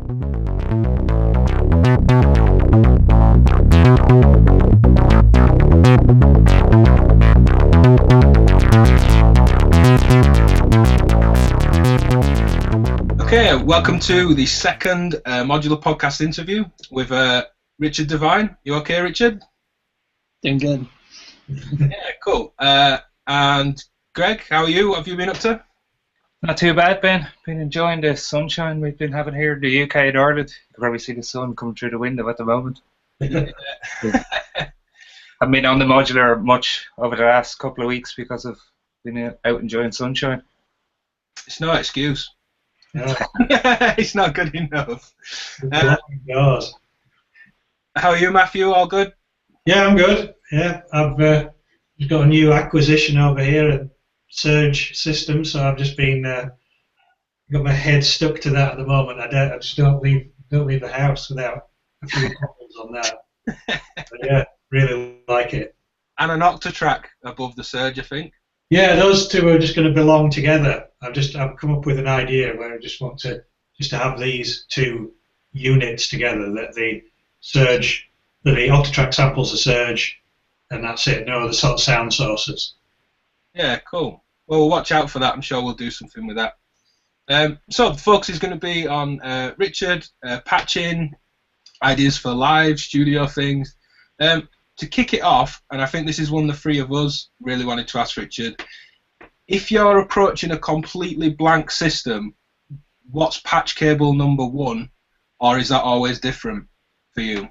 Okay, welcome to the second Modular podcast interview with Richard Devine. You okay, Richard? Doing good. Yeah, cool. And Greg, how are you? What have you been up to? Not too bad, Ben. Been enjoying the sunshine we've been having here in the UK and Ireland. You can probably see the sun coming through the window at the moment. I've been on the Modular much over the last couple of weeks because of being out enjoying sunshine. It's no excuse. No. It's not good enough. How are you, Matthew? All good? Yeah, I'm good. Yeah, I've just got a new acquisition over here, a Surge system, so I've just been got my head stuck to that at the moment. I just don't leave the house without a few problems on that. But yeah, really like it. And an Octatrack above the Surge, I think. Yeah, those two are just going to belong together. I've come up with an idea where I just want to have these two units together. That the Surge, that the Octatrack samples the Surge, and that's it. No other sort of sound sources. Yeah, cool. Well, watch out for that. I'm sure we'll do something with that. So the focus is going to be on Richard, patching, ideas for live, studio things. To kick it off, and I think this is one the three of us really wanted to ask Richard, if you're approaching a completely blank system, what's patch cable number one, or is that always different for you?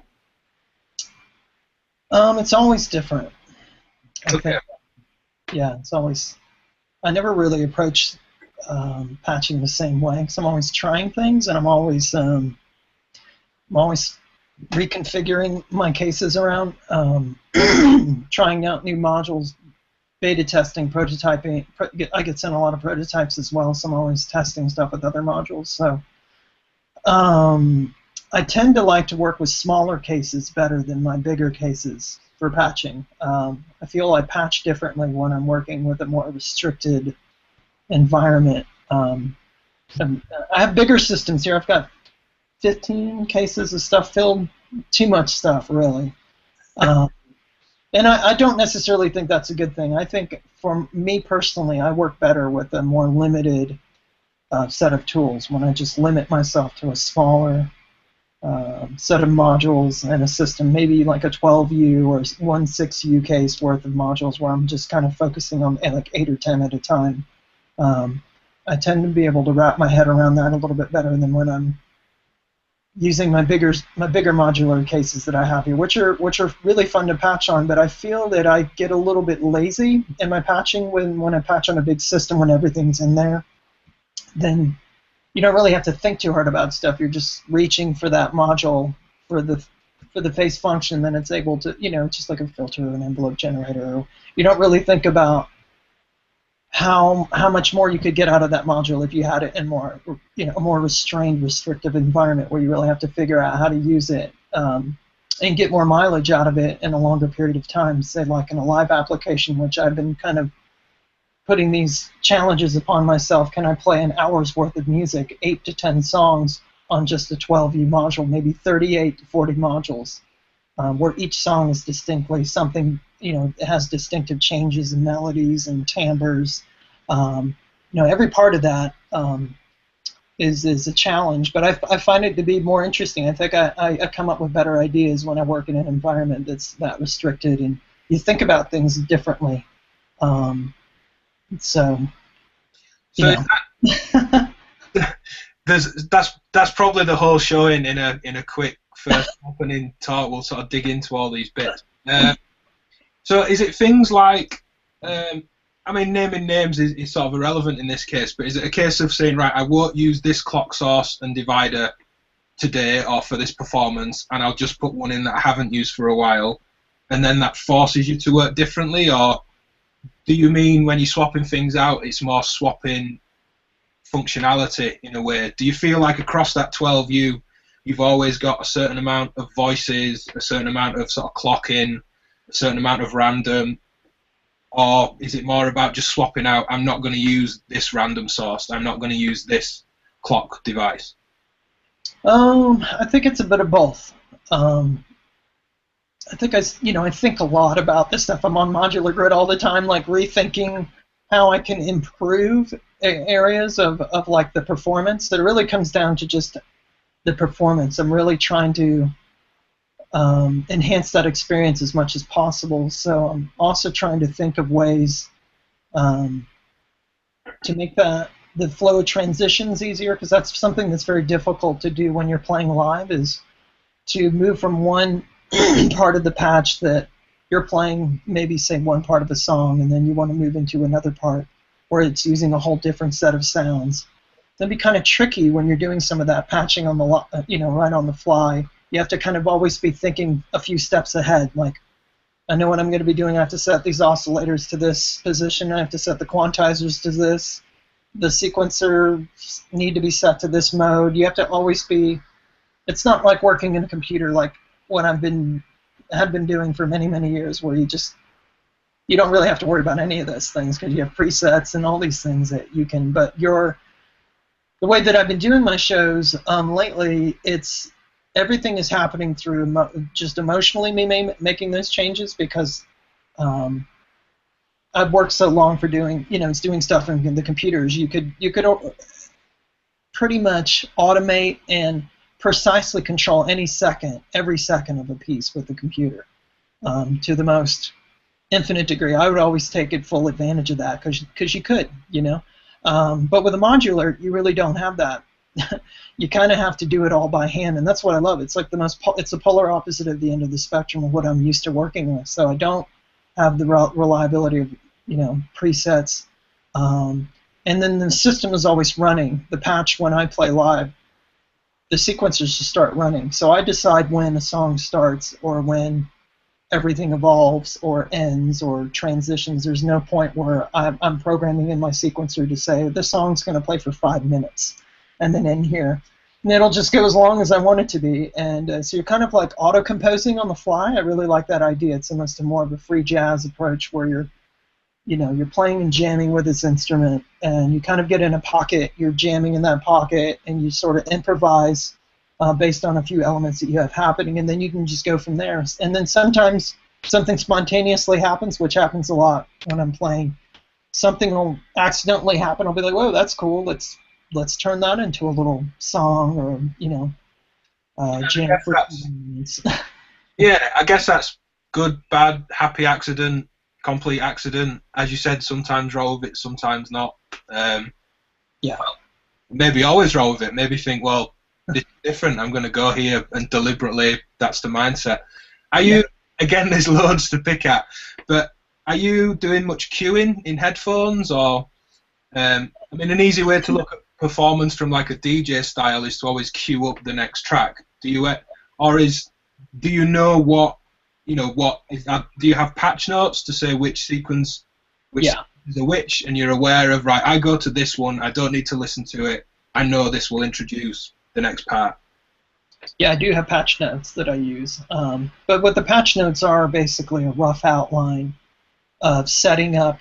It's always different. Okay. Yeah, it's always. I never really approach patching the same way because I'm always trying things, and I'm always reconfiguring my cases around, trying out new modules, beta testing, prototyping. I get sent a lot of prototypes as well, so I'm always testing stuff with other modules. So I tend to like to work with smaller cases better than my bigger cases for patching. I feel I patch differently when I'm working with a more restricted environment. I have bigger systems here. I've got 15 cases of stuff filled, too much stuff, really. And I don't necessarily think that's a good thing. I think for me personally, I work better with a more limited set of tools when I just limit myself to a smaller set of modules and a system, maybe like a 12U or 1.6U case worth of modules where I'm just kind of focusing on like 8 or 10 at a time. I tend to be able to wrap my head around that a little bit better than when I'm using my bigger modular cases that I have here, which are really fun to patch on. But I feel that I get a little bit lazy in my patching when I patch on a big system when everything's in there. Then you don't really have to think too hard about stuff. You're just reaching for that module for the face function. Then it's able to, just like a filter or an envelope generator. You don't really think about how much more you could get out of that module if you had it in a more restrained, restrictive environment where you really have to figure out how to use it and get more mileage out of it in a longer period of time. Say like in a live application, which I've been kind of putting these challenges upon myself. Can I play an hour's worth of music, 8 to 10 songs on just a 12U module, maybe 38 to 40 modules, where each song is distinctly something. It has distinctive changes and melodies and timbres. Every part of that is a challenge, but I find it to be more interesting. I think I come up with better ideas when I work in an environment that's that restricted, and you think about things differently. That's probably the whole show in a quick first opening talk. We'll sort of dig into all these bits. So is it things like, naming names is sort of irrelevant in this case, but is it a case of saying, right, I won't use this clock source and divider today or for this performance, and I'll just put one in that I haven't used for a while, and then that forces you to work differently? Or do you mean when you're swapping things out, it's more swapping functionality in a way? Do you feel like across that 12U, you've always got a certain amount of voices, a certain amount of sort of clocking, a certain amount of random, or is it more about just swapping out, I'm not going to use this random source, I'm not going to use this clock device? I think it's a bit of both. I think I think a lot about this stuff. I'm on Modular Grid all the time, like rethinking how I can improve areas of like the performance. That really comes down to just the performance. I'm really trying to enhance that experience as much as possible. So I'm also trying to think of ways to make the flow of transitions easier, because that's something that's very difficult to do when you're playing live, is to move from one part of the patch that you're playing, maybe say one part of a song, and then you want to move into another part where it's using a whole different set of sounds. That'd be kind of tricky when you're doing some of that patching on the right on the fly. You have to kind of always be thinking a few steps ahead. Like, I know what I'm going to be doing. I have to set these oscillators to this position. I have to set the quantizers to this. The sequencer need to be set to this mode. You have to always be. It's not like working in a computer like what had been doing for many, many years, where you don't really have to worry about any of those things because you have presets and all these things that you can. But the way that I've been doing my shows lately, it's everything is happening through just emotionally me making those changes, because I've worked so long for doing stuff in the computers. You could pretty much automate and precisely control every second of a piece with the computer to the most infinite degree. I would always take full advantage of that because you could, But with a modular, you really don't have that. You kind of have to do it all by hand, and that's what I love. It's like it's the polar opposite of the end of the spectrum of what I'm used to working with. So I don't have the reliability of presets, and then the system is always running. The patch, when I play live, the sequencers just start running. So I decide when a song starts or when everything evolves or ends or transitions. There's no point where I'm programming in my sequencer to say this song's going to play for 5 minutes and then end here. And it'll just go as long as I want it to be. And so you're kind of like auto-composing on the fly. I really like that idea. It's almost more of a free jazz approach where you're playing and jamming with this instrument, and you kind of get in a pocket, you're jamming in that pocket, and you sort of improvise based on a few elements that you have happening, and then you can just go from there. And then sometimes something spontaneously happens, which happens a lot when I'm playing. Something will accidentally happen. I'll be like, whoa, that's cool. Let's turn that into a little song, or jam for minutes. Yeah, I guess that's good, bad, happy accident, complete accident. As you said, sometimes roll with it, sometimes not. Yeah. Maybe always roll with it. Maybe think, well, this is different. I'm going to go here, and deliberately, that's the mindset. Are you, again, there's loads to pick at, but are you doing much cueing in headphones? Or, I mean, an easy way to look at performance from like a DJ style is to always cue up the next track. Do you know what is that? Do you have patch notes to say which sequence is a which, and you're aware of, right, I go to this one, I don't need to listen to it, I know this will introduce the next part? Yeah, I do have patch notes that I use. But what the patch notes are basically a rough outline of setting up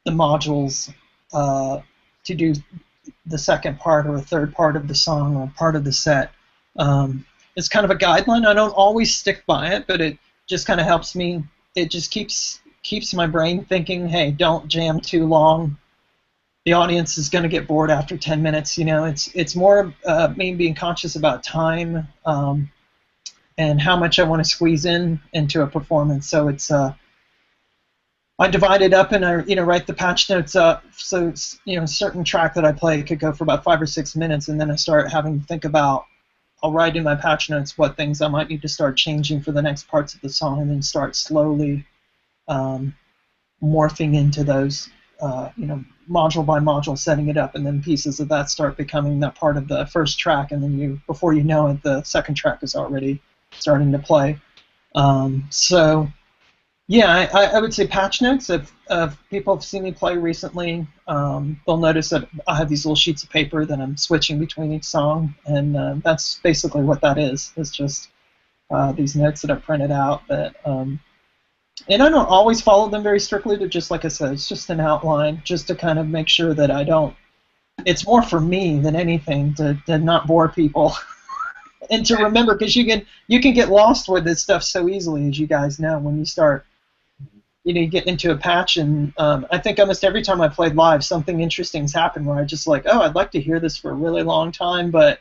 the modules to do the second part or a third part of the song or part of the set. It's kind of a guideline. I don't always stick by it, but it just kind of helps me. It just keeps my brain thinking, hey, don't jam too long. The audience is going to get bored after 10 minutes. It's more me being conscious about time and how much I want to squeeze into a performance. So it's I divide it up and I write the patch notes up. So a certain track that I play could go for about 5 or 6 minutes, and then I start having to think about. I'll write in my patch notes what things I might need to start changing for the next parts of the song, and then start slowly morphing into those, module by module, setting it up, and then pieces of that start becoming that part of the first track, and then before you know it, the second track is already starting to play. I would say patch notes. If people have seen me play recently, they'll notice that I have these little sheets of paper that I'm switching between each song, and that's basically what that is. It's just these notes that I printed out. And I don't always follow them very strictly, but just like I said, it's just an outline, just to kind of make sure that I don't. It's more for me than anything to not bore people. and to remember, because you can get lost with this stuff so easily, as you guys know, when you start, you get into a patch, and I think almost every time I played live, something interesting's happened where I just like, oh, I'd like to hear this for a really long time, but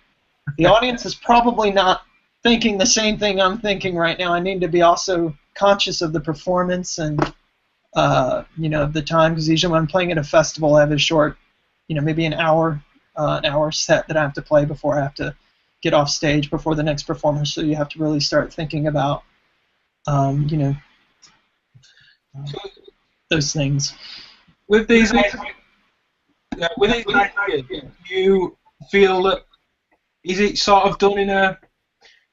the audience is probably not thinking the same thing I'm thinking right now. I need to be also conscious of the performance and the time, because usually when I'm playing at a festival, I have a short, maybe an hour set that I have to play before I have to get off stage before the next performer. So you have to really start thinking about, those things. With these ideas, do you feel that, is it sort of done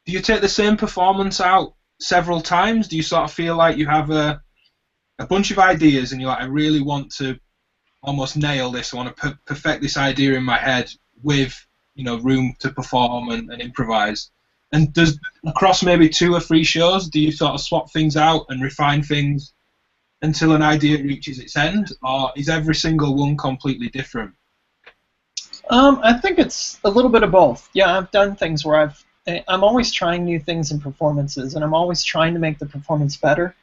do you take the same performance out several times? Do you sort of feel like you have a bunch of ideas and you're like, I really want to almost nail this, I want to perfect this idea in my head with, room to perform and improvise? And does across maybe 2 or 3 shows, do you sort of swap things out and refine things until an idea reaches its end, or is every single one completely different? I think it's a little bit of both. Yeah, I've done things where I'm always trying new things in performances, and I'm always trying to make the performance better.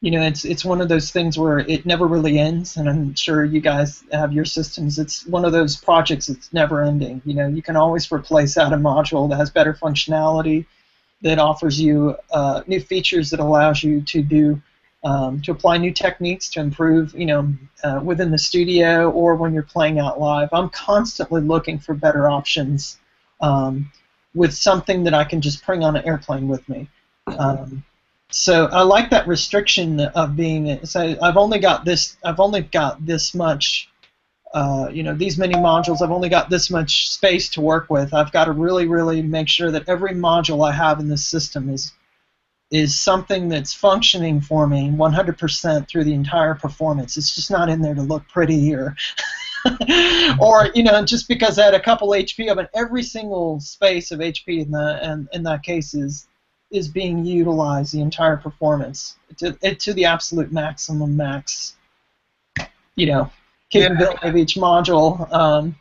It's one of those things where it never really ends, and I'm sure you guys have your systems. It's one of those projects that's never ending. You can always replace out a module that has better functionality, that offers you new features that allows you to do to apply new techniques to improve, within the studio or when you're playing out live. I'm constantly looking for better options with something that I can just bring on an airplane with me. So I like that restriction of being. So I've only got this much. These many modules, I've only got this much space to work with. I've got to really, really make sure that every module I have in this system is something that's functioning for me 100% through the entire performance. It's just not in there to look pretty or just because I had a couple HP of it. Every single space of HP in that case is being utilized the entire performance to the absolute maximum capability of each module.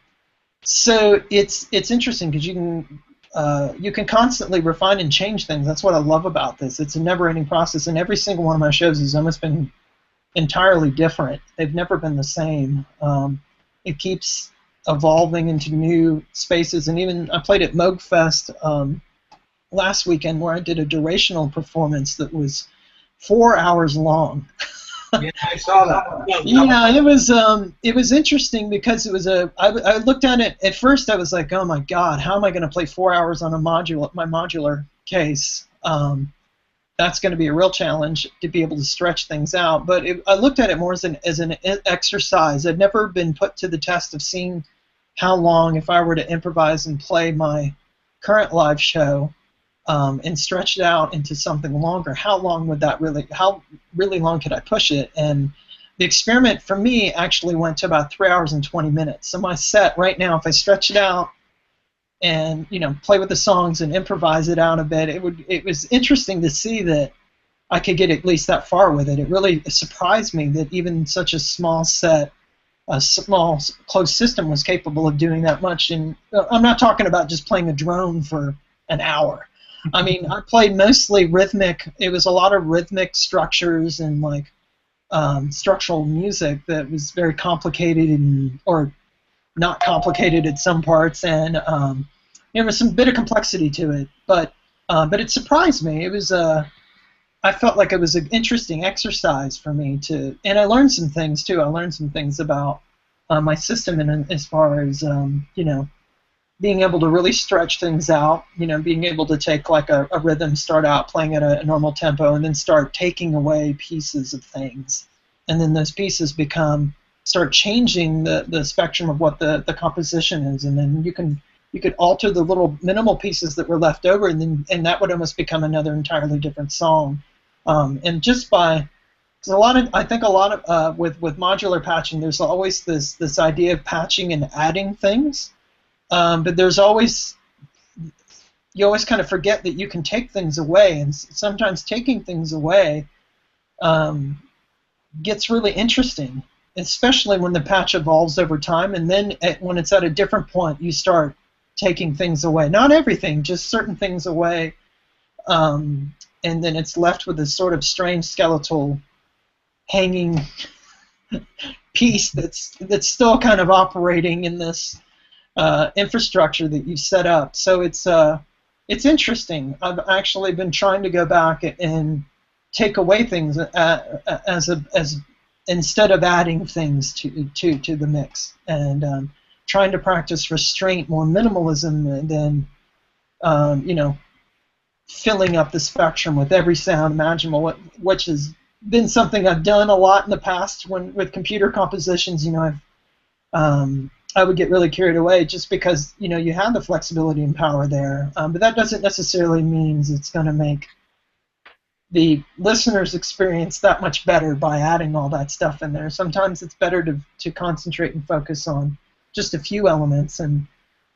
So it's interesting because you can constantly refine and change things. That's what I love about this. It's a never-ending process, and every single one of my shows has almost been entirely different. They've never been the same. It keeps evolving into new spaces, and even I played at Moogfest last weekend where I did a durational performance that was 4 hours long. Yeah, I saw that. Yeah, it was interesting because it was I looked at it at first. I was like, oh my God, how am I going to play 4 hours on my modular case? That's going to be a real challenge to be able to stretch things out. But I looked at it more as an exercise. I'd never been put to the test of seeing how long, if I were to improvise and play my current live show and stretch it out into something longer, how really long could I push it? And the experiment for me actually went to about 3 hours and 20 minutes. So my set right now, if I stretch it out and play with the songs and improvise it out a bit, it was interesting to see that I could get at least that far with it. It really surprised me that even such a small set, a small closed system was capable of doing that much. And I'm not talking about just playing a drone for an hour. I mean, I played mostly rhythmic. It was a lot of rhythmic structures and structural music that was very complicated or not complicated at some parts, and there was some bit of complexity to it. But it surprised me. It was I felt like it was an interesting exercise for me and I learned some things too. I learned some things about my system, and as far as being able to really stretch things out, being able to take like a rhythm, start out playing at a normal tempo, and then start taking away pieces of things, and then those pieces start changing the spectrum of what the composition is, and then you could alter the little minimal pieces that were left over, and that would almost become another entirely different song. And just by I think a lot of with modular patching, there's always this idea of patching and adding things. But you always kind of forget that you can take things away, and sometimes taking things away gets really interesting, especially when the patch evolves over time, and then when it's at a different point, you start taking things away. Not everything, just certain things away. And then it's left with this sort of strange skeletal hanging piece that's still kind of operating in this infrastructure that you've set up. So it's interesting. I've actually been trying to go back and take away things as instead of adding things to the mix, and trying to practice restraint, more minimalism than filling up the spectrum with every sound imaginable, which has been something I've done a lot in the past with computer compositions. I would get really carried away just because you have the flexibility and power there, but that doesn't necessarily mean it's going to make the listener's experience that much better by adding all that stuff in there. Sometimes it's better to concentrate and focus on just a few elements, and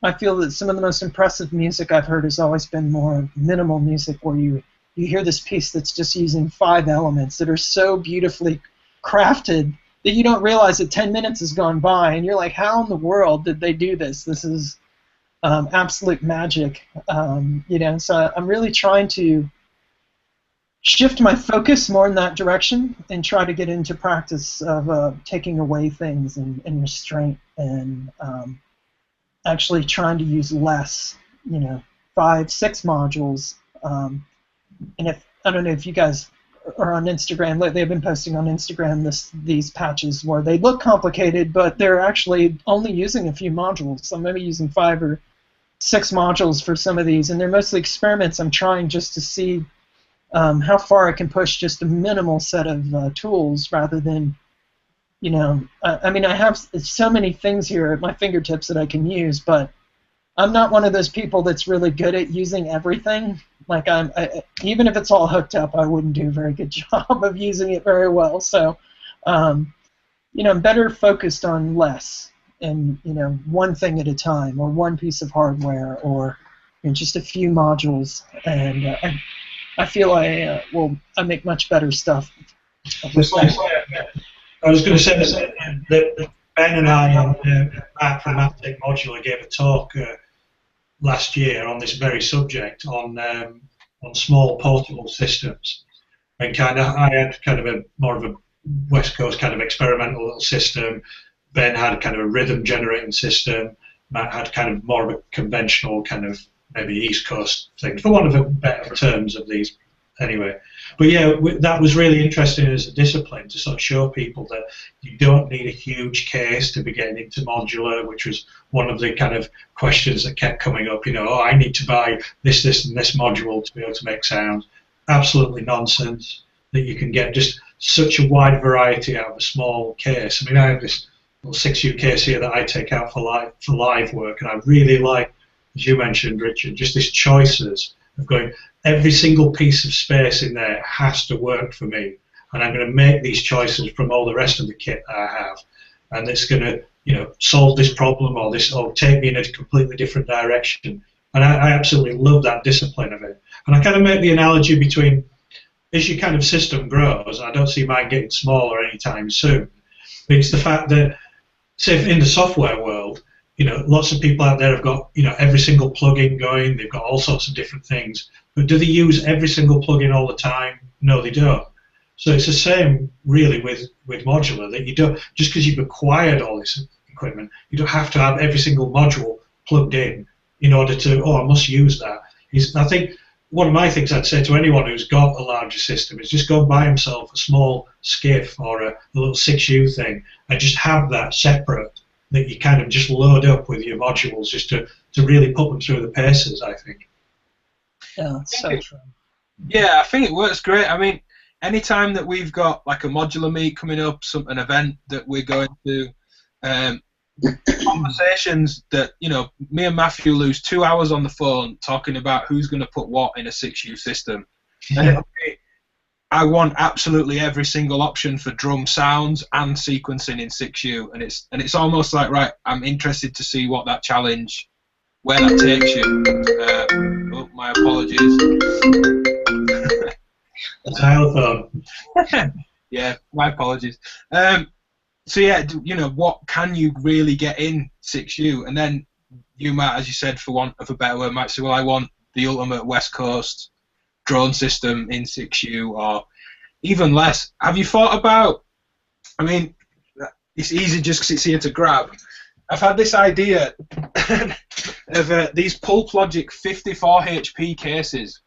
I feel that some of the most impressive music I've heard has always been more minimal music, where you hear this piece that's just using 5 elements that are so beautifully crafted that you don't realize that 10 minutes has gone by, and you're like, how in the world did they do this? This is absolute magic. So I'm really trying to shift my focus more in that direction and try to get into practice of taking away things and restraint, and actually trying to use less, 5, 6 modules. And I don't know if you guys are on Instagram, they've been posting on Instagram these patches where they look complicated, but they're actually only using a few modules. So I'm maybe using 5 or 6 modules for some of these, and they're mostly experiments I'm trying just to see how far I can push just a minimal set of tools, rather than, I have so many things here at my fingertips that I can use, but I'm not one of those people that's really good at using everything. Like even if it's all hooked up, I wouldn't do a very good job of using it very well. So, I'm better focused on less, and one thing at a time, or one piece of hardware, or just a few modules, and I feel I make much better stuff. I was going to say that Ben and I, Matt from Matic Modular, gave a talk last year on this very subject, on small portable systems, and I had kind of more of a West Coast kind of experimental little system. Ben had kind of a rhythm generating system. Matt had kind of more of a conventional kind of maybe East Coast thing, for one of the better terms of these anyway. But yeah, that was really interesting as a discipline, to sort of show people that you don't need a huge case to be getting into modular, which was one of the kind of questions that kept coming up. I need to buy this, and this module to be able to make sound. Absolutely nonsense. That you can get just such a wide variety out of a small case. I have this little 6U case here that I take out for live work, and I really like, as you mentioned, Richard, just these choices of going, every single piece of space in there has to work for me, and I'm going to make these choices from all the rest of the kit that I have, and it's going to solve this problem, or take me in a completely different direction. And I absolutely love that discipline of it. And I kind of make the analogy between, as your kind of system grows, I don't see mine getting smaller anytime soon, but it's the fact that, say, in the software world, lots of people out there have got, every single plugin going, they've got all sorts of different things, but do they use every single plugin all the time? No, they don't. So it's the same, really, with modular, that you don't, just because you've acquired all this equipment, you don't have to have every single module plugged in order to, I must use that. I think one of my things I'd say to anyone who's got a larger system is just go and buy himself a small skiff or a little 6U thing, and just have that separate, that you kind of just load up with your modules, just to really put them through the paces, I think. Yeah, so true. Yeah, I think it works great. Anytime that we've got like a modular meet coming up, an event that we're going to, conversations that, me and Matthew lose 2 hours on the phone talking about who's going to put what in a 6U system. And it'll be, I want absolutely every single option for drum sounds and sequencing in 6U, and it's almost like, right, I'm interested to see what that challenge, where that takes you. My apologies. Telephone. Yeah, my apologies. So yeah, what can you really get in 6U, and then you might, as you said, for want of a better word, might say, well, I want the ultimate West Coast drone system in 6U, or even less. Have you thought about, I mean, it's easy just because it's here to grab. I've had this idea of these Pulp Logic 54 HP cases,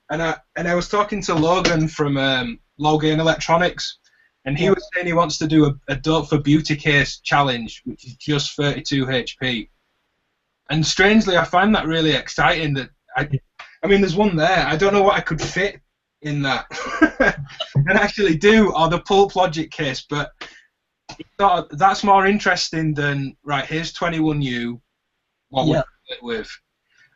and I was talking to Logan from Low Gain Electronics, and he was saying he wants to do a Dope for Beauty case challenge, which is just 32 HP. And strangely, I find that really exciting. That I mean, there's one there. I don't know what I could fit in that and actually do, or the Pulp Logic case, but that's more interesting than, right, here's 21U, what we do it with.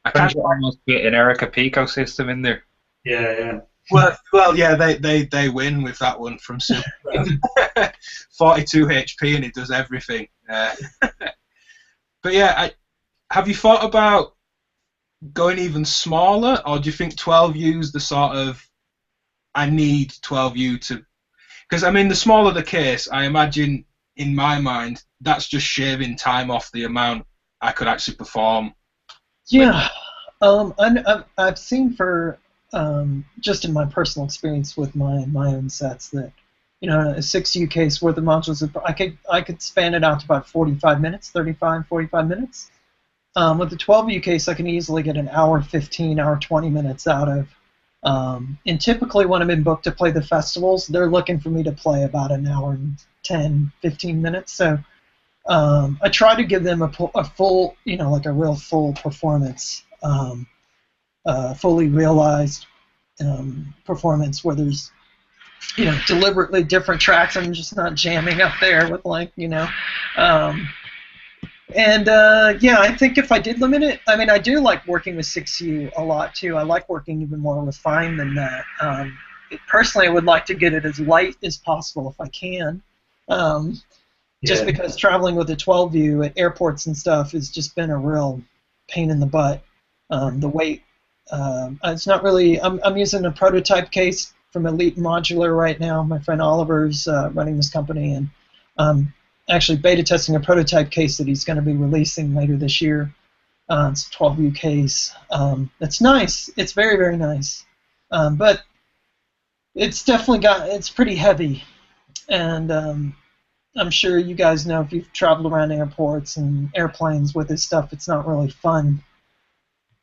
I can't almost get an Erica Pico system in there. Yeah. Well, yeah, they win with that one from Super. 42 HP and it does everything. But yeah, have you thought about going even smaller, or do you think 12U is the sort of, I need 12U to, because I mean, the smaller the case, I imagine in my mind that's just shaving time off the amount I could actually perform. Yeah, I've seen for just in my personal experience with my own sets that, you know, a 6U case worth of modules, I could span it out to about 45 minutes, 35, 45 minutes. With the 12U case, I can easily get an hour 15, hour 20 minutes out of. And typically when I'm in booked to play the festivals, they're looking for me to play about an hour and 10, 15 minutes. So I try to give them a full, you know, like a real full performance, fully realized performance where there's, you know, deliberately different tracks. I'm just not jamming up there with, like, you know. Yeah, I think if I did limit it, I mean, I do like working with 6U a lot too. I like working even more refined than that. Personally, I would like to get it as light as possible if I can. Just because traveling with a 12U at airports and stuff has just been a real pain in the butt. The weight, it's not really. I'm using a prototype case from Elite Modular right now. My friend Oliver's running this company, and actually beta testing a prototype case that he's going to be releasing later this year. It's a 12U case. It's nice. It's very, very nice. But it's definitely it's pretty heavy. And I'm sure you guys know, if you've traveled around airports and airplanes with this stuff, it's not really fun.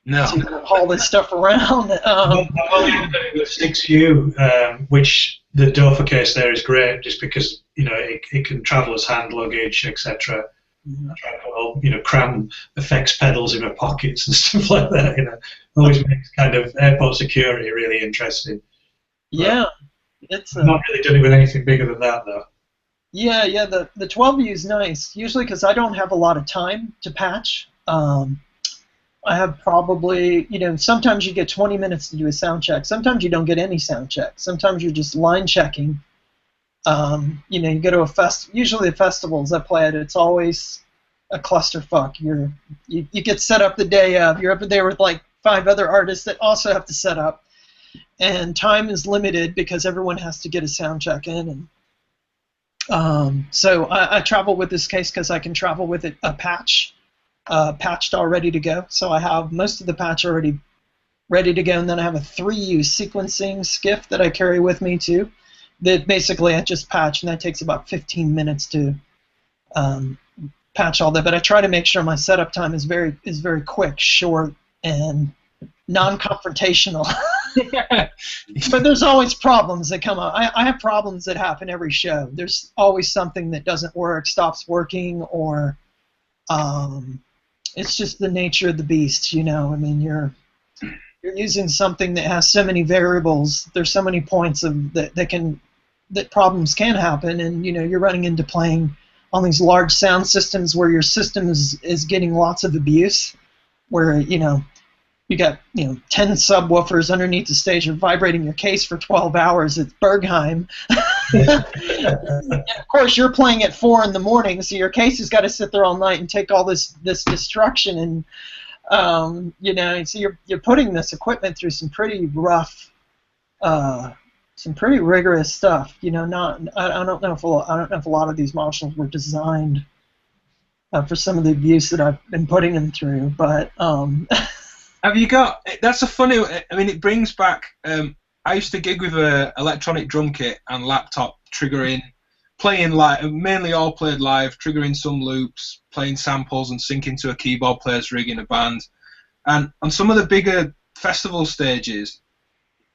No. To haul this stuff around. I've only done it with 6U, which the Dofa case there is great, just because, you know, it can travel as hand luggage, etc. You know, cram effects pedals in my pockets and stuff like that. You know, always makes kind of airport security really interesting. Yeah, it's I've not really done it with anything bigger than that though. Yeah. The 12U is nice, usually because I don't have a lot of time to patch. I have probably, you know, sometimes you get 20 minutes to do a sound check. Sometimes you don't get any sound check. Sometimes you're just line checking. You know, you go to usually the festivals I play at, it's always a clusterfuck. You get set up the day of. You're up there with like 5 other artists that also have to set up, and time is limited because everyone has to get a sound check in. And so I travel with this case because I can travel with it a patch. Patched all ready to go. So I have most of the patch already ready to go, and then I have a 3U sequencing skiff that I carry with me too. That basically I just patch, and that takes about 15 minutes to patch all that. But I try to make sure my setup time is very quick, short, and non-confrontational. But there's always problems that come up. I have problems that happen every show. There's always something that doesn't work, stops working, or it's just the nature of the beast, you know. I mean, you're using something that has so many variables. There's so many points that problems can happen, and you know, you're running into playing on these large sound systems where your system is getting lots of abuse, where, you know, you got, you know, 10 subwoofers underneath the stage. You're vibrating your case for 12 hours. It's Bergheim. And of course, you're playing at 4 in the morning, so your case has got to sit there all night and take all this destruction. And you know, so you're putting this equipment through some pretty rough, some pretty rigorous stuff. You know, I don't know if a lot of these modules were designed for some of the abuse that I've been putting him through. But have you got? That's a funny. I mean, it brings back. I used to gig with a electronic drum kit and laptop, triggering, playing live, mainly all played live, triggering some loops, playing samples, and syncing to a keyboard player's rig in a band. And on some of the bigger festival stages,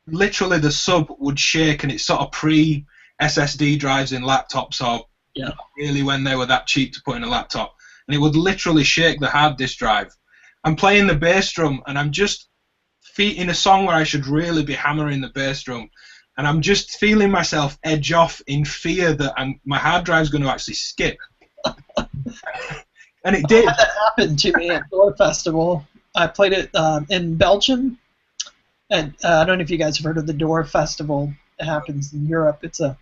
literally the sub would shake, and it's sort of pre-SSD drives in laptops, or yeah, really when they were that cheap to put in a laptop, and it would literally shake the hard disk drive. I'm playing the bass drum, and I'm just in a song where I should really be hammering the bass drum, and I'm just feeling myself edge off in fear that my hard drive's going to actually skip. And it did. That happened to me at Door Festival. I played it in Belgium, and I don't know if you guys have heard of the Door Festival. It happens in Europe. It's a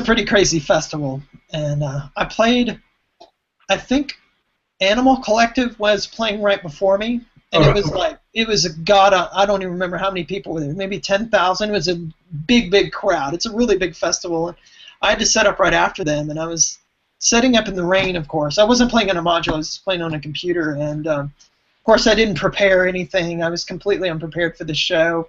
pretty crazy festival, and I played. I think Animal Collective was playing right before me, and it was a god. I don't even remember how many people were there. Maybe 10,000. It was a big crowd. It's a really big festival. And I had to set up right after them, and I was setting up in the rain. Of course, I wasn't playing on a modular. I was playing on a computer, and of course, I didn't prepare anything. I was completely unprepared for the show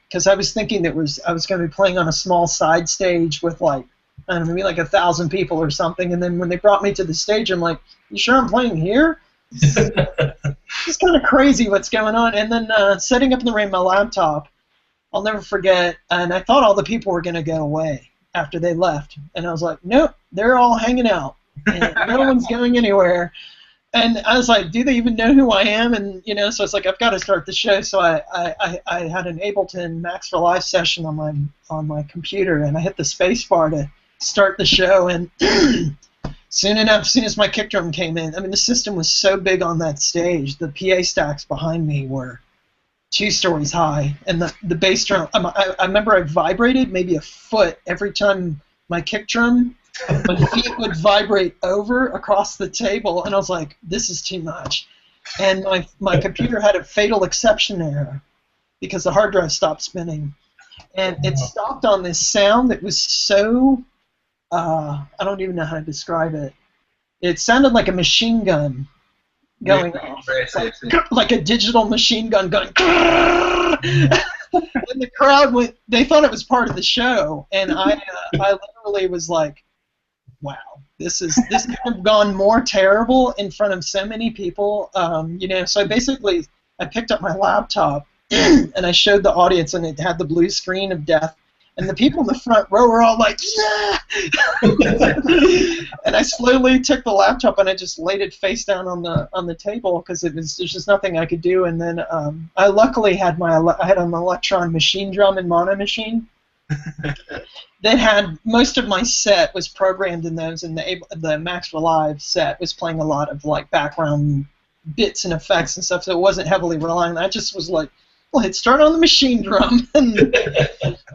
because I was thinking I was going to be playing on a small side stage with like, I don't know, maybe like 1,000 people or something. And then when they brought me to the stage, I'm like, "You sure I'm playing here?" It's kind of crazy what's going on. And then setting up in the rain my laptop, I'll never forget. And I thought all the people were going to go away after they left, and I was like, "Nope, they're all hanging out, and no one's going anywhere." And I was like, do they even know who I am? And, so it's like, I've got to start the show. So I had an Ableton Max for Live session on my computer, and I hit the space bar to start the show. And soon as my kick drum came in, I mean, the system was so big on that stage. The PA stacks behind me were 2 stories high. And the bass drum, I remember I vibrated maybe a foot every time my kick drum, my feet would vibrate over across the table, and I was like, this is too much. And my computer had a fatal exception error because the hard drive stopped spinning. And it stopped on this sound that was so, I don't even know how to describe it. It sounded like a machine gun going off. Like a digital machine gun going. And the crowd went, they thought it was part of the show. And I literally was like, wow, this could have gone more terrible in front of so many people. So I picked up my laptop and I showed the audience, and it had the blue screen of death. And the people in the front row were all like, yeah! And I slowly took the laptop and I just laid it face down on the table because there's just nothing I could do. And then I luckily had an Electron machine drum and mono machine. That had most of my set was programmed in those, and the Max for Live set was playing a lot of like background bits and effects and stuff, so it wasn't heavily relying. I just was like, well, hit start on the machine drum and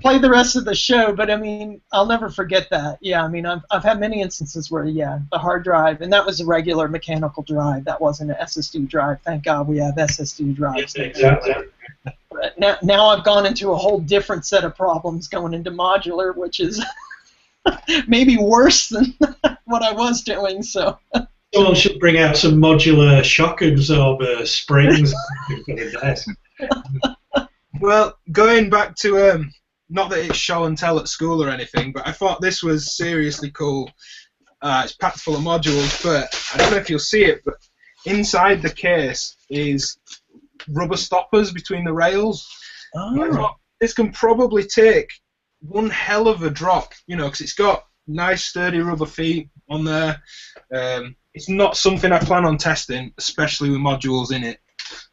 play the rest of the show. But I mean, I'll never forget that. Yeah, I mean, I've had many instances where the hard drive, and that was a regular mechanical drive. That wasn't an SSD drive. Thank God we have SSD drives. Yes, exactly. But now I've gone into a whole different set of problems going into modular, which is maybe worse than what I was doing. So someone should bring out some modular shock absorber springs for the desk. Well, going back to not that it's show and tell at school or anything, but I thought this was seriously cool. It's packed full of modules, but I don't know if you'll see it, but inside the case is rubber stoppers between the rails. Oh. This can probably take one hell of a drop, because it's got nice sturdy rubber feet on there. It's not something I plan on testing, especially with modules in it.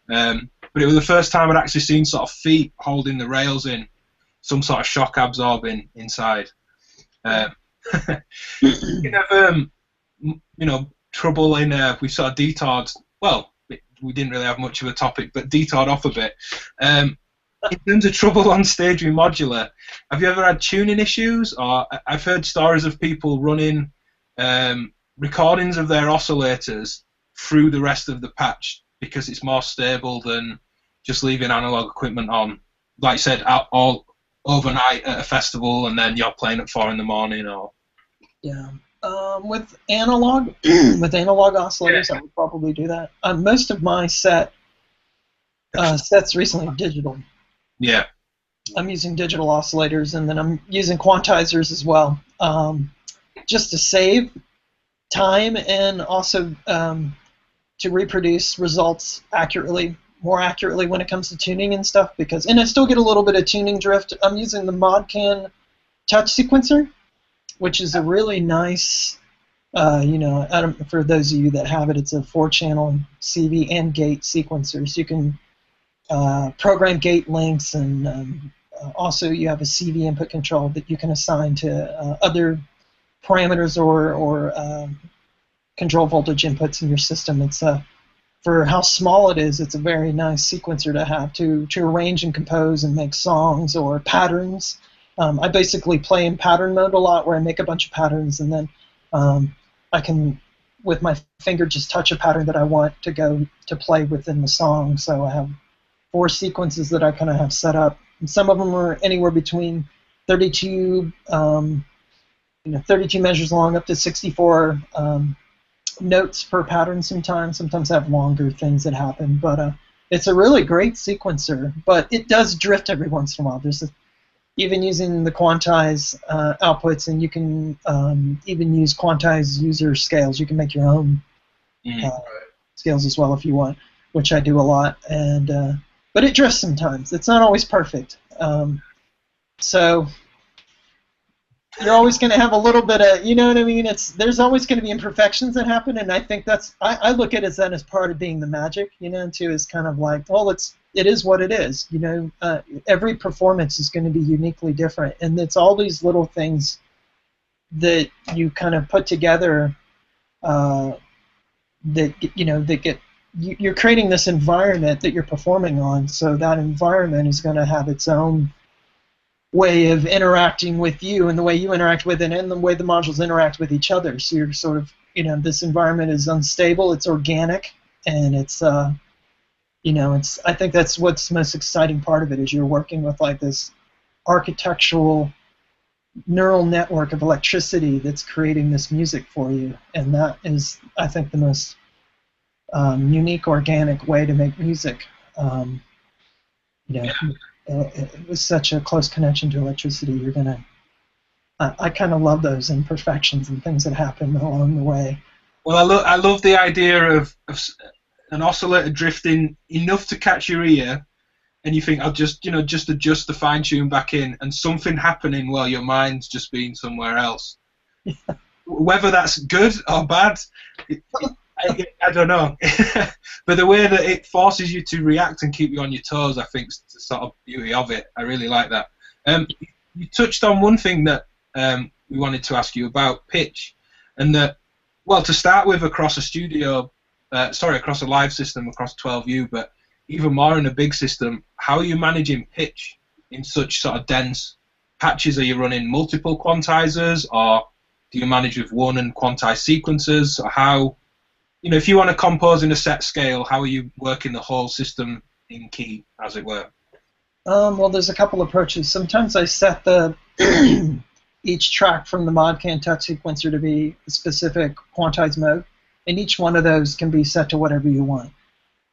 But it was the first time I'd actually seen sort of feet holding the rails in, some sort of shock absorbing inside. You have, trouble in, we sort of detoured, well, we didn't really have much of a topic, but detoured off a bit. In terms of trouble on stage with modular, have you ever had tuning issues? Or I've heard stories of people running recordings of their oscillators through the rest of the patch because it's more stable than just leaving analog equipment on, like I said, all overnight at a festival, and then you're playing at 4 in the morning. Or yeah, With analog, with analog oscillators, I would probably do that. Most of my sets recently are digital. Yeah. I'm using digital oscillators, and then I'm using quantizers as well, just to save time and also to reproduce results accurately, more accurately when it comes to tuning and stuff. And I still get a little bit of tuning drift. I'm using the Modcan touch sequencer, which is a really nice, for those of you that have it, it's a 4-channel CV and gate sequencer. So you can program gate lengths, and also you have a CV input control that you can assign to other parameters or control voltage inputs in your system. It's for how small it is, it's a very nice sequencer to have to arrange and compose and make songs or patterns. I basically play in pattern mode a lot, where I make a bunch of patterns, and then I can, with my finger, just touch a pattern that I want to go to play within the song. So I have 4 sequences that I kind of have set up. And some of them are anywhere between 32 measures long up to 64 notes per pattern sometimes. Sometimes I have longer things that happen. But it's a really great sequencer. But it does drift every once in a while. Even using the quantize outputs, and you can even use quantize user scales. You can make your own scales as well if you want, which I do a lot. But it drifts sometimes. It's not always perfect. So you're always going to have a little bit of, you know what I mean? There's always going to be imperfections that happen, and I think I look at it as part of being the magic, too, is kind of like, well, it is what it is, every performance is going to be uniquely different, and it's all these little things that you kind of put together you're creating this environment that you're performing on, so that environment is going to have its own way of interacting with you, and the way you interact with it, and the way the modules interact with each other. So you're sort of, this environment is unstable, it's organic, and it's, I think that's what's the most exciting part of it, is you're working with like this architectural neural network of electricity that's creating this music for you, and that is, I think, the most unique, organic way to make music. With such a close connection to electricity, I kind of love those imperfections and things that happen along the way. Well, I love the idea of an oscillator drifting enough to catch your ear, and you think, I'll just adjust the fine tune back in, and something happening while your mind's just being somewhere else. Yeah. Whether that's good or bad, I don't know. But the way that it forces you to react and keep you on your toes, I think, is the sort of beauty of it. I really like that. You touched on one thing that we wanted to ask you about, pitch, and that, well, to start with, across across a live system, across 12U, but even more in a big system, how are you managing pitch in such sort of dense patches? Are you running multiple quantizers, or do you manage with one and quantize sequencers? Or how, if you want to compose in a set scale, how are you working the whole system in key, as it were? Well, there's a couple approaches. Sometimes I set each track from the Modcan touch sequencer to be a specific quantized mode, and each one of those can be set to whatever you want.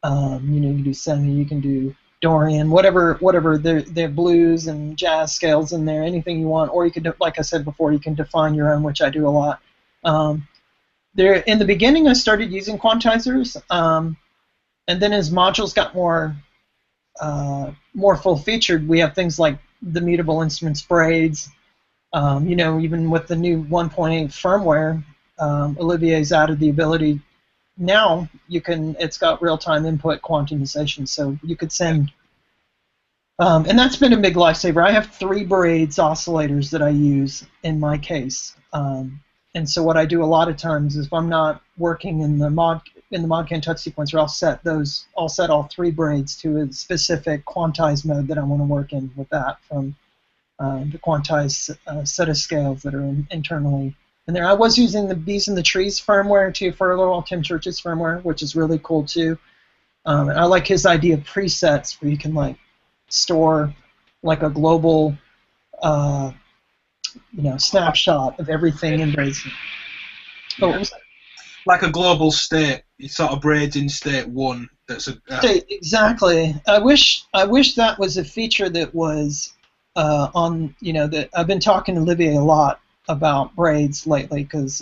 You can do semi, you can do Dorian, whatever. There are blues and jazz scales in there, anything you want, or you could, like I said before, you can define your own, which I do a lot. In the beginning, I started using quantizers, and then as modules got more full-featured, we have things like the mutable instruments braids. Even with the new 1.8 firmware, Olivier's added the ability. Now it's got real-time input quantization, so you could send. And that's been a big lifesaver. I have 3 braids oscillators that I use in my case. And so what I do a lot of times is, if I'm not working in the Modcan touch sequencer, I'll set all 3 braids to a specific quantized mode that I want to work in with that from the quantized set of scales that are internally in there. I was using the Bees and the Trees firmware too for a little, Tim Church's firmware, which is really cool too. And I like his idea of presets, where you can like store like a global snapshot of everything in Brazen. Oh, what was that? Like a global state, it's sort of braids in state 1. That's a Exactly. I wish that was a feature that was on. That I've been talking to Olivier a lot about braids lately because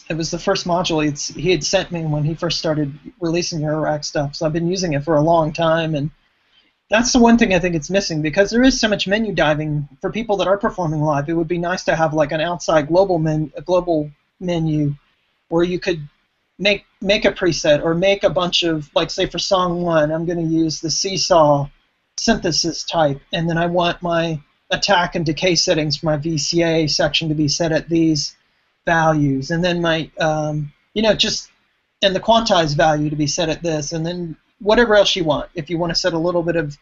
it was the first module he had sent me when he first started releasing Eurorack stuff. So I've been using it for a long time, and that's the one thing I think it's missing because there is so much menu diving for people that are performing live. It would be nice to have like an outside global menu where you could make a preset or make a bunch of, like, say for song 1, I'm going to use the seesaw synthesis type, and then I want my attack and decay settings for my VCA section to be set at these values, and then my and the quantized value to be set at this, and then whatever else you want. If you want to set a little bit of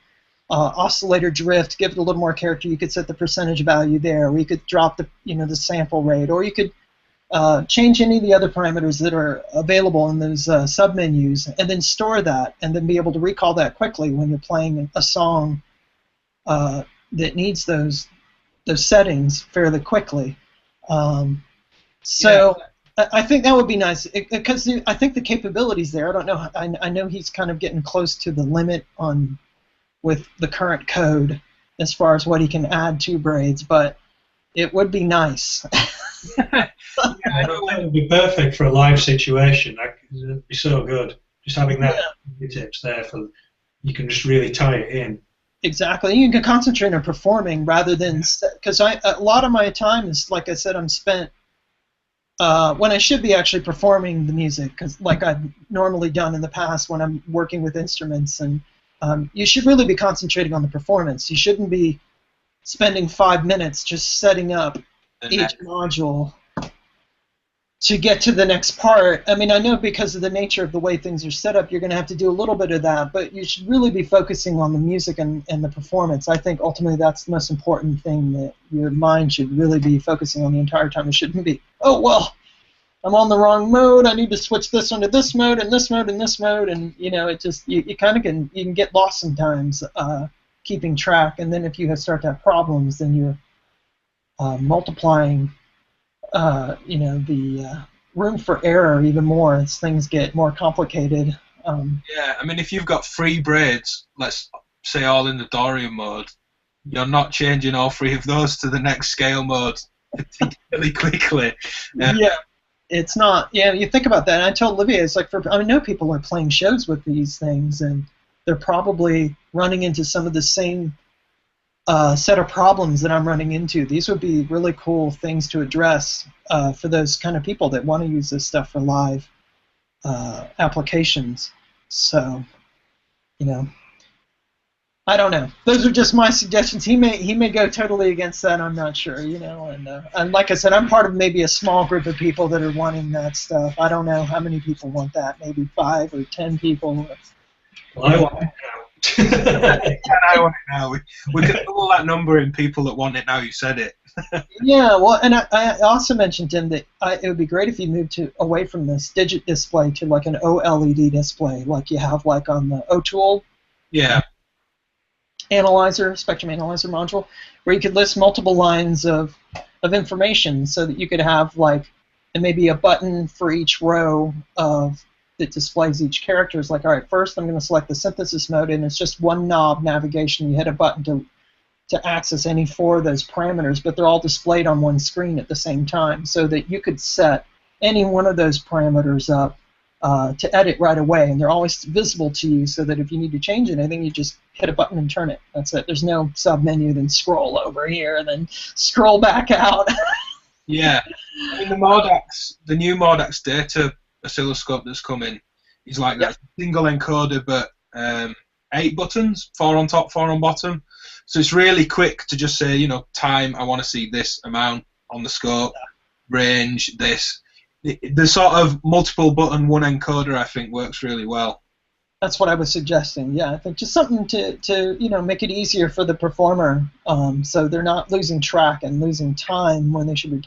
oscillator drift, give it a little more character, you could set the percentage value there, or you could drop the the sample rate, or you could change any of the other parameters that are available in those submenus, and then store that, and then be able to recall that quickly when you're playing a song that needs those settings fairly quickly. So I think that would be nice because I think the capabilities there. I don't know. I know he's kind of getting close to the limit with the current code as far as what he can add to braids, but it would be nice. I think it would be perfect for a live situation. It would be so good. Just having that tips there you can just really tie it in. Exactly. You can concentrate on performing rather than because a lot of my time is, like I said, I'm spent when I should be actually performing the music, because like I've normally done in the past when I'm working with instruments, and you should really be concentrating on the performance. You shouldn't be spending 5 minutes just setting up each module to get to the next part. I mean, I know because of the nature of the way things are set up, you're going to have to do a little bit of that, but you should really be focusing on the music and the performance. I think ultimately that's the most important thing that your mind should really be focusing on the entire time. It shouldn't be, oh, well, I'm on the wrong mode, I need to switch this onto this mode and this mode and this mode, and it just, you kind of can get lost sometimes keeping track, and then if you start to have problems, then you're multiplying the room for error even more as things get more complicated. Yeah, I mean, if you've got 3 braids, let's say all in the Dorian mode, you're not changing all 3 of those to the next scale mode particularly quickly. Yeah, it's not. Yeah, you think about that. And I told Olivia, it's like I know people are playing shows with these things, and they're probably running into some of the same set of problems that I'm running into. These would be really cool things to address for those kind of people that want to use this stuff for live applications. So, I don't know. Those are just my suggestions. He may go totally against that. I'm not sure. And like I said, I'm part of maybe a small group of people that are wanting that stuff. I don't know how many people want that. Maybe 5 or 10 people. Well, I want it now. I want it now. We can double that number in people that want it now. You said it. Yeah, well, and I also mentioned, Tim, that it would be great if you moved away from this digit display to like an OLED display, like you have like on the O-Tool. Yeah. Spectrum analyzer module, where you could list multiple lines of information, so that you could have like, and maybe a button for each row that displays each character. It's like, all right, first I'm going to select the synthesis mode, and it's just one knob navigation. You hit a button to access any 4 of those parameters, but they're all displayed on one screen at the same time, so that you could set any one of those parameters up to edit right away, and they're always visible to you, so that if you need to change anything, you just hit a button and turn it. That's it. There's no sub-menu, then scroll over here, and then scroll back out. Yeah. I mean, the new Mordax data oscilloscope that's coming is like that single encoder, but 8 buttons, 4 on top, 4 on bottom. So it's really quick to just say, time, I want to see this amount on the scope, range, this. The sort of multiple button one encoder, I think, works really well. That's what I was suggesting. Yeah, I think just something to make it easier for the performer, so they're not losing track and losing time when they should be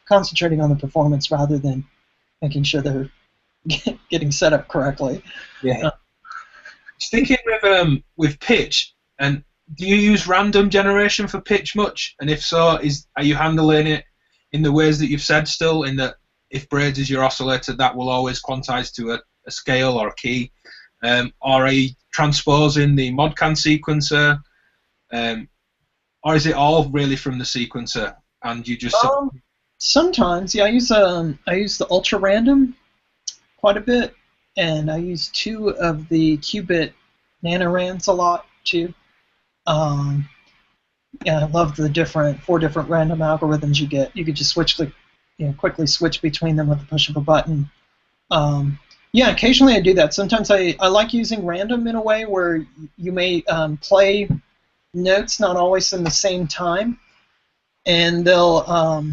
concentrating on the performance rather than making sure they're getting set up correctly. Yeah. Sticking with pitch, and do you use random generation for pitch much? And if so, are you handling it in the ways that you've said still, in that if braids is your oscillator, that will always quantize to a scale or a key. Or are you transposing the modcan sequencer? Or is it all really from the sequencer, and you just... Sometimes, yeah. I use the ultra random quite a bit, and I use 2 of the qubit nanorands a lot too. Yeah, I love the 4 different random algorithms you get. You could just quickly switch between them with the push of a button. Yeah, occasionally I do that. Sometimes I like using random in a way where you may play notes not always in the same time, and they'll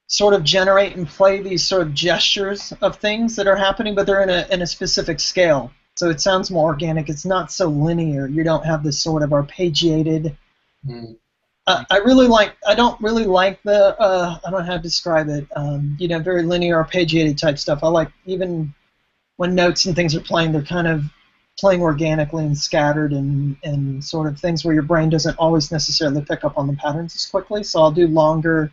sort of generate and play these sort of gestures of things that are happening, but they're in a specific scale. So it sounds more organic. It's not so linear. You don't have this sort of arpeggiated. I don't really like the I don't know how to describe it. Very linear arpeggiated type stuff. I like, even when notes and things are playing, they're kind of playing organically and scattered and sort of things where your brain doesn't always necessarily pick up on the patterns as quickly. So I'll do longer.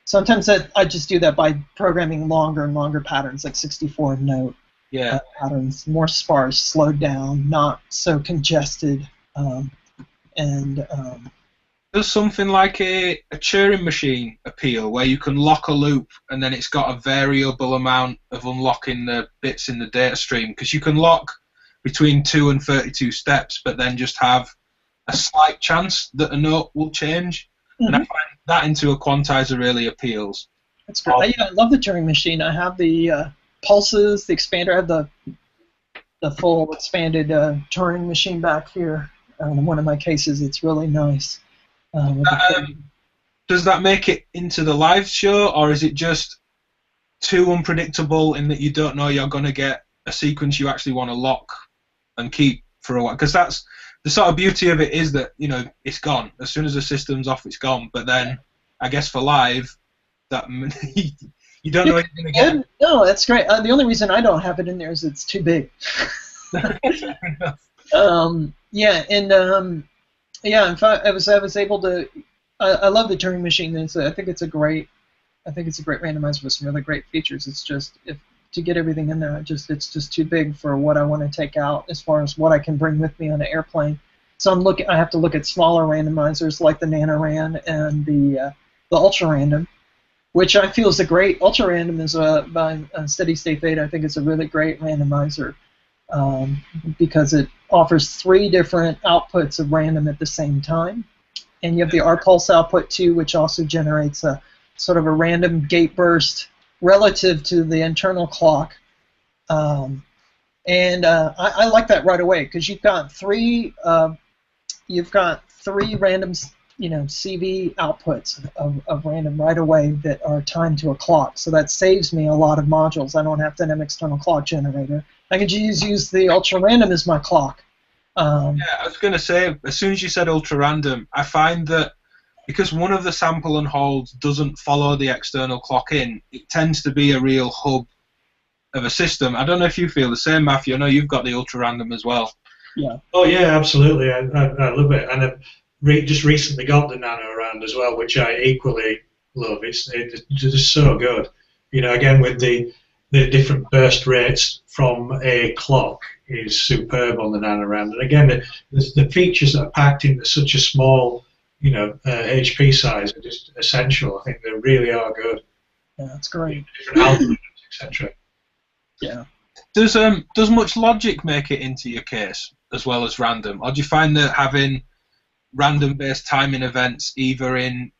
Sometimes I just do that by programming longer and longer patterns, like 64 note patterns, more sparse, slowed down, not so congested. Does something like a Turing machine appeal, where you can lock a loop and then it's got a variable amount of unlocking the bits in the data stream? Because you can lock between 2 and 32 steps, but then just have a slight chance that a note will change. And I find that into a quantizer really appeals. That's great. I love the Turing machine. I have the pulses, the expander. I have the full expanded Turing machine back here. In one of my cases, it's really nice. Does that make it into the live show, or is it just too unpredictable in that you don't know you're going to get a sequence you actually want to lock and keep for a while? Because that's the sort of beauty of it, is that, it's gone. As soon as the system's off, it's gone. But then, I guess for live, that you don't know what you're going to get. No, that's great. The only reason I don't have it in there is it's too big. Fair enough. In fact, I was able to. I love the Turing machine. I think it's a great randomizer with some really great features. It's just, to get everything in there, it's just too big for what I want to take out as far as what I can bring with me on an airplane. So I have to look at smaller randomizers like the NanoRand and the Ultra Random, which I feel is a great. Ultra Random is by Steady State Theta. I think it's a really great randomizer because it offers 3 different outputs of random at the same time, and you have the R-pulse output too, which also generates a sort of a random gate burst relative to the internal clock, and I like that right away, because you've got 3 random CV outputs of random right away that are timed to a clock. So that saves me a lot of modules. I don't have to have an external clock generator. I can just use the ultra random as my clock. I was going to say, as soon as you said ultra random, I find that because one of the sample and holds doesn't follow the external clock in, it tends to be a real hub of a system. I don't know if you feel the same, Matthew. I know you've got the ultra random as well. Yeah. Oh yeah, absolutely. I love it, and I've just recently got the NanoRand as well, which I equally love. It's just so good. Again, with the different burst rates from a clock is superb on the NanoRand. And again, the features that are packed into such a small, HP size are just essential. I think they really are good. Yeah, that's great. Different algorithms, etc. Yeah. Does much logic make it into your case as well as random, or do you find that having random-based timing events either in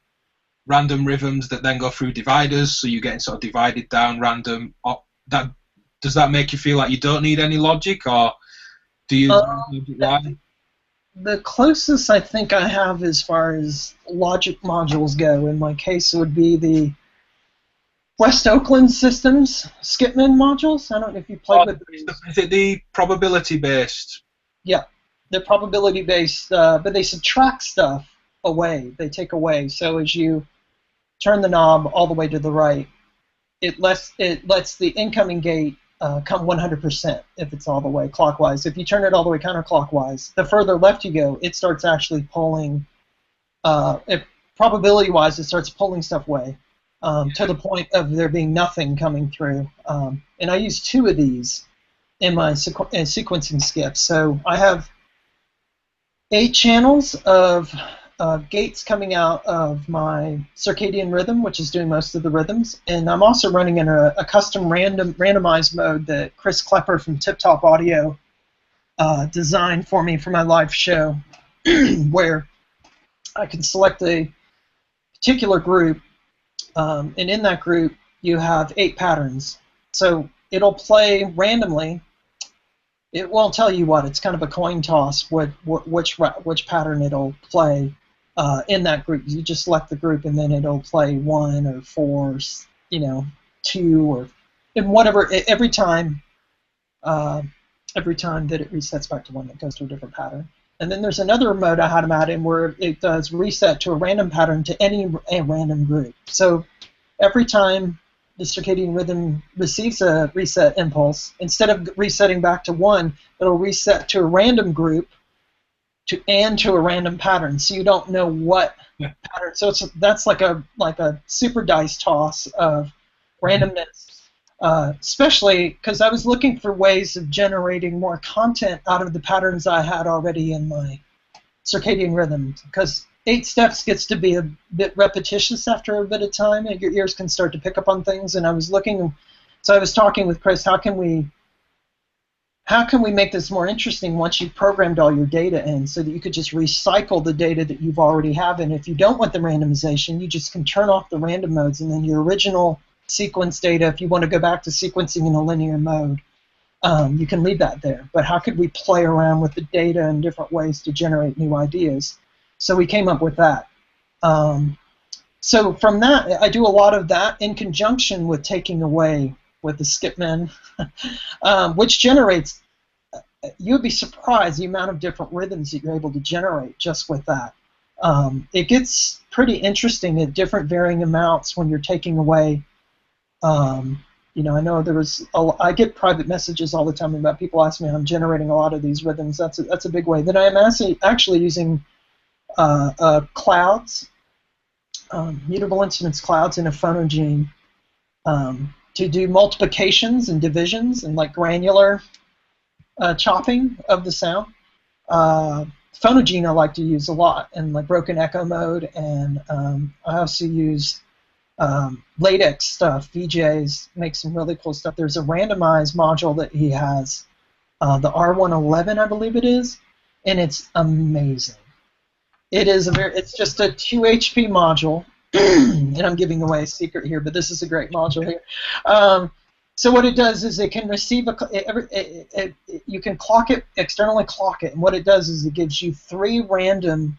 random rhythms that then go through dividers, so you're getting sort of divided down random, or does that make you feel like you don't need any logic, or do you The closest I think I have as far as logic modules go in my case would be the West Oakland Systems Skipman modules. I don't know if you played with these. Is it the probability-based? Yeah, they're probability-based, but they subtract stuff away. They take away. So as you turn the knob all the way to the right, it lets the incoming gate come 100% if it's all the way clockwise. If you turn it all the way counterclockwise, the further left you go, it starts actually pulling. Probability-wise, it starts pulling stuff away. to the point of there being nothing coming through. And I use 2 of these in my sequencing skips. So I have 8 channels of gates coming out of my circadian rhythm, which is doing most of the rhythms. And I'm also running in a custom randomized mode that Chris Klepper from Tip Top Audio designed for me for my live show, where I can select a particular group, and in that group you have 8 patterns. So it'll play randomly. It won't tell you what. It's kind of a coin toss which pattern it'll play in that group. You just select the group, and then it'll play 1 or 4, 2, or and whatever every time. Every time that it resets back to 1, it goes to a different pattern. And then there's another mode I had them at in where it does reset to a random pattern to a random group. So every time the circadian rhythm receives a reset impulse, instead of resetting back to 1, it'll reset to a random group and to a random pattern. So you don't know what pattern. So that's like a super dice toss of randomness. Especially because I was looking for ways of generating more content out of the patterns I had already in my circadian rhythm, because 8 steps gets to be a bit repetitious after a bit of time, and your ears can start to pick up on things. And I was talking with Chris, how can we make this more interesting once you've programmed all your data in, so that you could just recycle the data that you've already have. And if you don't want the randomization, you just can turn off the random modes, and then your original sequence data, if you want to go back to sequencing in a linear mode, you can leave that there. But how could we play around with the data in different ways to generate new ideas? So we came up with that. So from that, I do a lot of that in conjunction with taking away with the skipmen, which generates, you'd be surprised the amount of different rhythms that you're able to generate just with that. It gets pretty interesting at different varying amounts when you're taking away. I know I get private messages all the time about people asking me, I'm generating a lot of these rhythms. That's a big way. Then I am actually using clouds, mutable incidence clouds in a phonogene to do multiplications and divisions and like granular chopping of the sound. Phonogene I like to use a lot in like broken echo mode, and I also use latex stuff. VJs make some really cool stuff. There's a randomized module that he has, the R111 I believe it is, and it's amazing. It's just a 2 HP module, and I'm giving away a secret here, but this is a great module here. So what it does is it can receive you can clock it, externally clock it, and what it does is it gives you 3 random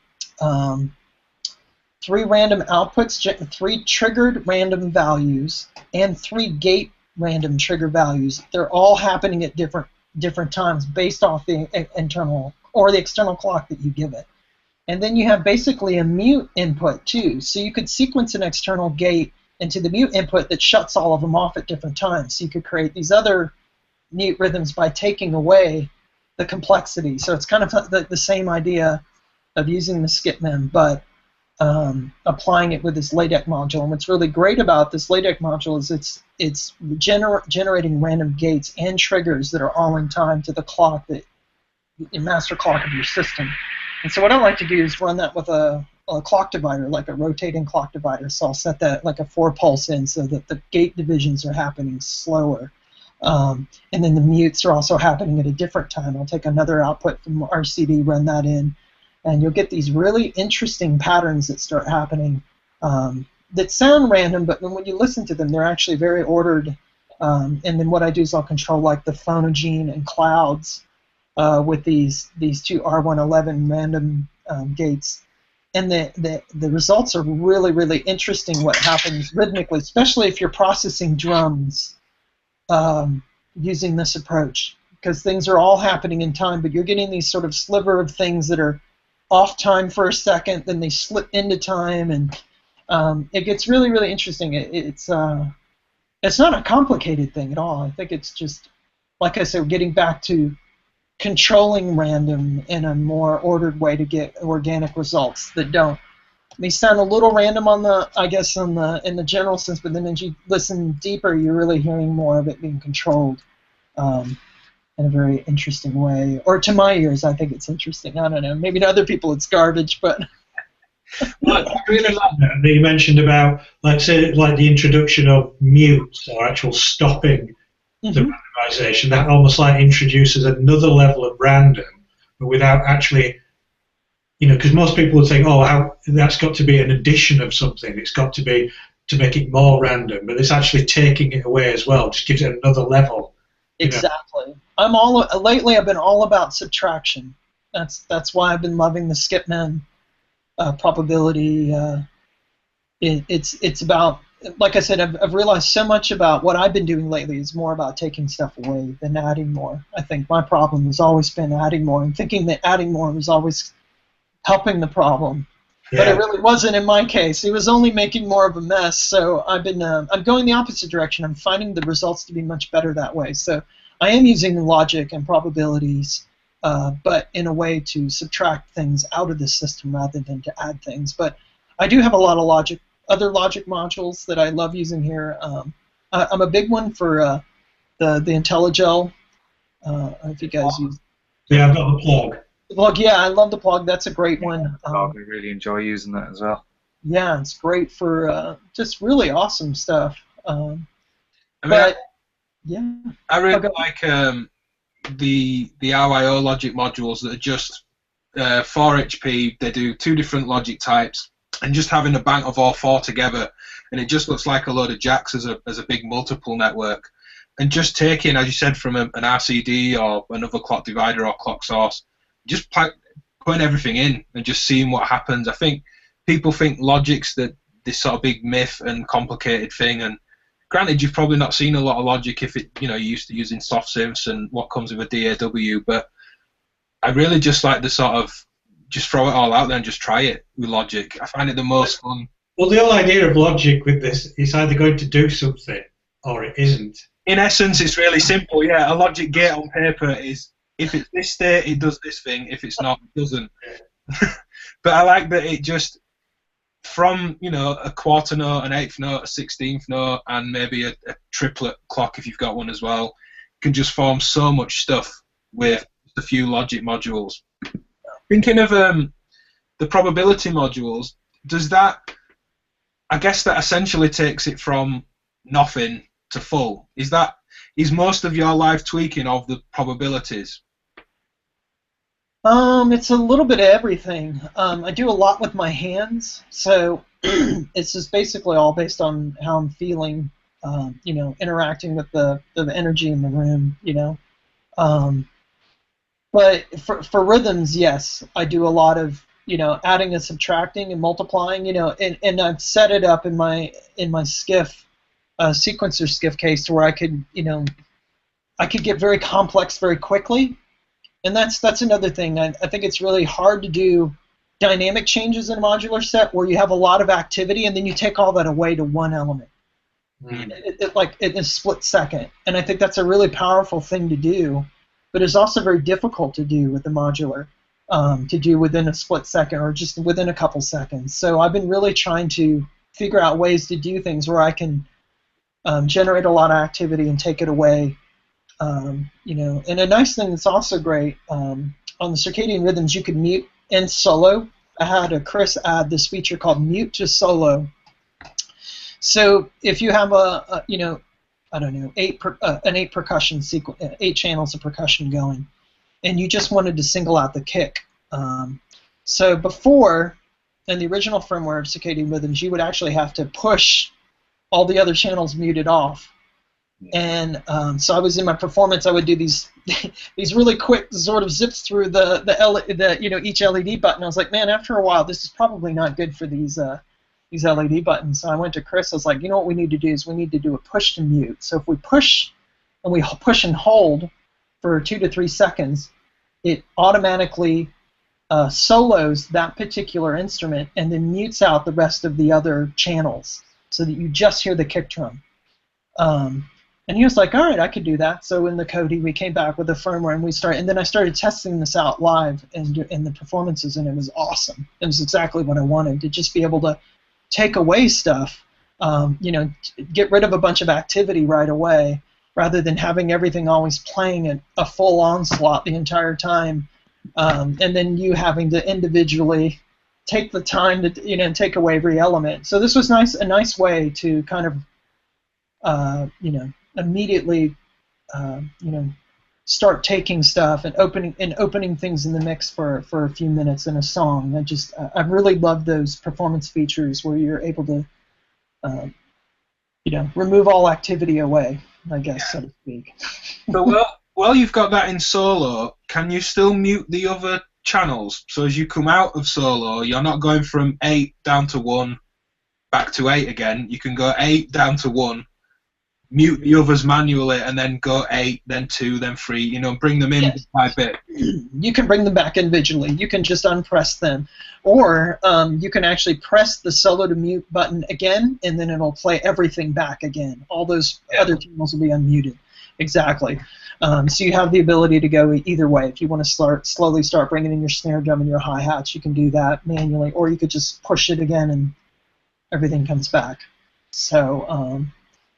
outputs, 3 triggered random values, and 3 gate random trigger values. They're all happening at different times based off the internal or the external clock that you give it. And then you have basically a mute input too. So you could sequence an external gate into the mute input that shuts all of them off at different times. So you could create these other mute rhythms by taking away the complexity. So it's kind of the same idea of using the skipmen, but applying it with this LaTeX module. And what's really great about this LaTeX module is it's generating random gates and triggers that are all in time to the clock, the master clock of your system. And so what I like to do is run that with a clock divider, like a rotating clock divider. So I'll set that like a 4 pulse in so that the gate divisions are happening slower. And then the mutes are also happening at a different time. I'll take another output from RCD, run that in, and you'll get these really interesting patterns that start happening that sound random, but when you listen to them, they're actually very ordered. And then what I do is I'll control like the phonogene and clouds with these 2 R111 random gates. And the results are really, really interesting what happens rhythmically, especially if you're processing drums using this approach, because things are all happening in time, but you're getting these sort of sliver of things that are off time for a second, then they slip into time, and it gets really, really interesting. It's not a complicated thing at all. I think it's just, like I said, getting back to controlling random in a more ordered way to get organic results that don't they sound a little random on the, I guess, in the general sense, but then as you listen deeper, you're really hearing more of it being controlled in a very interesting way. Or to my ears, I think it's interesting. I don't know. Maybe to other people it's garbage, but... Well, I really like that you mentioned about, like, say, like the introduction of mute or actual stopping the randomization. That almost like introduces another level of random, but without actually, because most people would think, oh, that's got to be an addition of something. It's got to be to make it more random, but it's actually taking it away as well. Just gives it another level. Exactly. Lately I've been all about subtraction. That's why I've been loving the Skipman probability. It's about, like I said, I've realized so much about what I've been doing lately is more about taking stuff away than adding more. I think my problem has always been adding more and thinking that adding more was always helping the problem. Yeah. But it really wasn't in my case. It was only making more of a mess. So I'm going the opposite direction. I'm finding the results to be much better that way. So I am using logic and probabilities, but in a way to subtract things out of the system rather than to add things. But I do have a lot of other logic modules that I love using here. I'm a big one for the IntelliGel. I don't know if you guys use. Yeah, I've got the plug. The plug, yeah, I love the plug. That's a great one. I really enjoy using that as well. Yeah, it's great for just really awesome stuff. I really like the RYO logic modules that are just 4 HP. They do 2 different logic types, and just having a bank of all 4 together, and it just looks like a load of jacks as a big multiple network. And just taking, as you said, from an RCD or another clock divider or clock source, just putting everything in and just seeing what happens. I think people think logic's this sort of big myth and complicated thing, and granted, you've probably not seen a lot of logic if you're used to using soft synths and what comes with a DAW, but I really just like the sort of just throw it all out there and just try it with logic. I find it the most fun. Well, the whole idea of logic with this is either going to do something or it isn't. In essence, it's really simple. Yeah, a logic gate on paper is, if it's this state, it does this thing. If it's not, it doesn't. But I like that it just, from a quarter note, an eighth note, a 16th note, and maybe a triplet clock if you've got one as well, can just form so much stuff with a few logic modules. Thinking of the probability modules, does that? I guess that essentially takes it from nothing to full. Is most of your live tweaking of the probabilities? It's a little bit of everything. I do a lot with my hands, so it's just basically all based on how I'm feeling, interacting with the energy in the room, But for rhythms, yes, I do a lot of, adding and subtracting and multiplying, and I've set it up in my skiff, sequencer skiff case to where I could get very complex very quickly. And that's another thing. I think it's really hard to do dynamic changes in a modular set where you have a lot of activity and then you take all that away to one element, like in a split second. And I think that's a really powerful thing to do, but it's also very difficult to do with the modular, to do within a split second or just within a couple seconds. So I've been really trying to figure out ways to do things where I can generate a lot of activity and take it away. And a nice thing that's also great, on the circadian rhythms, you could mute and solo. I had Chris add this feature called mute to solo. So if you have an 8 percussion sequence, 8 channels of percussion going, and you just wanted to single out the kick. So before, in the original firmware of circadian rhythms, you would actually have to push all the other channels muted off. And so I was in my performance. I would do these really quick sort of zips through each LED button. I was like, man, after a while, this is probably not good for these LED buttons. So I went to Chris. I was like, what we need to do is we need to do a push to mute. So if we push and hold for 2 to 3 seconds, it automatically solos that particular instrument and then mutes out the rest of the other channels so that you just hear the kick drum. And he was like, all right, I could do that. So in the coding, we came back with the firmware, and then I started testing this out live in the performances, and it was awesome. It was exactly what I wanted, to just be able to take away stuff, get rid of a bunch of activity right away, rather than having everything always playing at a full onslaught the entire time, and then you having to individually take the time to take away every element. So this was a nice way to kind of immediately start taking stuff and opening things in the mix for a few minutes in a song. I really love those performance features where you're able to remove all activity away, I guess, so to speak. So while you've got that in solo, can you still mute the other channels? So as you come out of solo, you're not going from 8 down to 1 back to 8 again. You can go 8 down to 1, mute the others manually, and then go 8, then 2, then 3, bring them in bit by bit. You can bring them back individually. You can just unpress them. Or you can actually press the solo to mute button again, and then it'll play everything back again. All those other channels will be unmuted. Exactly. So you have the ability to go either way. If you want to slowly start bringing in your snare drum and your hi-hats, you can do that manually, or you could just push it again and everything comes back. So,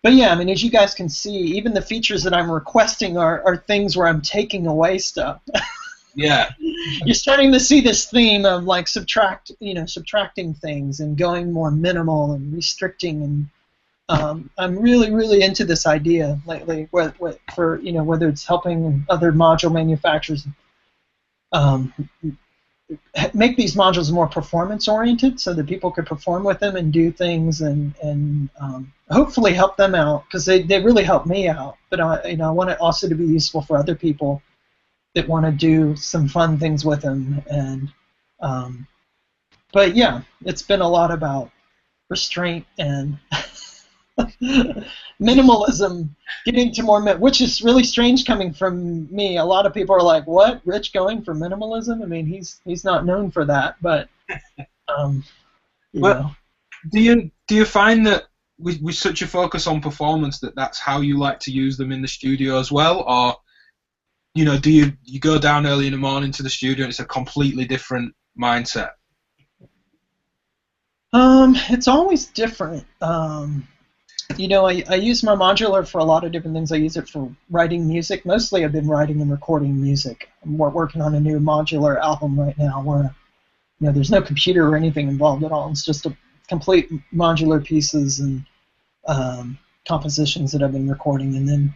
but yeah, I mean, as you guys can see, even the features that I'm requesting are things where I'm taking away stuff. Yeah. You're starting to see this theme of like subtracting things and going more minimal and restricting, and I'm really, really into this idea lately. Whether it's helping other module manufacturers make these modules more performance-oriented, so that people could perform with them and do things, and hopefully help them out, because they really help me out. But I want it also to be useful for other people that want to do some fun things with them. And but yeah, it's been a lot about restraint and minimalism, getting to more, which is really strange coming from me. A lot of people are like, "What, Rich going for minimalism?" I mean, he's not known for that, but do you find that with such a focus on performance that's how you like to use them in the studio as well, or do you go down early in the morning to the studio and it's a completely different mindset? It's always different. I use my modular for a lot of different things. I use it for writing music. Mostly I've been writing and recording music. I'm working on a new modular album right now where there's no computer or anything involved at all. It's just a complete modular pieces and compositions that I've been recording. And then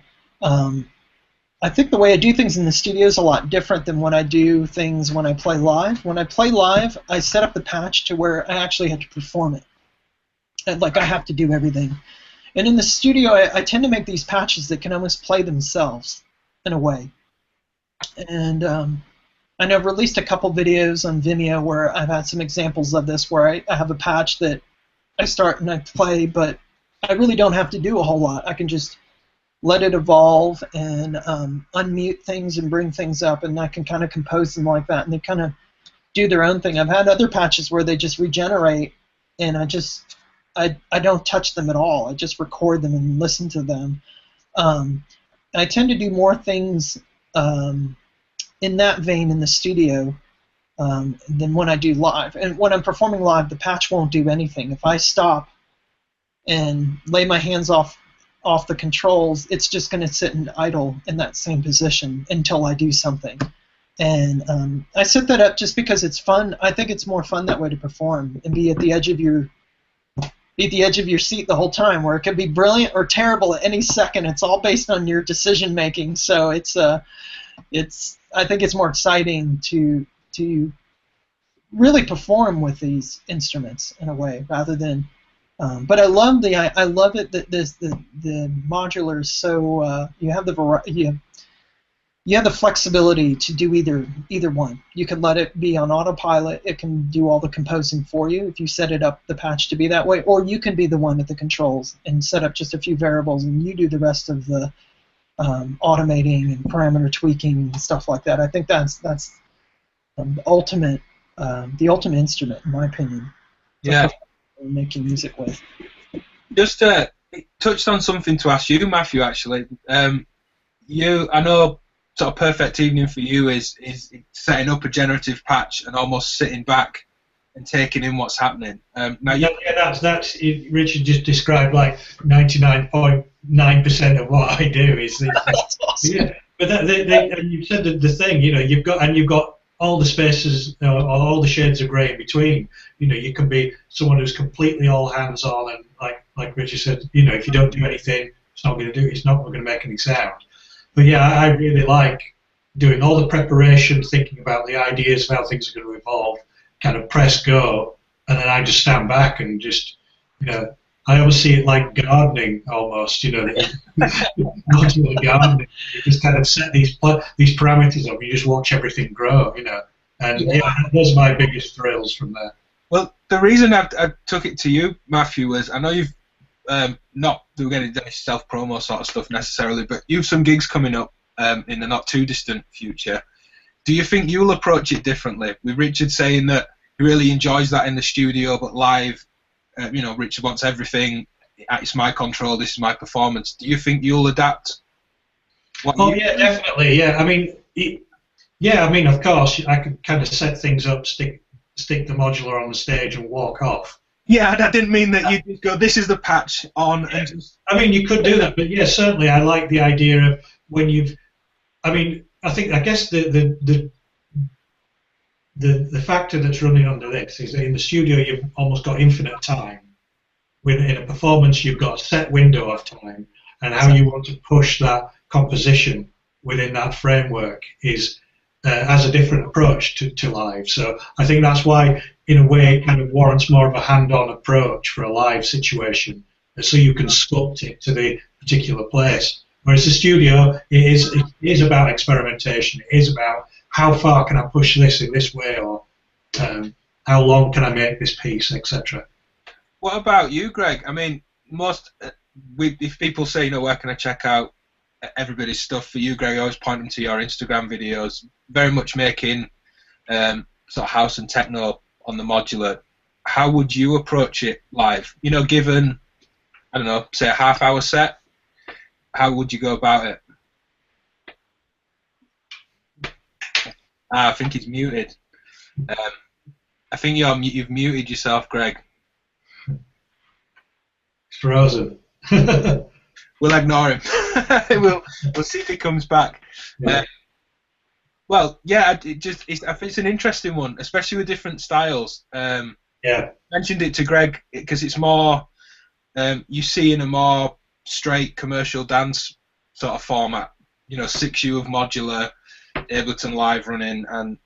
I think the way I do things in the studio is a lot different than when I do things when I play live. When I play live, I set up the patch to where I actually have to perform it. Like, I have to do everything. And in the studio, I tend to make these patches that can almost play themselves in a way. And I know I've released a couple videos on Vimeo where I've had some examples of this, where I have a patch that I start and I play, but I really don't have to do a whole lot. I can just let it evolve and unmute things and bring things up, and I can kind of compose them like that, and they kind of do their own thing. I've had other patches where they just regenerate, and I don't touch them at all. I just record them and listen to them. I tend to do more things in that vein in the studio than when I do live. And when I'm performing live, the patch won't do anything. If I stop and lay my hands off the controls, it's just going to sit and idle in that same position until I do something. And I set that up just because it's fun. I think it's more fun that way to perform and be at the edge of your seat the whole time, where it could be brilliant or terrible at any second. It's all based on your decision making. So I think it's more exciting to really perform with these instruments in a way, rather than. But I love it that the modular is so you have the flexibility to do either one. You can let it be on autopilot. It can do all the composing for you if you set it up, the patch, to be that way, or you can be the one at the controls and set up just a few variables, and you do the rest of the automating and parameter tweaking and stuff like that. I think that's the ultimate instrument, in my opinion. Yeah. Making music with. Just to touched on something to ask you, Matthew. Actually, I know sort of perfect evening for you is setting up a generative patch and almost sitting back and taking in what's happening. That's Richard just described like 99.9% of what I do is this. That's awesome. Yeah, but and you said the thing, you've got all the spaces, all the shades of grey in between. You can be someone who's completely all hands on, and like Richard said, if you don't do anything, it's not going to make any sound. But yeah, I really like doing all the preparation, thinking about the ideas of how things are going to evolve, kind of press go, and then I just stand back and just, I always see it like gardening almost, modular gardening. You just kind of set these parameters up, you just watch everything grow, and those are my biggest thrills from there. Well, the reason I took it to you, Matthew, was I know you've not doing any self-promo sort of stuff necessarily, but you've some gigs coming up in the not too distant future. Do you think you'll approach it differently? With Richard saying that he really enjoys that in the studio, but live, Richard wants everything. It's my control. This is my performance. Do you think you'll adapt? Yeah, definitely. Yeah, I mean, of course, I could kind of set things up, stick the modular on the stage, and walk off. Yeah, I didn't mean that you just go, this is the patch on, and just... I mean, you could do that, but yeah, certainly I like the idea of when you've... I guess the factor that's running under this is that in the studio you've almost got infinite time. In a performance you've got a set window of time, and how you want to push that composition within that framework has a different approach to live. So I think that's why, in a way, it kind of warrants more of a hand-on approach for a live situation, so you can sculpt it to the particular place. Whereas the studio is about experimentation. It is about how far can I push this in this way, or how long can I make this piece, etc. What about you, Greg? I mean, if people say, where can I check out everybody's stuff, for you, Greg, I always point them to your Instagram videos, very much making sort of house and techno on the modular. How would you approach it live? Given, I don't know, say a half-hour set, how would you go about it? I think he's muted. I think you've muted yourself, Greg. It's frozen. We'll ignore him. we'll see if he comes back. Yeah. I think it's an interesting one, especially with different styles. Yeah. Mentioned it to Greg because it's more you see in a more straight commercial dance sort of format. 6U of modular, Ableton Live running, and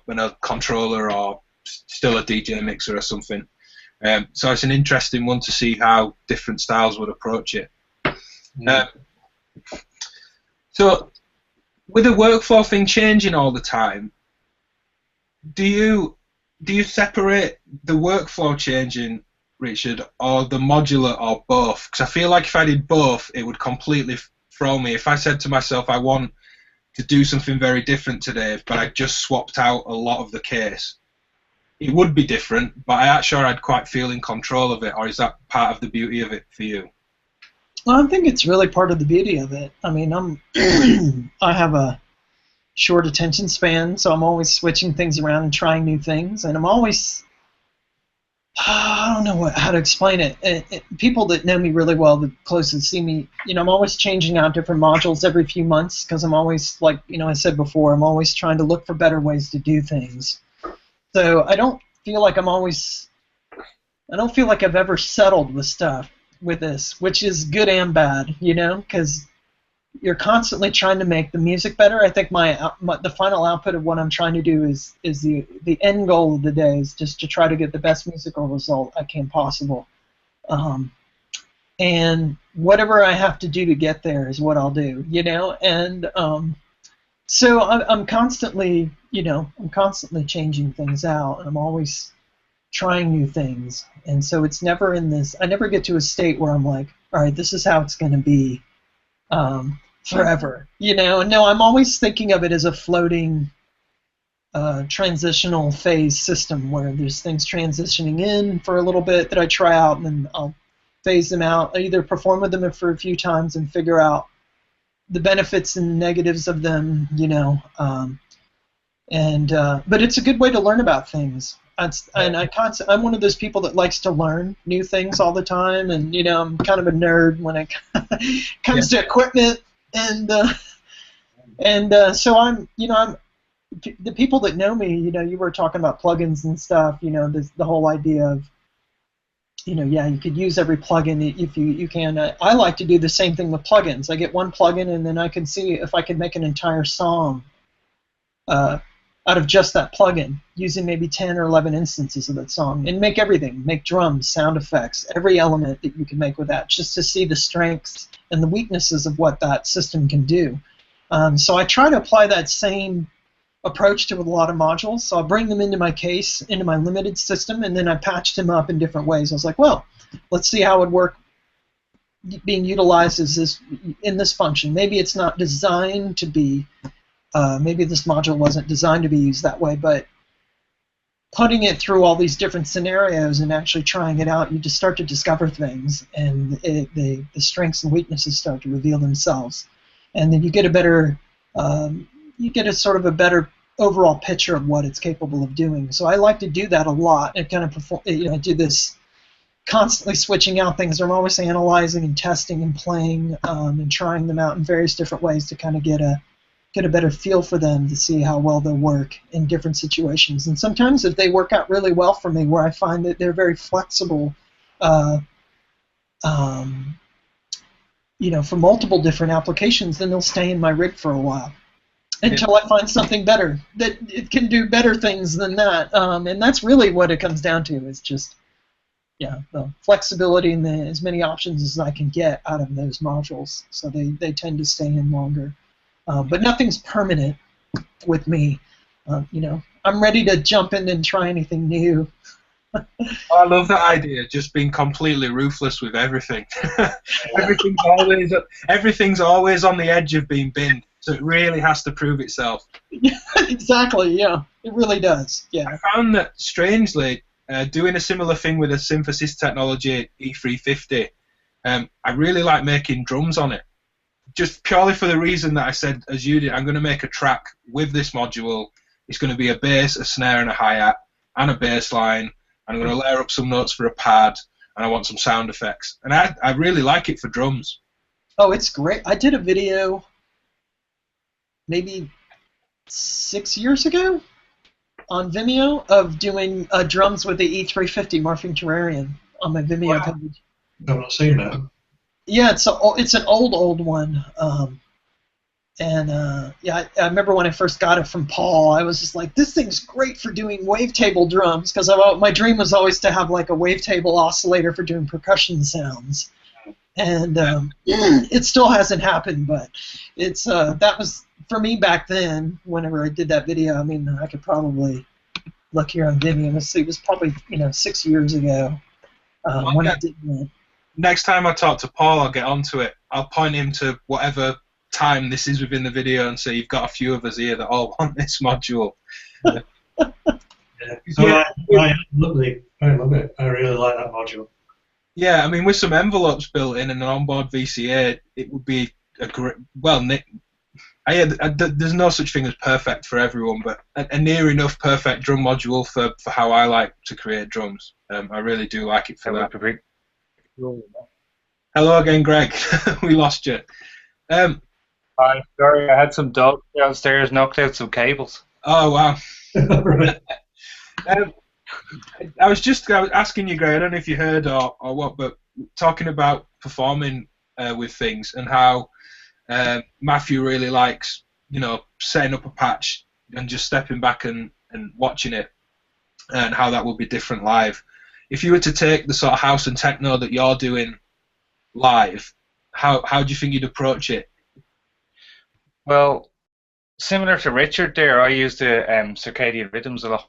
when a controller or still a DJ mixer or something. So it's an interesting one to see how different styles would approach it. So with the workflow thing changing all the time, do you separate the workflow changing, Richard, or the modular, or both? Because I feel like if I did both, it would completely throw me. If I said to myself, I want to do something very different today, but I just swapped out a lot of the case, it would be different, but I'm not sure I'd quite feel in control of it. Or is that part of the beauty of it for you? Well, I think it's really part of the beauty of it. I mean, I have a short attention span, so I'm always switching things around and trying new things, and I'm always, I don't know how to explain it. People that know me really well, the closest see me, I'm always changing out different modules every few months, because I'm always, like, I said before, I'm always trying to look for better ways to do things. So I don't feel like I've ever settled with stuff with this, which is good and bad, because you're constantly trying to make the music better. I think the final output of what I'm trying to do is the end goal of the day is just to try to get the best musical result I can possible. And whatever I have to do to get there is what I'll do, and so I'm constantly, changing things out, and I'm always trying new things, and so it's never I never get to a state where I'm like, all right, this is how it's going to be forever, No, I'm always thinking of it as a floating transitional phase system where there's things transitioning in for a little bit that I try out, and then I'll phase them out. I either perform with them for a few times and figure out the benefits and negatives of them, you know. But it's a good way to learn about things. I'm one of those people that likes to learn new things all the time, and you know, I'm kind of a nerd when it comes to equipment, and so I'm the people that know me, you know, you were talking about plugins and stuff, you know, the whole idea of, you know, yeah, you could use every plugin if you can. I like to do the same thing with plugins. I get one plugin and then I can see if I could make an entire song out of just that plugin, using maybe 10 or 11 instances of that song, and make everything, make drums, sound effects, every element that you can make with that, just to see the strengths and the weaknesses of what that system can do. So I try to apply that same approach to a lot of modules. So I'll bring them into my case, into my limited system, and then I patch them up in different ways. I was like, well, let's see how it would work being utilized as this, in this function. Maybe it's not designed to be, maybe this module wasn't designed to be used that way, but putting it through all these different scenarios and actually trying it out, you just start to discover things, and the strengths and weaknesses start to reveal themselves. And then you get a better, sort of a better overall picture of what it's capable of doing. So I like to do that a lot, and kind of I do this constantly switching out things. I'm always analyzing and testing and playing and trying them out in various different ways to kind of get a better feel for them, to see how well they'll work in different situations. And sometimes if they work out really well for me, where I find that they're very flexible, you know, for multiple different applications, then they'll stay in my rig for a while until I find something better that it can do better things than that. And that's really what it comes down to, is just, yeah, the flexibility and as many options as I can get out of those modules. So they tend to stay in longer. But nothing's permanent with me. You know, I'm ready to jump in and try anything new. I love that idea, just being completely ruthless with everything. Everything's always on the edge of being binned, so it really has to prove itself. Exactly, yeah, it really does. Yeah. I found that, strangely, doing a similar thing with a synthesis technology, E350, I really like making drums on it. Just purely for the reason that I said, as you did, I'm going to make a track with this module. It's going to be a bass, a snare, and a hi-hat, and a bass line. I'm going to layer up some notes for a pad, and I want some sound effects. And I really like it for drums. Oh, it's great. I did a video maybe 6 years ago on Vimeo of doing drums with the E350 Morphing Terrarium on my Vimeo page. I've not seen that. Yeah, it's an old one. Yeah, I remember when I first got it from Paul, I was just like, this thing's great for doing wavetable drums, because my dream was always to have like a wavetable oscillator for doing percussion sounds. And it still hasn't happened, but it's that was, for me back then, whenever I did that video, I mean, I could probably look here on Vimeo and see, it was probably, 6 years ago when I did that. Next time I talk to Paul, I'll get onto it. I'll point him to whatever time this is within the video and say, you've got a few of us here that all want this module. Yeah. I love it. I really like that module. Yeah, I mean, with some envelopes built in and an onboard VCA, it would be a great, there's no such thing as perfect for everyone, but a near enough perfect drum module for how I like to create drums. I really do like it for that. Hello again, Greg. We lost you. Hi, sorry, I had some dogs downstairs knocked out some cables. Oh, wow. Right. I was asking you, Greg, I don't know if you heard or what, but talking about performing with things and how Matthew really likes, setting up a patch and just stepping back and watching it, and how that will be different live. If you were to take the sort of house and techno that you're doing live, how do you think you'd approach it? Well, similar to Richard there, I use the circadian rhythms a lot.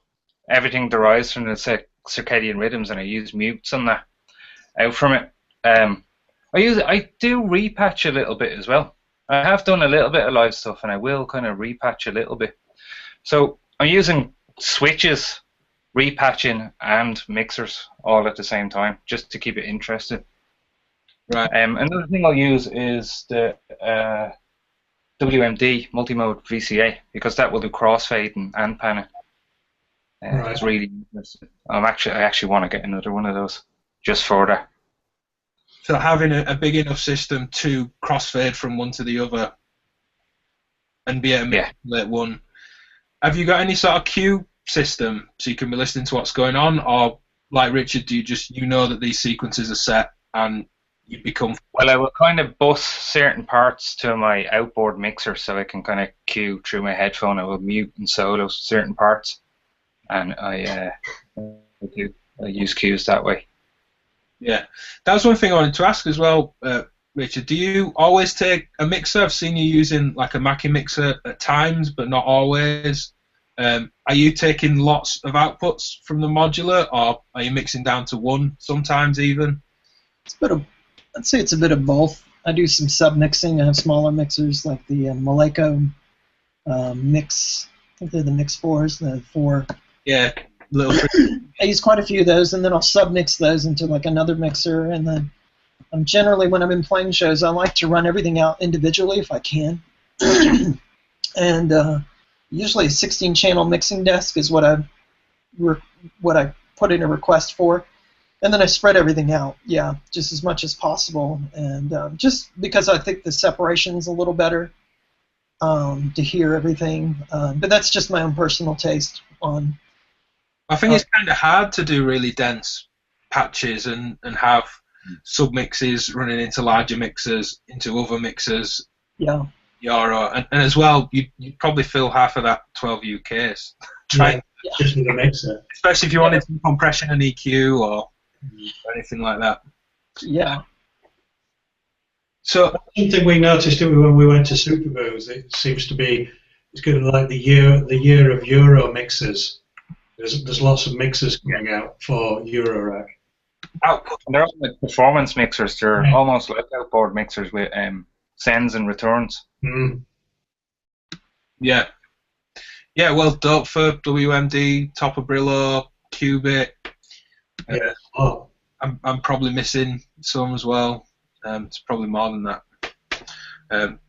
Everything derives from the circadian rhythms, and I use mutes on that out from it. I do repatch a little bit as well. I have done a little bit of live stuff, and I will kind of repatch a little bit. So I'm using switches, repatching, and mixers all at the same time, just to keep it interesting. Right. Another thing I'll use is the WMD multimode VCA, because that will do crossfading and panning. Right. It's really interesting. I actually want to get another one of those just for that. So having a big enough system to crossfade from one to the other and be able to manipulate one. Have you got any sort of cue system so you can be listening to what's going on, or like Richard, do you know that these sequences are set and you become? Well, I will kind of bus certain parts to my outboard mixer so I can kind of cue through my headphone. I will mute and solo certain parts, and I use cues that way. Yeah, that was one thing I wanted to ask as well, Richard. Do you always take a mixer? I've seen you using like a Mackie mixer at times, but not always. Are you taking lots of outputs from the modular, or are you mixing down to one sometimes even? I'd say it's a bit of both. I do some sub-mixing. I have smaller mixers like the Maleko Mix. I think they're the Mix 4s, the 4. Yeah, little. I use quite a few of those, and then I'll sub-mix those into like another mixer. And then generally, when I'm in playing shows, I like to run everything out individually if I can. And usually a 16-channel mixing desk is what I put in a request for. And then I spread everything out, just as much as possible. And just because I think the separation is a little better to hear everything. But that's just my own personal taste on. I think it's kind of hard to do really dense patches and have sub-mixes running into larger mixers, into other mixers. Yeah. And as well, you'd probably fill half of that 12 UKs. Just with a mixer. Especially if you wanted some compression and EQ or anything like that. Yeah. So something we noticed when we went to Superbooth, it seems to be it's kind of like the year of Euro mixers. There's lots of mixers coming out for Eurorack. Output. They're all like performance mixers. They're almost like outboard mixers with sends and returns. Mm. Yeah, well, dope for WMD, Top of Brillo, Qubit. I'm probably missing some as well. It's probably more than that.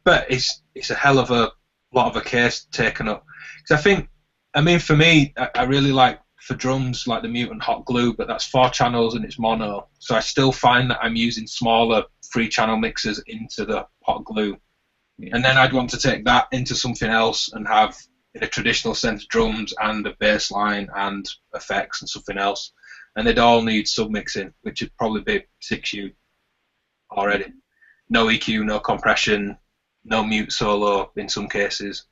But it's a hell of a lot of a case taken up. Because for me, I really like for drums like the Mutant Hot Glue, but that's 4 channels and it's mono. So I still find that I'm using smaller 3-channel mixers into the Hot Glue. And then I'd want to take that into something else and have, in a traditional sense, drums and a bass line and effects and something else. And they'd all need sub-mixing, which would probably be 6U already. No EQ, no compression, no mute solo in some cases.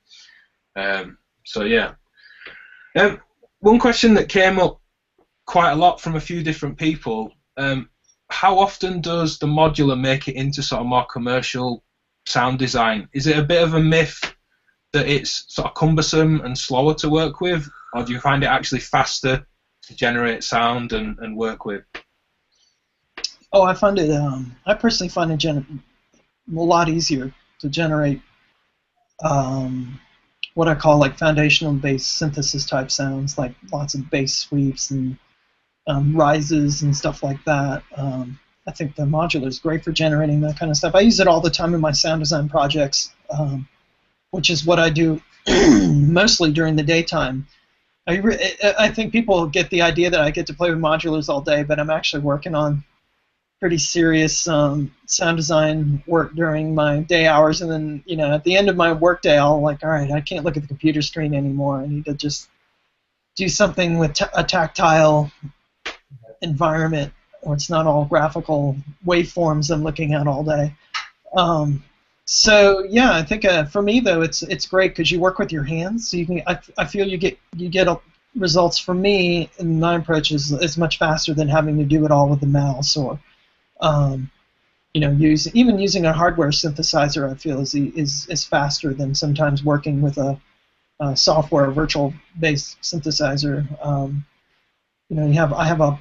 So yeah. One question that came up quite a lot from a few different people, how often does the modular make it into sort of more commercial sound design? Is it a bit of a myth that it's sort of cumbersome and slower to work with, or do you find it actually faster to generate sound and work with? Oh, I find it. I personally find it a lot easier to generate what I call like foundational bass synthesis type sounds, like lots of bass sweeps and rises and stuff like that. I think the modular is great for generating that kind of stuff. I use it all the time in my sound design projects, which is what I do mostly during the daytime. I think people get the idea that I get to play with modulars all day, but I'm actually working on pretty serious sound design work during my day hours, and then at the end of my work day, I'll all right, I can't look at the computer screen anymore. I need to just do something with a tactile environment, or it's not all graphical waveforms I'm looking at all day. So yeah, I think for me though, it's great because you work with your hands. So you can, I feel you get results for me, and my approach is much faster than having to do it all with the mouse or using a hardware synthesizer. I feel is faster than sometimes working with a software virtual-based synthesizer. I have a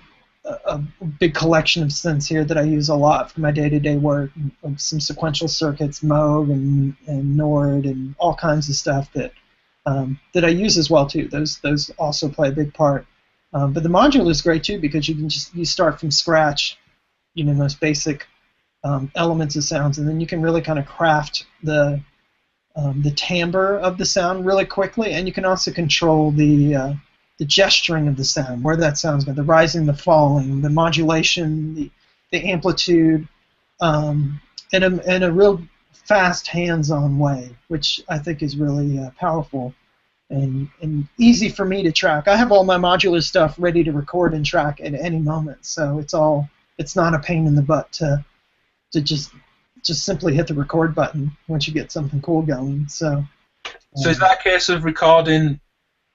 big collection of synths here that I use a lot for my day-to-day work, like some sequential circuits, Moog and Nord, and all kinds of stuff that I use as well too. Those also play a big part. But the modular is great too because you start from scratch, most basic elements of sounds, and then you can really kind of craft the timbre of the sound really quickly, and you can also control the gesturing of the sound, where that sound's going, the rising, the falling, the modulation, the amplitude, in a real fast, hands-on way, which I think is really powerful and easy for me to track. I have all my modular stuff ready to record and track at any moment, so it's not a pain in the butt to just simply hit the record button once you get something cool going. So is that a case of recording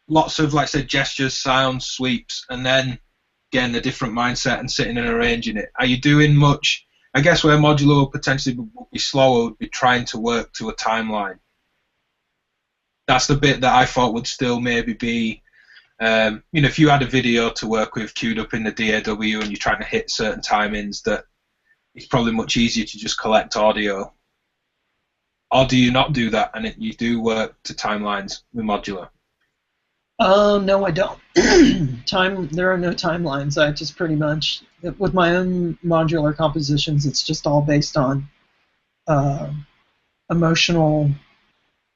lots of, like, say, gestures, sounds, sweeps, and then getting a different mindset and sitting and arranging it? Are you doing much? I guess where modular will potentially be slower would be trying to work to a timeline. That's the bit that I thought would still maybe be, if you had a video to work with queued up in the DAW and you're trying to hit certain timings, that it's probably much easier to just collect audio. Or do you not do that and you do work to timelines with modular? No, I don't. There are no timelines. I just pretty much, with my own modular compositions, it's just all based on emotional,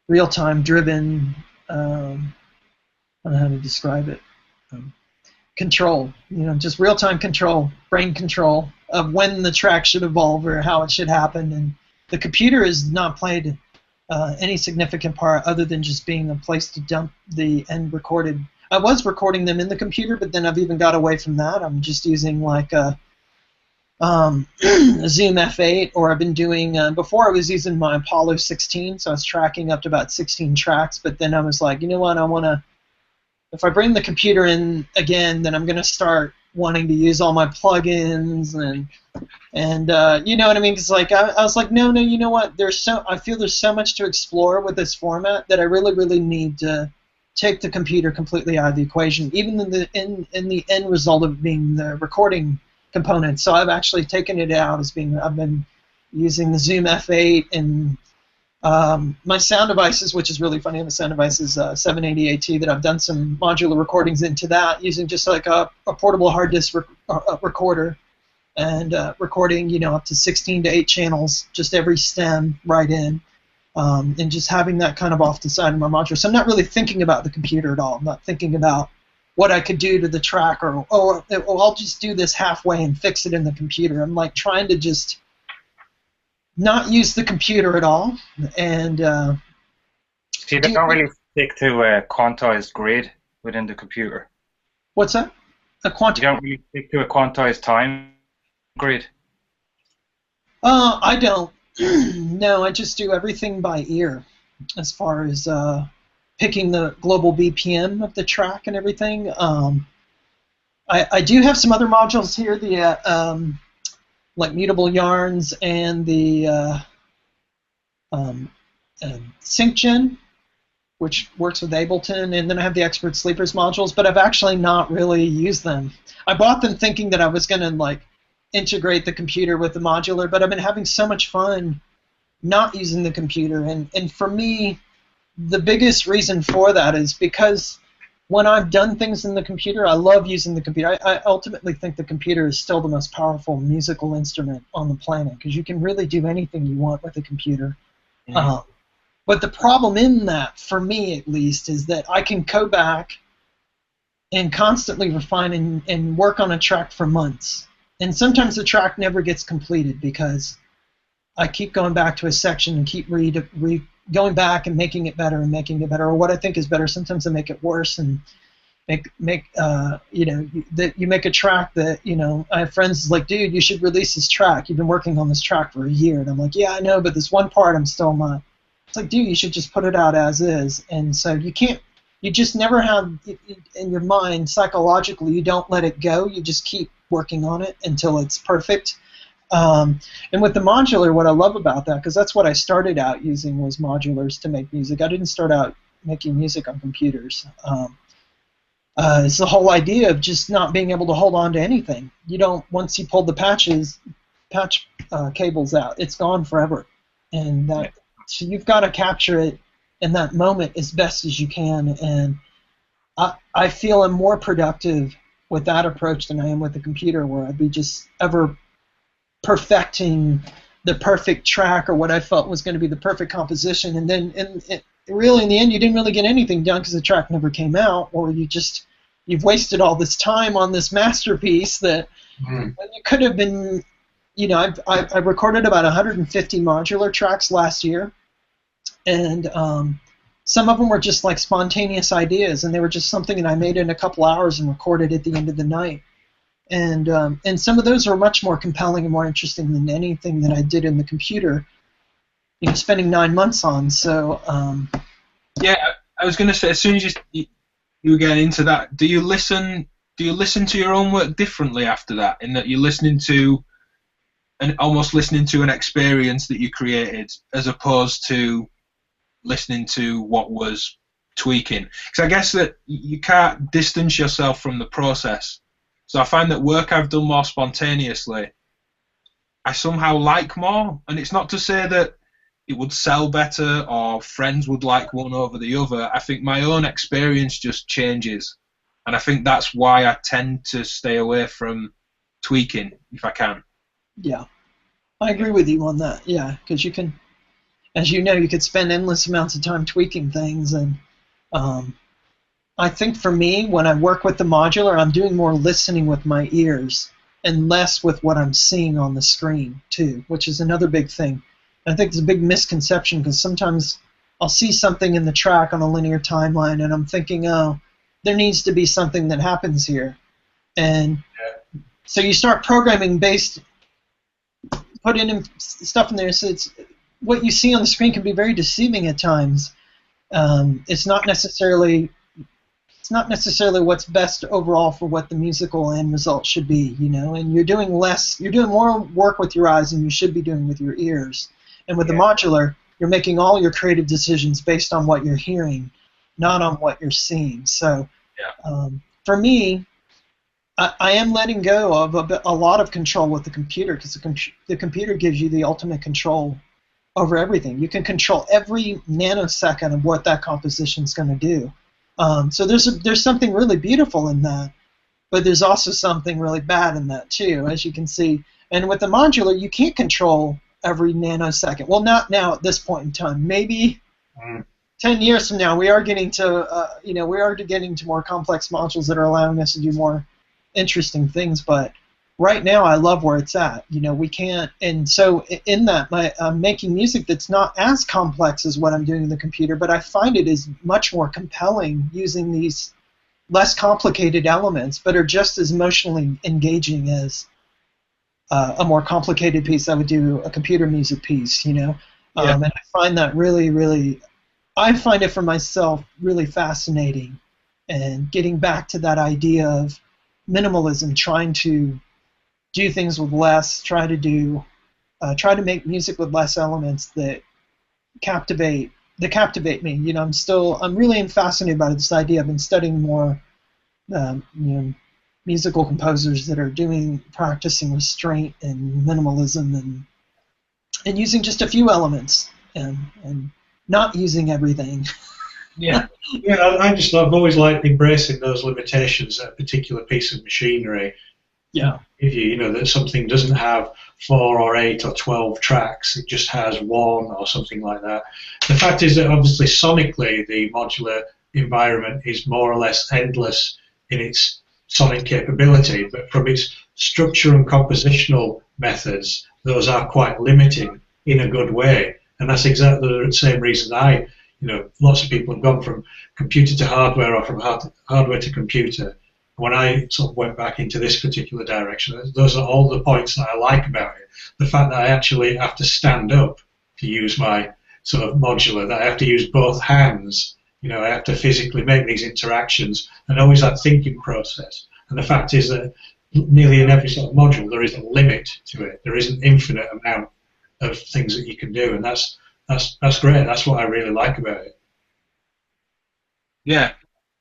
real-time driven, I don't know how to describe it, control, just real-time control, brain control of when the track should evolve or how it should happen. And the computer has not played any significant part other than just being a place to dump the end recorded. I was recording them in the computer, but then I've even got away from that. I'm just using like a Zoom F8, or I've been doing, before I was using my Apollo 16, so I was tracking up to about 16 tracks, but then I was like, you know what, if I bring the computer in again, then I'm going to start wanting to use all my plugins and you know what I mean? Because like I was like, no, you know what? I feel there's so much to explore with this format that I really, really need to take the computer completely out of the equation, even in the end result of being the recording component. So I've actually taken it out as being, I've been using the Zoom F8 and my sound devices, which is really funny. I have a sound devices 780AT that I've done some modular recordings into that using just like a portable hard disk recorder and recording, up to 16 to 8 channels, just every stem right in, and just having that kind of off the side of my modular. So I'm not really thinking about the computer at all. I'm not thinking about what I could do to the track or I'll just do this halfway and fix it in the computer. I'm like trying to just not use the computer at all, and so you don't really stick to a quantized grid within the computer. What's that? You don't really stick to a quantized time grid. I don't. No, I just do everything by ear, as far as picking the global BPM of the track and everything. I do have some other modules here. The like mutable yarns and the SyncGen, which works with Ableton, and then I have the Expert Sleepers modules, but I've actually not really used them. I bought them thinking that I was going to like integrate the computer with the modular, but I've been having so much fun not using the computer, and for me, the biggest reason for that is because when I've done things in the computer, I love using the computer. I ultimately think the computer is still the most powerful musical instrument on the planet because you can really do anything you want with a computer. Mm-hmm. But the problem in that, for me at least, is that I can go back and constantly refine and work on a track for months. And sometimes the track never gets completed because I keep going back to a section and keep going back and making it better, or what I think is better. Sometimes I make it worse and make you make a track that, I have friends like, dude, you should release this track. You've been working on this track for a year. And I'm like, yeah, I know, but this one part I'm still not. It's like, dude, you should just put it out as is. And so you just never have, in your mind, psychologically, you don't let it go. You just keep working on it until it's perfect. And with the modular, what I love about that, because that's what I started out using, was modulars to make music. I didn't start out making music on computers. It's the whole idea of just not being able to hold on to anything. Once you pull the patch cables out, it's gone forever. And so you've got to capture it in that moment as best as you can. And I feel I'm more productive with that approach than I am with the computer, where I'd be just ever perfecting the perfect track or what I felt was going to be the perfect composition, and then really in the end you didn't really get anything done because the track never came out, or you've wasted all this time on this masterpiece that it could have been. I recorded about 150 modular tracks last year, and some of them were just like spontaneous ideas, and they were just something that I made in a couple hours and recorded at the end of the night. And some of those were much more compelling and more interesting than anything that I did in the computer, spending 9 months on. So yeah, I was going to say, as soon as you were getting into that, do you listen to your own work differently after that, in that you're listening to almost listening to an experience that you created as opposed to listening to what was tweaking? Because I guess that you can't distance yourself from the process. So I find that work I've done more spontaneously, I somehow like more. And it's not to say that it would sell better or friends would like one over the other. I think my own experience just changes. And I think that's why I tend to stay away from tweaking if I can. Yeah, I agree with you on that. Yeah, because you can, as you know, you could spend endless amounts of time tweaking things. And I think for me, when I work with the modular, I'm doing more listening with my ears and less with what I'm seeing on the screen, too, which is another big thing. I think it's a big misconception because sometimes I'll see something in the track on a linear timeline and I'm thinking, oh, there needs to be something that happens here. And so you start programming put in stuff in there. So what you see on the screen can be very deceiving at times. It's not necessarily what's best overall for what the musical end result should be, and you're doing more work with your eyes than you should be doing with your ears. And with the modular, you're making all your creative decisions based on what you're hearing, not on what you're seeing. So for me, I am letting go of a lot of control with the computer, because the computer gives you the ultimate control over everything. You can control every nanosecond of what that composition is going to do. So there's something really beautiful in that, but there's also something really bad in that too, as you can see. And with the modular, you can't control every nanosecond. Well, not now at this point in time. Maybe 10 years from now, we are getting to more complex modules that are allowing us to do more interesting things. But right now, I love where it's at. We can't. And so in that, I'm making music that's not as complex as what I'm doing in the computer, but I find it is much more compelling using these less complicated elements, but are just as emotionally engaging as a more complicated piece I would do, a computer music piece, And I find that really, really, I find it for myself really fascinating, and getting back to that idea of minimalism, trying to do things with less, try to make music with less elements that captivate me. I'm really fascinated by this idea. I've been studying more, musical composers that are practicing restraint and minimalism and using just a few elements and not using everything. I've always liked embracing those limitations that a particular piece of machinery. If that something doesn't have 4 or 8 or 12 tracks, it just has 1 or something like that. The fact is that obviously sonically the modular environment is more or less endless in its sonic capability, but from its structure and compositional methods, those are quite limiting in a good way. And that's exactly the same reason lots of people have gone from computer to hardware or from hardware to computer. When I sort of went back into this particular direction, those are all the points that I like about it. The fact that I actually have to stand up to use my sort of modular, that I have to use both hands, I have to physically make these interactions, and always that thinking process. And the fact is that nearly in every sort of module there is a limit to it. There is an infinite amount of things that you can do, and that's great. That's what I really like about it. Yeah.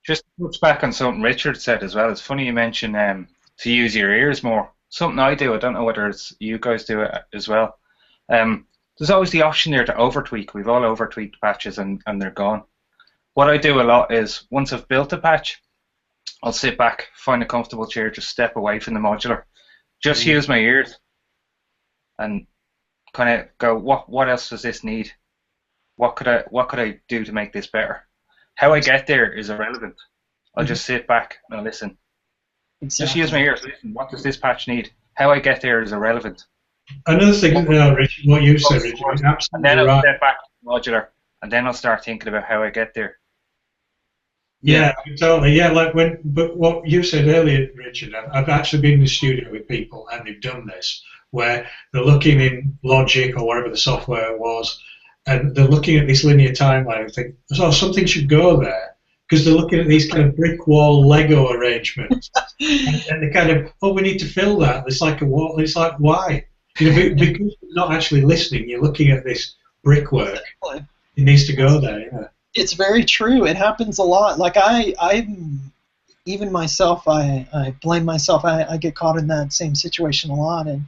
Just to touch back on something Richard said as well. It's funny you mention to use your ears more. Something I do. I don't know whether it's you guys do it as well. There's always the option there to over-tweak. We've all over-tweaked patches and they're gone. What I do a lot is, once I've built a patch, I'll sit back, find a comfortable chair, just step away from the modular, just use my ears, and kind of go, what else does this need? What could I do to make this better? How I get there is irrelevant. I'll just sit back and I'll listen. Exactly. Just use my ears. Listen, what does this patch need? How I get there is irrelevant. Another thing, Richard, what you said, Richard, is absolutely and then I'll right. step back to modular, and then I'll start thinking about how I get there. Yeah, totally. Yeah, but what you said earlier, Richard, I've actually been in the studio with people and they've done this, where they're looking in Logic or whatever the software was, and they're looking at this linear timeline and think, oh, something should go there, because they're looking at these kind of brick wall Lego arrangements, and they kind of, oh, we need to fill that. It's like a wall. It's like, why? You know, because you're not actually listening, you're looking at this brickwork. It needs to go there. Yeah. It's very true. It happens a lot. Like I'm even myself, I blame myself. I get caught in that same situation a lot, and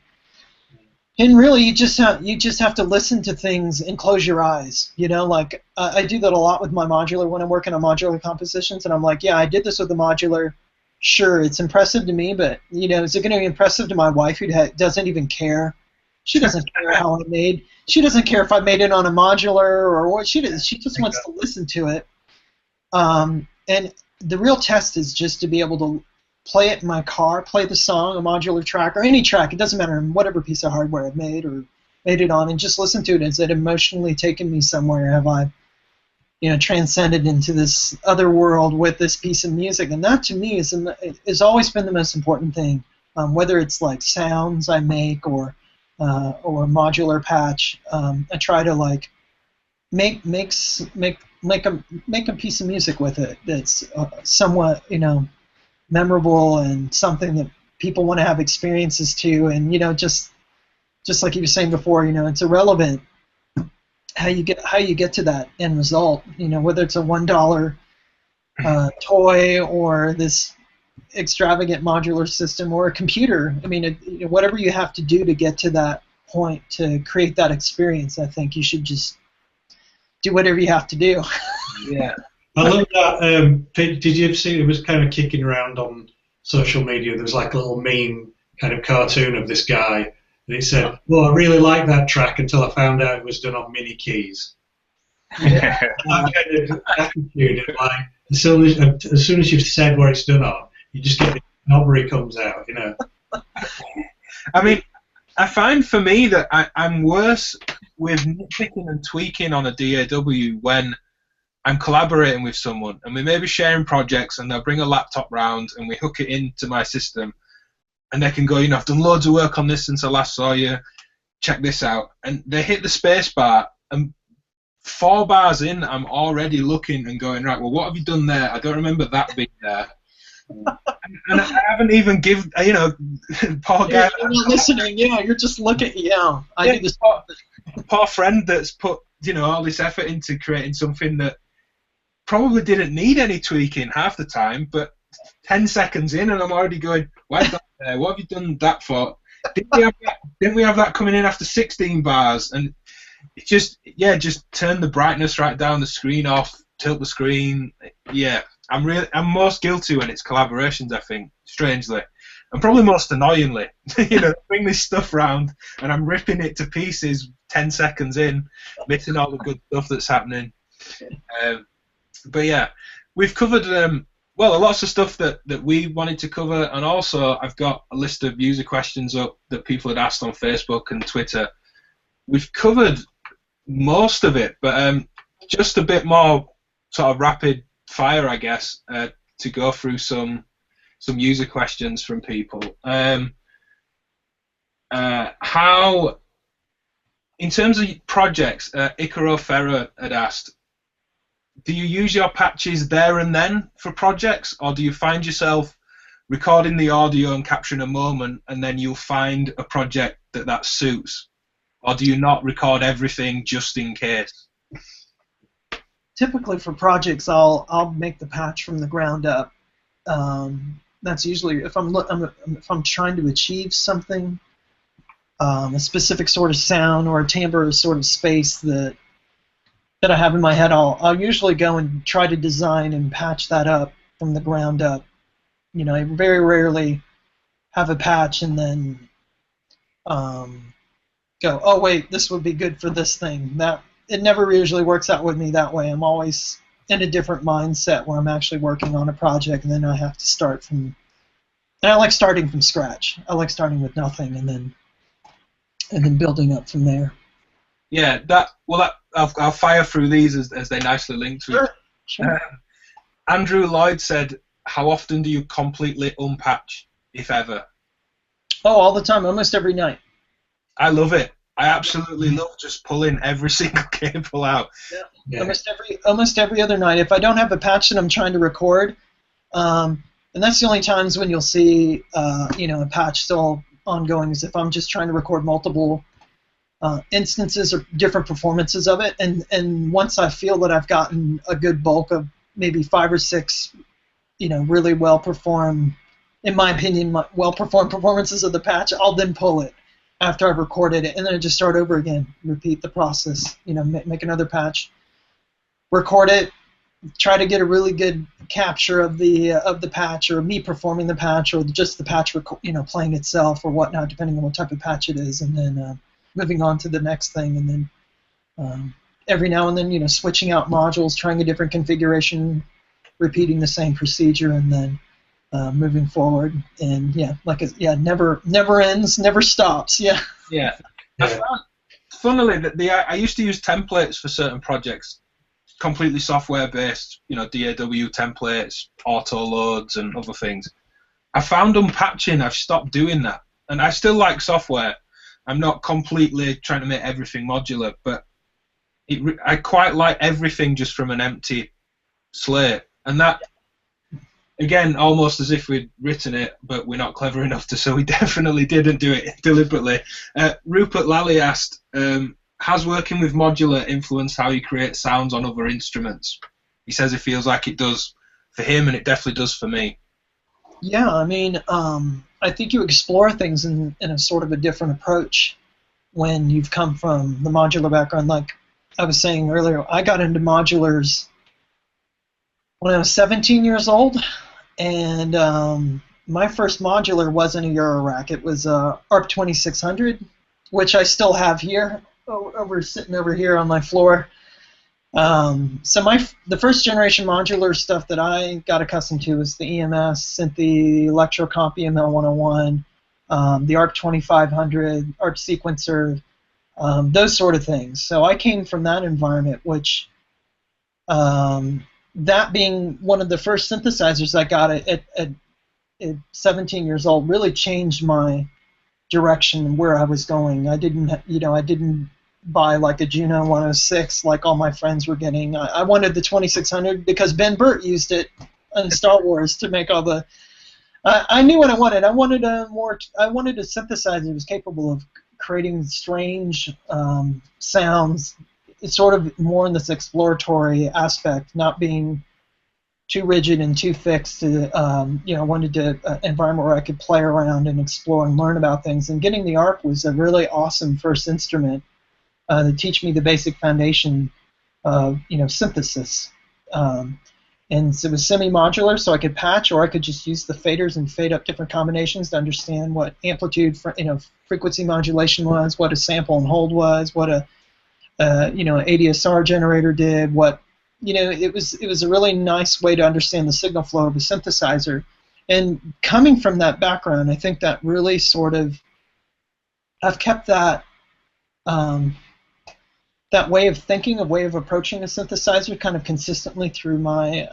really you just have to listen to things and close your eyes. You know, like I do that a lot with my modular when I'm working on modular compositions, and I'm like, yeah, I did this with the modular. Sure, it's impressive to me, but you know, is it going to be impressive to my wife who doesn't even care? She doesn't care how I made. She doesn't care if I made it on a modular or what. She does. She just wants to listen to it. And the real test is just to be able to play it in my car, play the song, a modular track, or any track. It doesn't matter, whatever piece of hardware I've made or made it on, and just listen to it. Has it emotionally taken me somewhere? Have I, you know, transcended into this other world with this piece of music? And that, to me, is always been the most important thing. Whether it's like sounds I make or a modular patch, I try to like make a piece of music with it that's somewhat, you know, memorable and something that people want to have experiences to. And you know, just like you were saying before, you know, it's irrelevant how you get to that end result. You know, whether it's a $1 toy or this extravagant modular system or a computer. I mean, whatever you have to do to get to that point to create that experience, I think you should just do whatever you have to do. Yeah. I love that. Did you see it was kind of kicking around on social media? There was like a little meme kind of cartoon of this guy, and it said, "Well, I really liked that track until I found out it was done on mini keys." Yeah. That kind of attitude, like as soon as you've said what it's done on, you just get the knobbery comes out, you know. I mean, I find for me that I'm worse with nitpicking and tweaking on a DAW when I'm collaborating with someone and we may be sharing projects and they'll bring a laptop round and we hook it into my system and they can go, you know, I've done loads of work on this since I last saw you, check this out. And they hit the space bar and 4 bars in, I'm already looking and going, right, well, what have you done there? I don't remember that being there. And I haven't even given, you know, poor guy. You're not listening, yeah, you're just looking, yeah. I do this. Poor friend that's put, you know, all this effort into creating something that probably didn't need any tweaking half the time, but 10 seconds in and I'm already going, why is that there? What have you done that for? Didn't we have that coming in after 16 bars? And it's just, yeah, just turn the brightness right down, the screen off, tilt the screen. Yeah, I'm most guilty when it's collaborations, I think, strangely. And probably most annoyingly, you know, bring this stuff round and I'm ripping it to pieces 10 seconds in, missing all the good stuff that's happening. But yeah, we've covered well, lots of stuff that we wanted to cover, and also I've got a list of user questions up that people had asked on Facebook and Twitter. We've covered most of it, but just a bit more sort of rapid fire, I guess, to go through some user questions from people. How, in terms of projects, Icaro Ferrer had asked, do you use your patches there and then for projects, or do you find yourself recording the audio and capturing a moment and then you'll find a project that suits? Or do you not record everything just in case? Typically for projects, I'll make the patch from the ground up. That's usually if I'm trying to achieve something, a specific sort of sound or a timbre or sort of space that I have in my head. I'll usually go and try to design and patch that up from the ground up. You know, I very rarely have a patch and then go, oh wait, this would be good for this thing. That it never usually works out with me that way. I'm always in a different mindset where I'm actually working on a project, and then I have to start from. And I like starting from scratch. I like starting with nothing and then building up from there. Yeah, I'll fire through these as they nicely link to it. Sure. Andrew Lloyd said, "How often do you completely unpatch, if ever?" Oh, all the time, almost every night. I love it. I absolutely love just pulling every single cable out. Yeah. Almost every other night. If I don't have a patch that I'm trying to record, and that's the only times when you'll see a patch still ongoing, is if I'm just trying to record multiple instances or different performances of it, and once I feel that I've gotten a good bulk of maybe 5 or 6, really well performed, in my opinion, well performed performances of the patch, I'll then pull it after I've recorded it, and then I just start over again, repeat the process, make another patch, record it, try to get a really good capture of the patch, or me performing the patch, or just the patch playing itself or whatnot, depending on what type of patch it is, and then moving on to the next thing, and then every now and then switching out modules, trying a different configuration, repeating the same procedure, and then moving forward. And never ends, never stops. Yeah. I found, funnily, that I used to use templates for certain projects, completely software based, DAW templates, auto loads, and other things. I found unpatching, I've stopped doing that, and I still like software. I'm not completely trying to make everything modular, but I quite like everything just from an empty slate, and that, again, almost as if we'd written it, but we're not clever enough to, so we definitely didn't do it deliberately. Rupert Lally asked, has working with Modular influenced how you create sounds on other instruments? He says it feels like it does for him, and it definitely does for me. Yeah, I mean, I think you explore things in a sort of a different approach when you've come from the modular background. Like I was saying earlier, I got into modulars when I was 17 years old, and my first modular wasn't a Eurorack. It was a ARP 2600, which I still have here, sitting over here on my floor. So the first generation modular stuff that I got accustomed to was the EMS, Synthi, Electrocomp EML 101, the ARP 2500, ARP sequencer, those sort of things. So I came from that environment, which that being one of the first synthesizers I got at 17 years old really changed my direction where I was going. I didn't buy like a Juno 106 like all my friends were getting. I wanted the 2600 because Ben Burt used it in Star Wars to make all the. I knew what I wanted. I wanted a synthesizer that was capable of creating strange sounds. It's sort of more in this exploratory aspect, not being too rigid and too fixed. Wanted to environment where I could play around and explore and learn about things. And getting the ARP was a really awesome first instrument to teach me the basic foundation of synthesis. And so it was semi-modular, so I could patch, or I could just use the faders and fade up different combinations to understand what amplitude, frequency modulation was, what a sample and hold was, what an ADSR generator did. It was a really nice way to understand the signal flow of a synthesizer. And coming from that background, I think that really sort of I've kept that. That way of thinking, a way of approaching a synthesizer, kind of consistently through my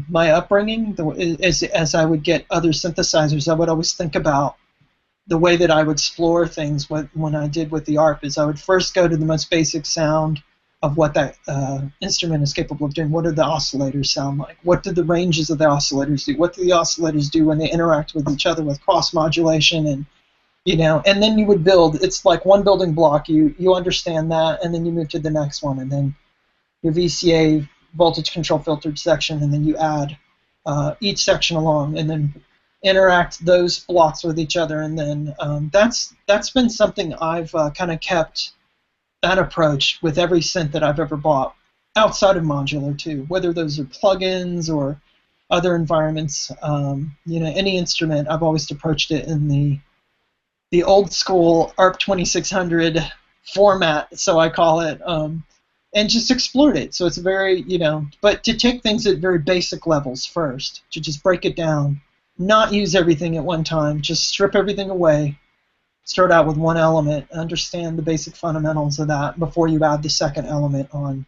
my upbringing. As I would get other synthesizers, I would always think about the way that I would explore things when I did with the ARP. Is I would first go to the most basic sound of what that instrument is capable of doing. What do the oscillators sound like? What do the ranges of the oscillators do? What do the oscillators do when they interact with each other with cross modulation and and then you would build. It's like one building block. You understand that, and then you move to the next one, and then your VCA voltage control filtered section, and then you add each section along, and then interact those blocks with each other, and then that's been something I've kind of kept that approach with every synth that I've ever bought outside of modular too, whether those are plugins or other environments. Any instrument, I've always approached it in the old school ARP 2600 format, so I call it, and just explored it. So it's very, but to take things at very basic levels first, to just break it down, not use everything at one time, just strip everything away, start out with one element, understand the basic fundamentals of that before you add the second element on,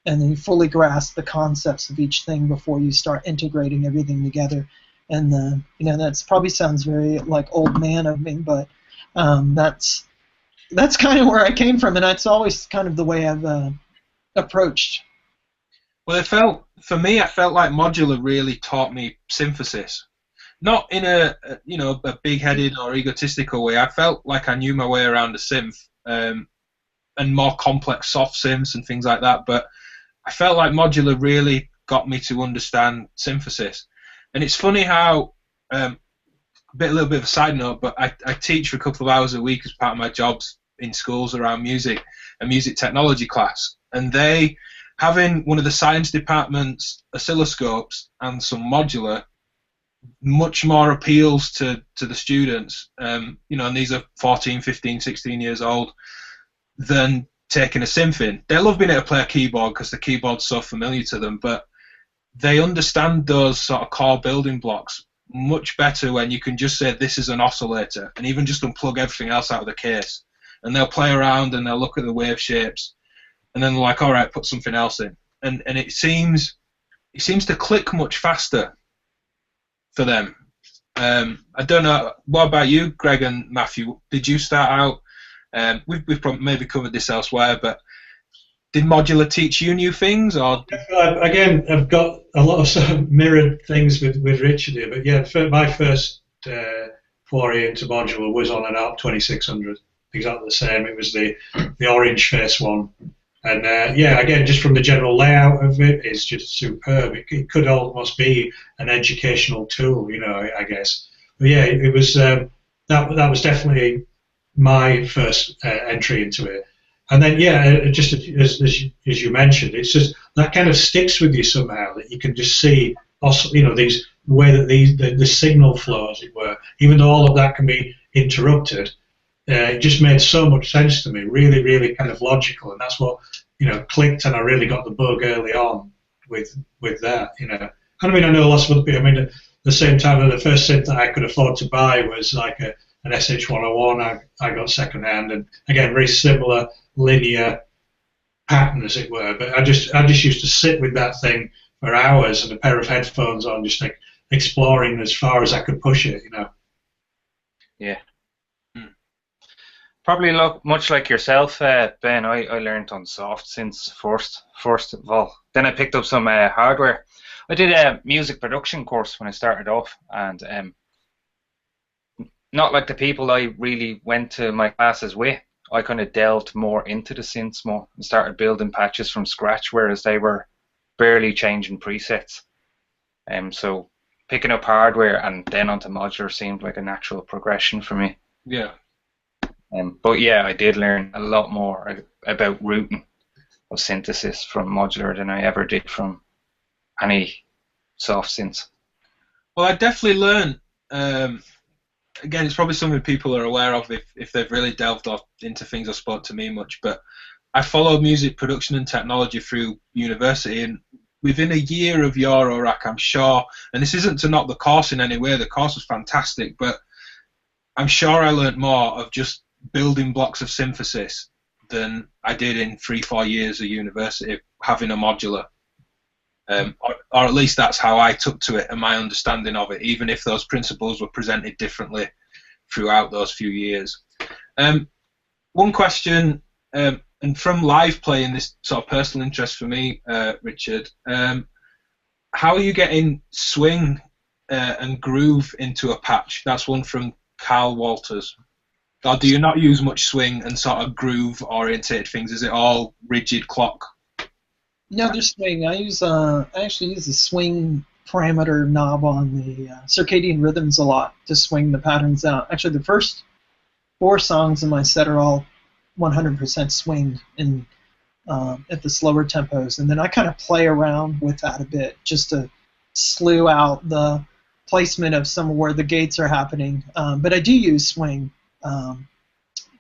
and then you fully grasp the concepts of each thing before you start integrating everything together. And that's probably sounds very like old man of me, but that's kind of where I came from, and that's always kind of the way I've approached. Well, I felt like Modular really taught me synthesis. Not in a big-headed or egotistical way. I felt like I knew my way around a synth, and more complex soft synths and things like that. But I felt like Modular really got me to understand synthesis. And it's funny how, a little bit of a side note, but I teach for a couple of hours a week as part of my jobs in schools around music, a music technology class. And they, having one of the science department's oscilloscopes and some Modular, much more appeals to the students, and these are 14, 15, 16 years old, than taking a synth in. They love being able to play a keyboard because the keyboard's so familiar to them, but they understand those sort of core building blocks much better when you can just say this is an oscillator and even just unplug everything else out of the case. And they'll play around and they'll look at the wave shapes and then they're like, all right, put something else in. And it seems to click much faster for them. I don't know. What about you, Greg and Matthew? Did you start out? We've probably maybe covered this elsewhere, but did Modular teach you new things? Or again, I've got a lot of sort of mirrored things with Richard here, but yeah, my first foray into Modular was on an ARP 2600, exactly the same. It was the orange face one. And again, just from the general layout of it, it's just superb. It could almost be an educational tool, I guess. But yeah, it was that was definitely my first entry into it. And then just as you mentioned, it's just that kind of sticks with you somehow, that you can just see also, the way that the signal flow, as it were, even though all of that can be interrupted. It just made so much sense to me, really, really kind of logical, and that's what clicked, and I really got the bug early on with that. I mean, I know lots of other people. I mean, at the same time, the first synth that I could afford to buy was like an SH101. I got secondhand, and again, very similar linear pattern, as it were. But I just used to sit with that thing for hours and a pair of headphones on, just like exploring as far as I could push it. Yeah. Probably much like yourself, Ben. I learned on soft synths first of all. Then I picked up some hardware. I did a music production course when I started off, and not like the people I really went to my classes with. I kind of delved more into the synths more and started building patches from scratch, whereas they were barely changing presets. So picking up hardware and then onto Modular seemed like a natural progression for me. Yeah. But yeah, I did learn a lot more about routing of synthesis from Modular than I ever did from any soft synths. Well, I definitely learned. Again, it's probably something people are aware of if they've really delved off into things or spoke to me much. But I followed music production and technology through university, and within a year of Eurorack, I'm sure, and this isn't to knock the course in any way, the course was fantastic, but I'm sure I learned more of just building blocks of synthesis than I did in 3-4 years of university having a Modular. Or at least that's how I took to it and my understanding of it, even if those principles were presented differently throughout those few years. One question, and from live playing, this sort of personal interest for me, Richard, how are you getting swing and groove into a patch? That's one from Carl Walters. Or do you not use much swing and sort of groove orientated things? Is it all rigid clock? No, there's swing. I actually use the swing parameter knob on the circadian rhythms a lot to swing the patterns out. Actually, the first 4 songs in my set are all 100% swinged in at the slower tempos, and then I kind of play around with that a bit just to slew out the placement of some of where the gates are happening. But I do use swing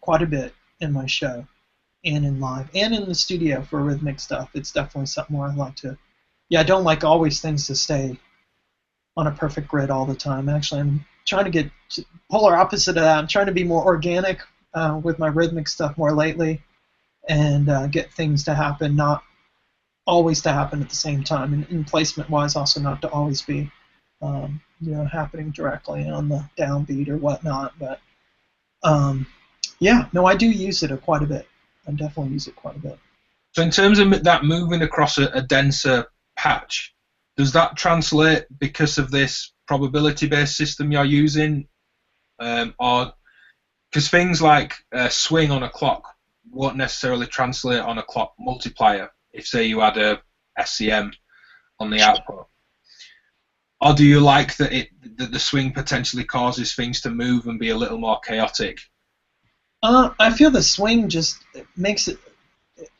quite a bit in my show. and in live, and in the studio for rhythmic stuff. It's definitely something where I like to. Yeah, I don't like always things to stay on a perfect grid all the time. Actually, I'm trying to get polar opposite of that. I'm trying to be more organic with my rhythmic stuff more lately, and get things to happen, not always to happen at the same time, and placement-wise, also not to always be, happening directly on the downbeat or whatnot. But yeah, no, I do use it quite a bit. I definitely use it quite a bit. So in terms of that moving across a denser patch, does that translate because of this probability-based system you're using, or because things like swing on a clock won't necessarily translate on a clock multiplier if, say, you had a SCM on the output? Or do you like that the swing potentially causes things to move and be a little more chaotic? I feel the swing just makes it.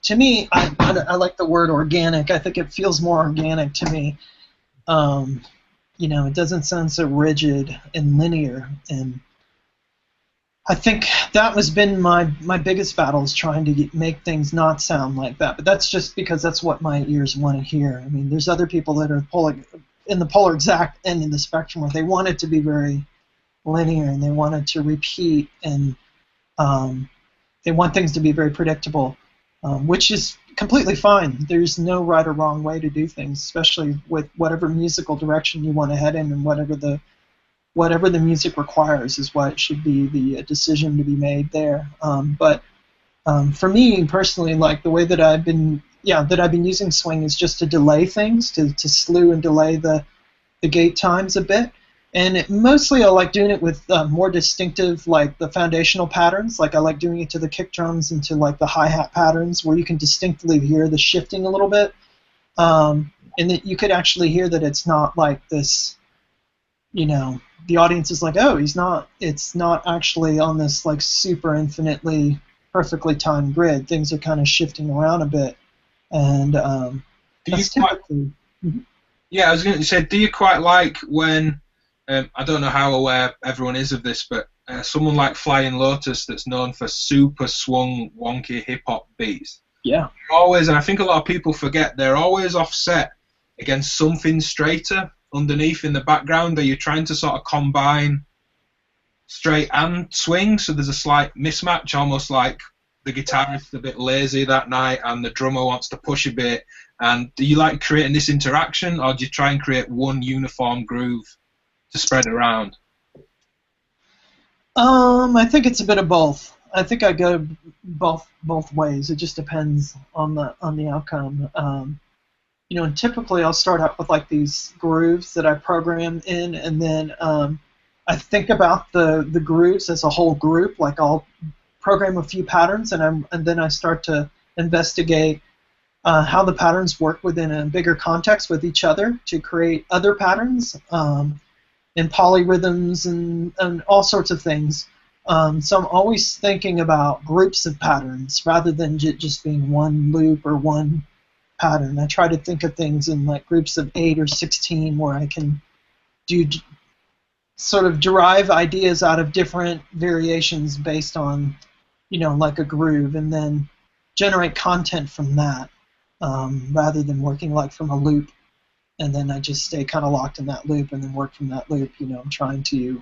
To me, I like the word organic. I think it feels more organic to me. It doesn't sound so rigid and linear, and I think that has been my biggest battle, is trying to make things not sound like that. But that's just because that's what my ears want to hear. I mean, there's other people that are in the polar exact end of the spectrum where they want it to be very linear and they want it to repeat, and they want things to be very predictable, which is completely fine. There's no right or wrong way to do things, especially with whatever musical direction you want to head in, and whatever the music requires is what should be the decision to be made there. But for me personally, like the way that I've been using swing is just to delay things, to slew and delay the gate times a bit. And mostly I like doing it with more distinctive, like the foundational patterns. Like I like doing it to the kick drums and to like the hi-hat patterns, where you can distinctly hear the shifting a little bit, and that you could actually hear that it's not like this, the audience is like, oh, it's not actually on this like super infinitely perfectly timed grid. Things are kind of shifting around a bit, and that's typically. Yeah, I was going to say, do you quite like when, I don't know how aware everyone is of this, but someone like Flying Lotus, that's known for super swung, wonky hip-hop beats. Yeah. Always, and I think a lot of people forget, they're always offset against something straighter underneath in the background. Are you trying to sort of combine straight and swing, so there's a slight mismatch, almost like the guitarist's a bit lazy that night and the drummer wants to push a bit? And do you like creating this interaction, or do you try and create one uniform groove to spread around? I think it's a bit of both. I think I go both ways. It just depends on the outcome. And typically I'll start out with like these grooves that I program in, and then I think about the grooves as a whole group. Like I'll program a few patterns, and then I start to investigate how the patterns work within a bigger context with each other to create other patterns, and polyrhythms and all sorts of things. So I'm always thinking about groups of patterns rather than just being one loop or one pattern. I try to think of things in like groups of 8 or 16 where I can sort of derive ideas out of different variations based on, like a groove, and then generate content from that, rather than working like from a loop, and then I just stay kind of locked in that loop and then work from that loop. I'm trying to,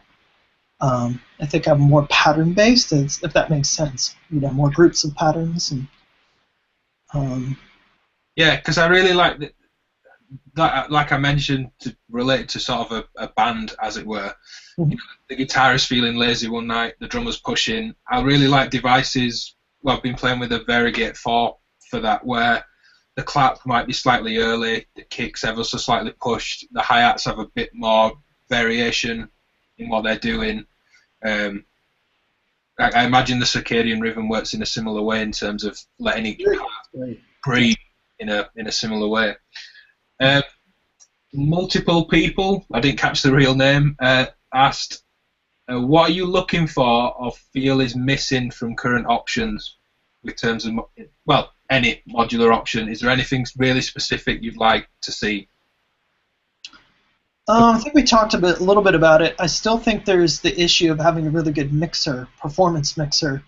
I think I'm more pattern-based, if that makes sense. More groups of patterns. And yeah, because I really like that, like I mentioned, to relate to sort of a band, as it were. Mm-hmm. The guitarist feeling lazy one night, the drummer's pushing. I really like devices. Well, I've been playing with a Variegated 4 for that, where the clap might be slightly early, the kicks ever so slightly pushed, the hi-hats have a bit more variation in what they're doing. I imagine the circadian rhythm works in a similar way in terms of letting it breathe in a similar way. Multiple people, I didn't catch the real name, asked, what are you looking for or feel is missing from current options in terms of, well, any modular option? Is there anything really specific you'd like to see? I think we talked a little bit about it. I still think there's the issue of having a really good mixer, performance mixer.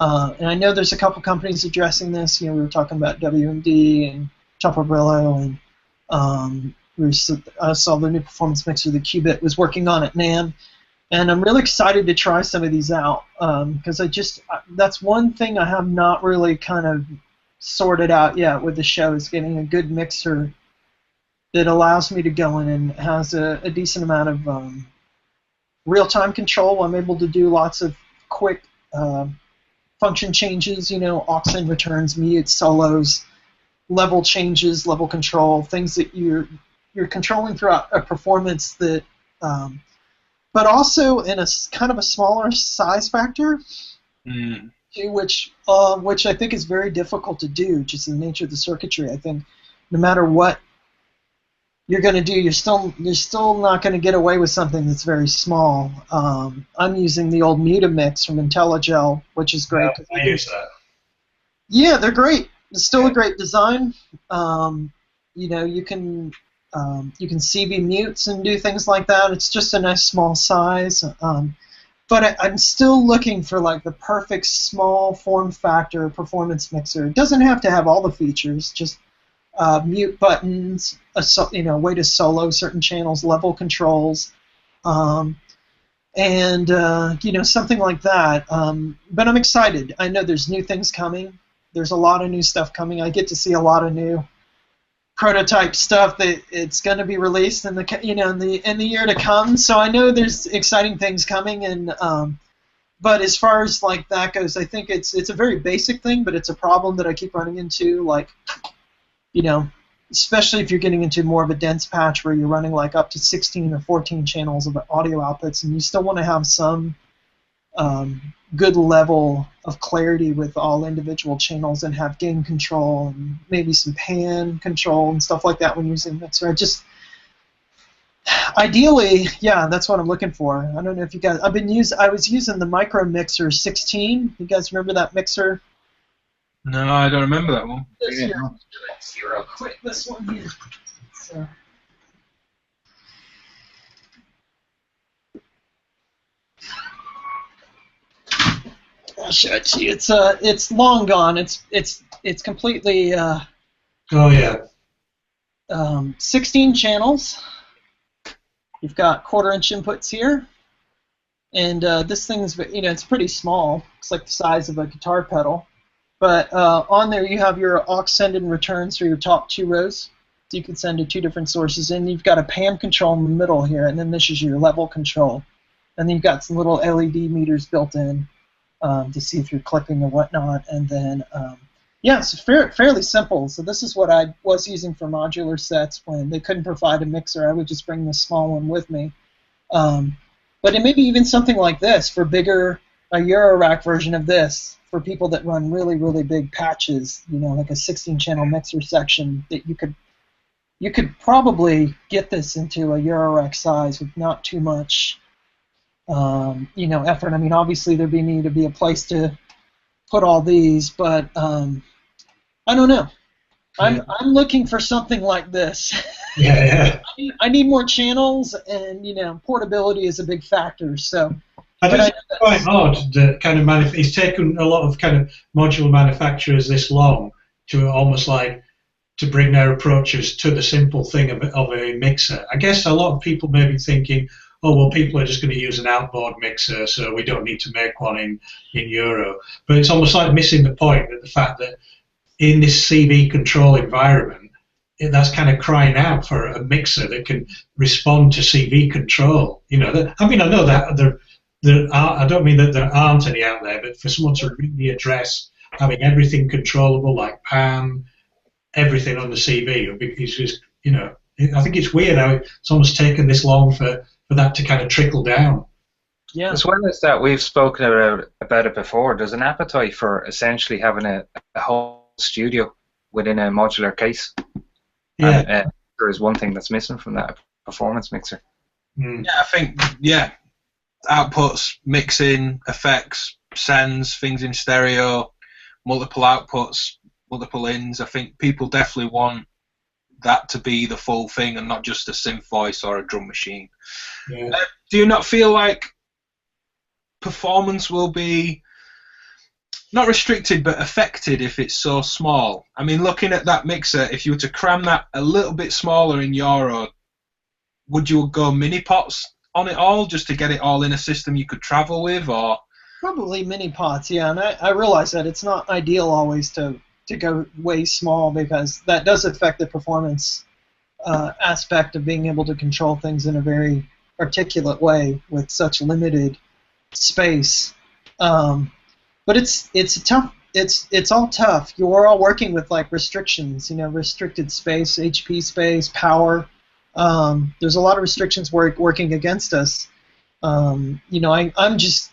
And I know there's a couple companies addressing this. We were talking about WMD and Topo Brillo, and I saw the new performance mixer, the Qubit, was working on at NAMM. And I'm really excited to try some of these out because that's one thing I have not really kind of sorted out yet with the show, is getting a good mixer that allows me to go in and has a decent amount of real-time control. I'm able to do lots of quick function changes, aux in returns, mutes, solos, level changes, level control, things that you're controlling throughout a performance that, but also in a kind of a smaller size factor, which I think is very difficult to do, just the nature of the circuitry. I think no matter what you're going to do, you're still not going to get away with something that's very small. I'm using the old Mutamix from IntelliGel, which is great. Yeah, I use that. Yeah, they're great. It's still a great design. You can CV mutes and do things like that. It's just a nice small size. But I'm still looking for like the perfect small form factor performance mixer. It doesn't have to have all the features, just mute buttons, a way to solo certain channels, level controls, and something like that. But I'm excited. I know there's new things coming. There's a lot of new stuff coming. I get to see a lot of new prototype stuff that it's going to be released in the year to come. So I know there's exciting things coming, and but as far as like that goes, I think it's a very basic thing, but it's a problem that I keep running into, like, especially if you're getting into more of a dense patch where you're running like up to 16 or 14 channels of audio outputs, and you still want to have some good level of clarity with all individual channels and have gain control and maybe some pan control and stuff like that when using mixer. Ideally, yeah, that's what I'm looking for. I don't know if you guys, I was using the Micro Mixer 16. You guys remember that mixer? No, I don't remember that one. Let's see real quick this one here. So. I'll show it to you. It's long gone. It's completely. Oh yeah. 16 channels. You've got quarter-inch inputs here, and this thing's it's pretty small. It's like the size of a guitar pedal. But on there you have your aux send and returns for your top two rows. So you can send to two different sources. And you've got a PAM control in the middle here, and then this is your level control. And then you've got some little LED meters built in to see if you're clipping or whatnot. And then, it's fairly simple. So this is what I was using for modular sets when they couldn't provide a mixer. I would just bring this small one with me. But it may be even something like this for bigger, a Eurorack version of this, for people that run really, really big patches, like a 16-channel mixer section, that you could probably get this into a Eurorack size with not too much, effort. I mean, obviously there'd need to be a place to put all these, but I don't know. I'm looking for something like this. Yeah. I need more channels, and portability is a big factor. So. It's quite odd that kind of it's taken a lot of kind of modular manufacturers this long to almost like to bring their approaches to the simple thing of a mixer. I guess a lot of people may be thinking, oh well, people are just going to use an outboard mixer, so we don't need to make one in Euro. But it's almost like missing the point, that the fact that in this CV control environment, that's kind of crying out for a mixer that can respond to CV control. I know that I don't mean that there aren't any out there, but for someone to really address having everything controllable, like PAM, everything on the CV, it's just, I think it's weird how it's almost taken this long for that to kind of trickle down. Yeah. As well as that, we've spoken about it before. There's an appetite for essentially having a whole studio within a modular case. Yeah. And, there is one thing that's missing from that performance mixer. Yeah, I think, outputs, mixing, effects, sends, things in stereo, multiple outputs, multiple ins. I think people definitely want that to be the full thing and not just a synth voice or a drum machine. Yeah. Do you not feel like performance will be not restricted, but affected if it's so small. I mean, looking at that mixer, if you were to cram that a little bit smaller in your road, would you go mini pots on it all just to get it all in a system you could travel with, or? Probably mini pots, yeah. And I realize that it's not ideal always to go way small, because that does affect the performance aspect of being able to control things in a very articulate way with such limited space. But it's tough. It's all tough. You're all working with like restrictions, restricted space, HP space, power. There's a lot of restrictions working against us. I'm just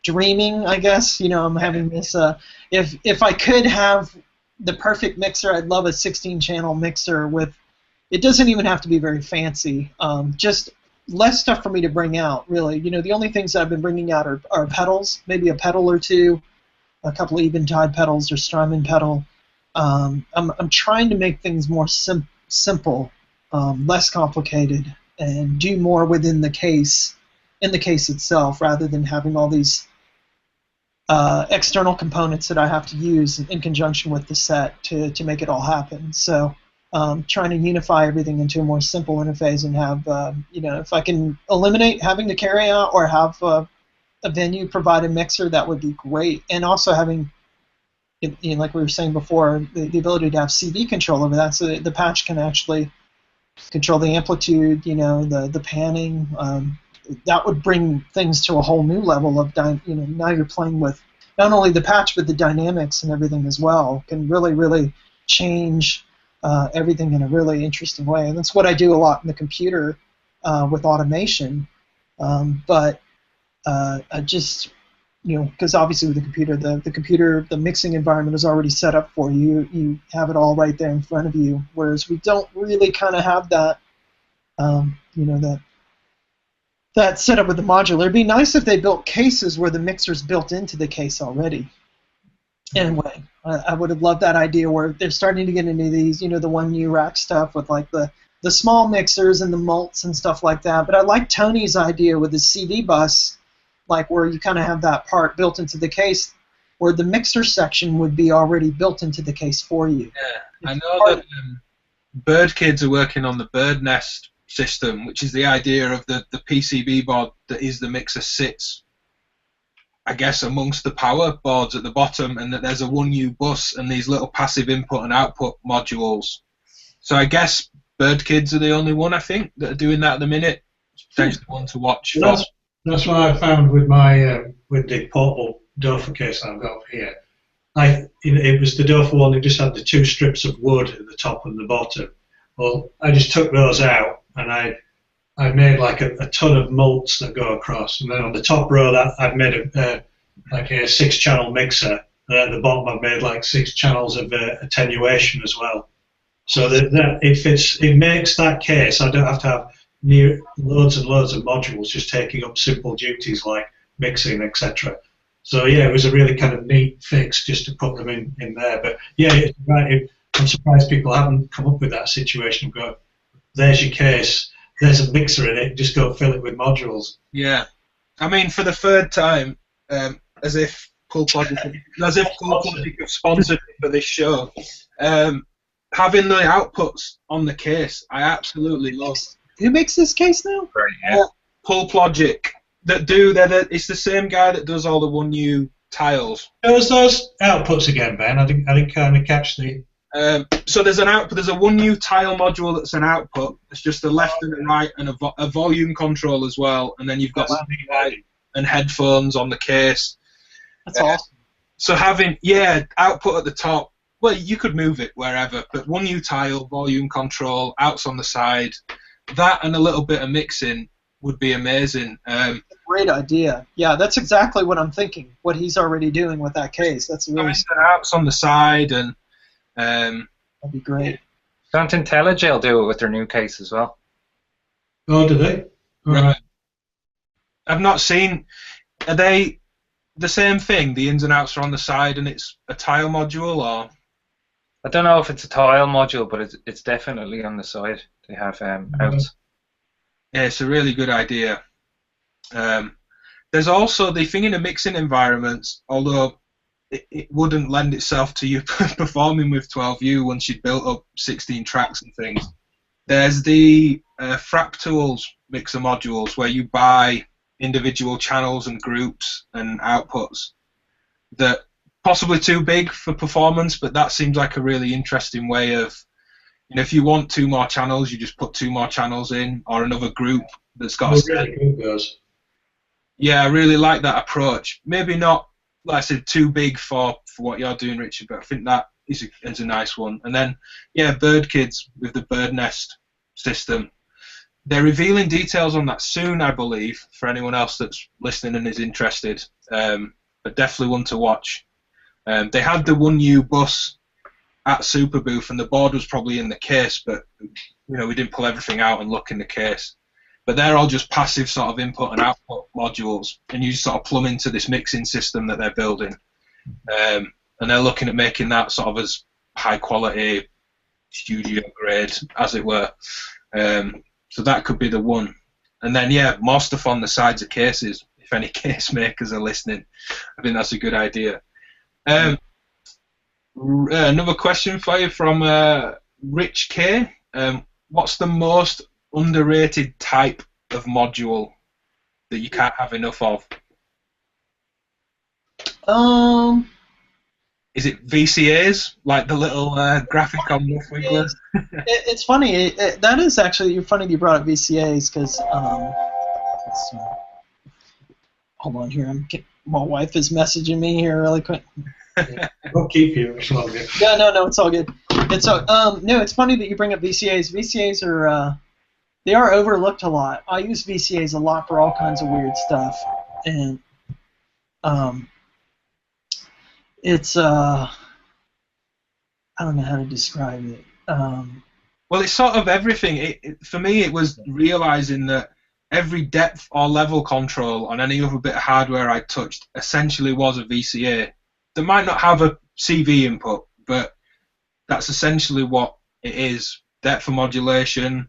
dreaming, I guess. I'm having this. If I could have the perfect mixer, I'd love a 16-channel mixer with. It doesn't even have to be very fancy. Just less stuff for me to bring out, really. The only things I've been bringing out are pedals, maybe a pedal or two, a couple of Eventide pedals or Strymon pedal. I'm trying to make things more simple, less complicated, and do more within the case, in the case itself, rather than having all these external components that I have to use in conjunction with the set to make it all happen. So trying to unify everything into a more simple interface and have, if I can eliminate having to carry out or have a venue provide a mixer, that would be great. And also having, like we were saying before, the ability to have CV control over that, so the patch can actually control the amplitude, the panning. That would bring things to a whole new level of, now you're playing with not only the patch but the dynamics and everything as well. Can really, really change everything in a really interesting way. And that's what I do a lot in the computer with automation. But I just, because obviously with the computer, the mixing environment is already set up for you. You have it all right there in front of you. Whereas we don't really kind of have that, that setup with the modular. It'd be nice if they built cases where the mixer's built into the case already. Anyway, I would have loved that idea where they're starting to get into these, the 1U rack stuff with like the small mixers and the mults and stuff like that. But I like Tony's idea with the CV bus, like where you kind of have that part built into the case, where the mixer section would be already built into the case for you. Yeah, I know that Bird Kids are working on the Bird Nest system, which is the idea of the PCB board that is the mixer sits, I guess, amongst the power boards at the bottom, and that there's a 1U bus and these little passive input and output modules. So I guess Bird Kids are the only one, I think, that are doing that at the minute. It's potentially one to watch. That's what I found with my with the portable Dofa case I've got here. It was the Dofa one that just had the two strips of wood at the top and the bottom. Well, I just took those out and I made like a ton of mults that go across, and then on the top row that I've made a 6-channel mixer, and at the bottom I've made like 6 channels of attenuation as well. So that it makes that case I don't have to have loads and loads of modules just taking up simple duties like mixing, etc. So yeah, it was a really kind of neat fix just to put them in there. But yeah, it's right. I'm surprised people haven't come up with that situation and go, there's your case, there's a mixer in it, just go fill it with modules. Yeah. I mean, for the third time, as if Pulp Logic have sponsored me for this show, having the outputs on the case, I absolutely love. Who makes this case now? Right, yeah. Pulp Logic. It's the same guy that does all the 1U tiles. Those outputs again, Ben. I didn't kind of catch the. So there's an output. There's a 1U tile module that's an output. It's just a left and a right and a volume control as well. And then you've got light and headphones on the case. That's awesome. So having output at the top. Well, you could move it wherever, but 1U tile, volume control, outs on the side. That and a little bit of mixing would be amazing. Great idea. Yeah, that's exactly what I'm thinking. What he's already doing with that case. That's really outs on the side and. That'd be great. Don't IntelliJ do it with their new case as well? Oh, do they? Right. I've not seen. Are they the same thing? The ins and outs are on the side, and it's a tile module, or? I don't know if it's a tile module, but it's definitely on the side. They have outs. Yeah, it's a really good idea. There's also the thing in the mixing environments, although it wouldn't lend itself to you performing with 12U once you'd built up 16 tracks and things. There's the Fractals mixer modules where you buy individual channels and groups and outputs that possibly too big for performance, but that seems like a really interesting way of, if you want 2 more channels, you just put 2 more channels in, or another group that's got a really good, those. Yeah, I really like that approach. Maybe not, like I said, too big for what you're doing, Richard, but I think that is a nice one. And then, yeah, BirdKids with the bird nest system. They're revealing details on that soon, I believe, for anyone else that's listening and is interested. But definitely one to watch. They had the 1U bus at Super Booth, and the board was probably in the case, but we didn't pull everything out and look in the case. But they're all just passive sort of input and output modules, and you just sort of plumb into this mixing system that they're building. And they're looking at making that sort of as high quality, studio grade, as it were. So that could be the one. And then, yeah, more stuff on the sides of cases, if any case makers are listening. I think that's a good idea. Another question for you from Rich K. What's the most underrated type of module that you can't have enough of? Is it VCAs, like the little graphic on the wigglers? It's funny. That is actually, you're funny that you brought up VCAs because hold on here. My wife is messaging me here really quick. We'll keep you. It's all good. Yeah, no, it's all good. It's funny that you bring up VCAs. VCAs are they are overlooked a lot. I use VCAs a lot for all kinds of weird stuff, and it's I don't know how to describe it. Well, it's sort of everything. For me, it was realizing that every depth or level control on any other bit of hardware I touched essentially was a VCA. They might not have a CV input, but that's essentially what it is. Depth of modulation,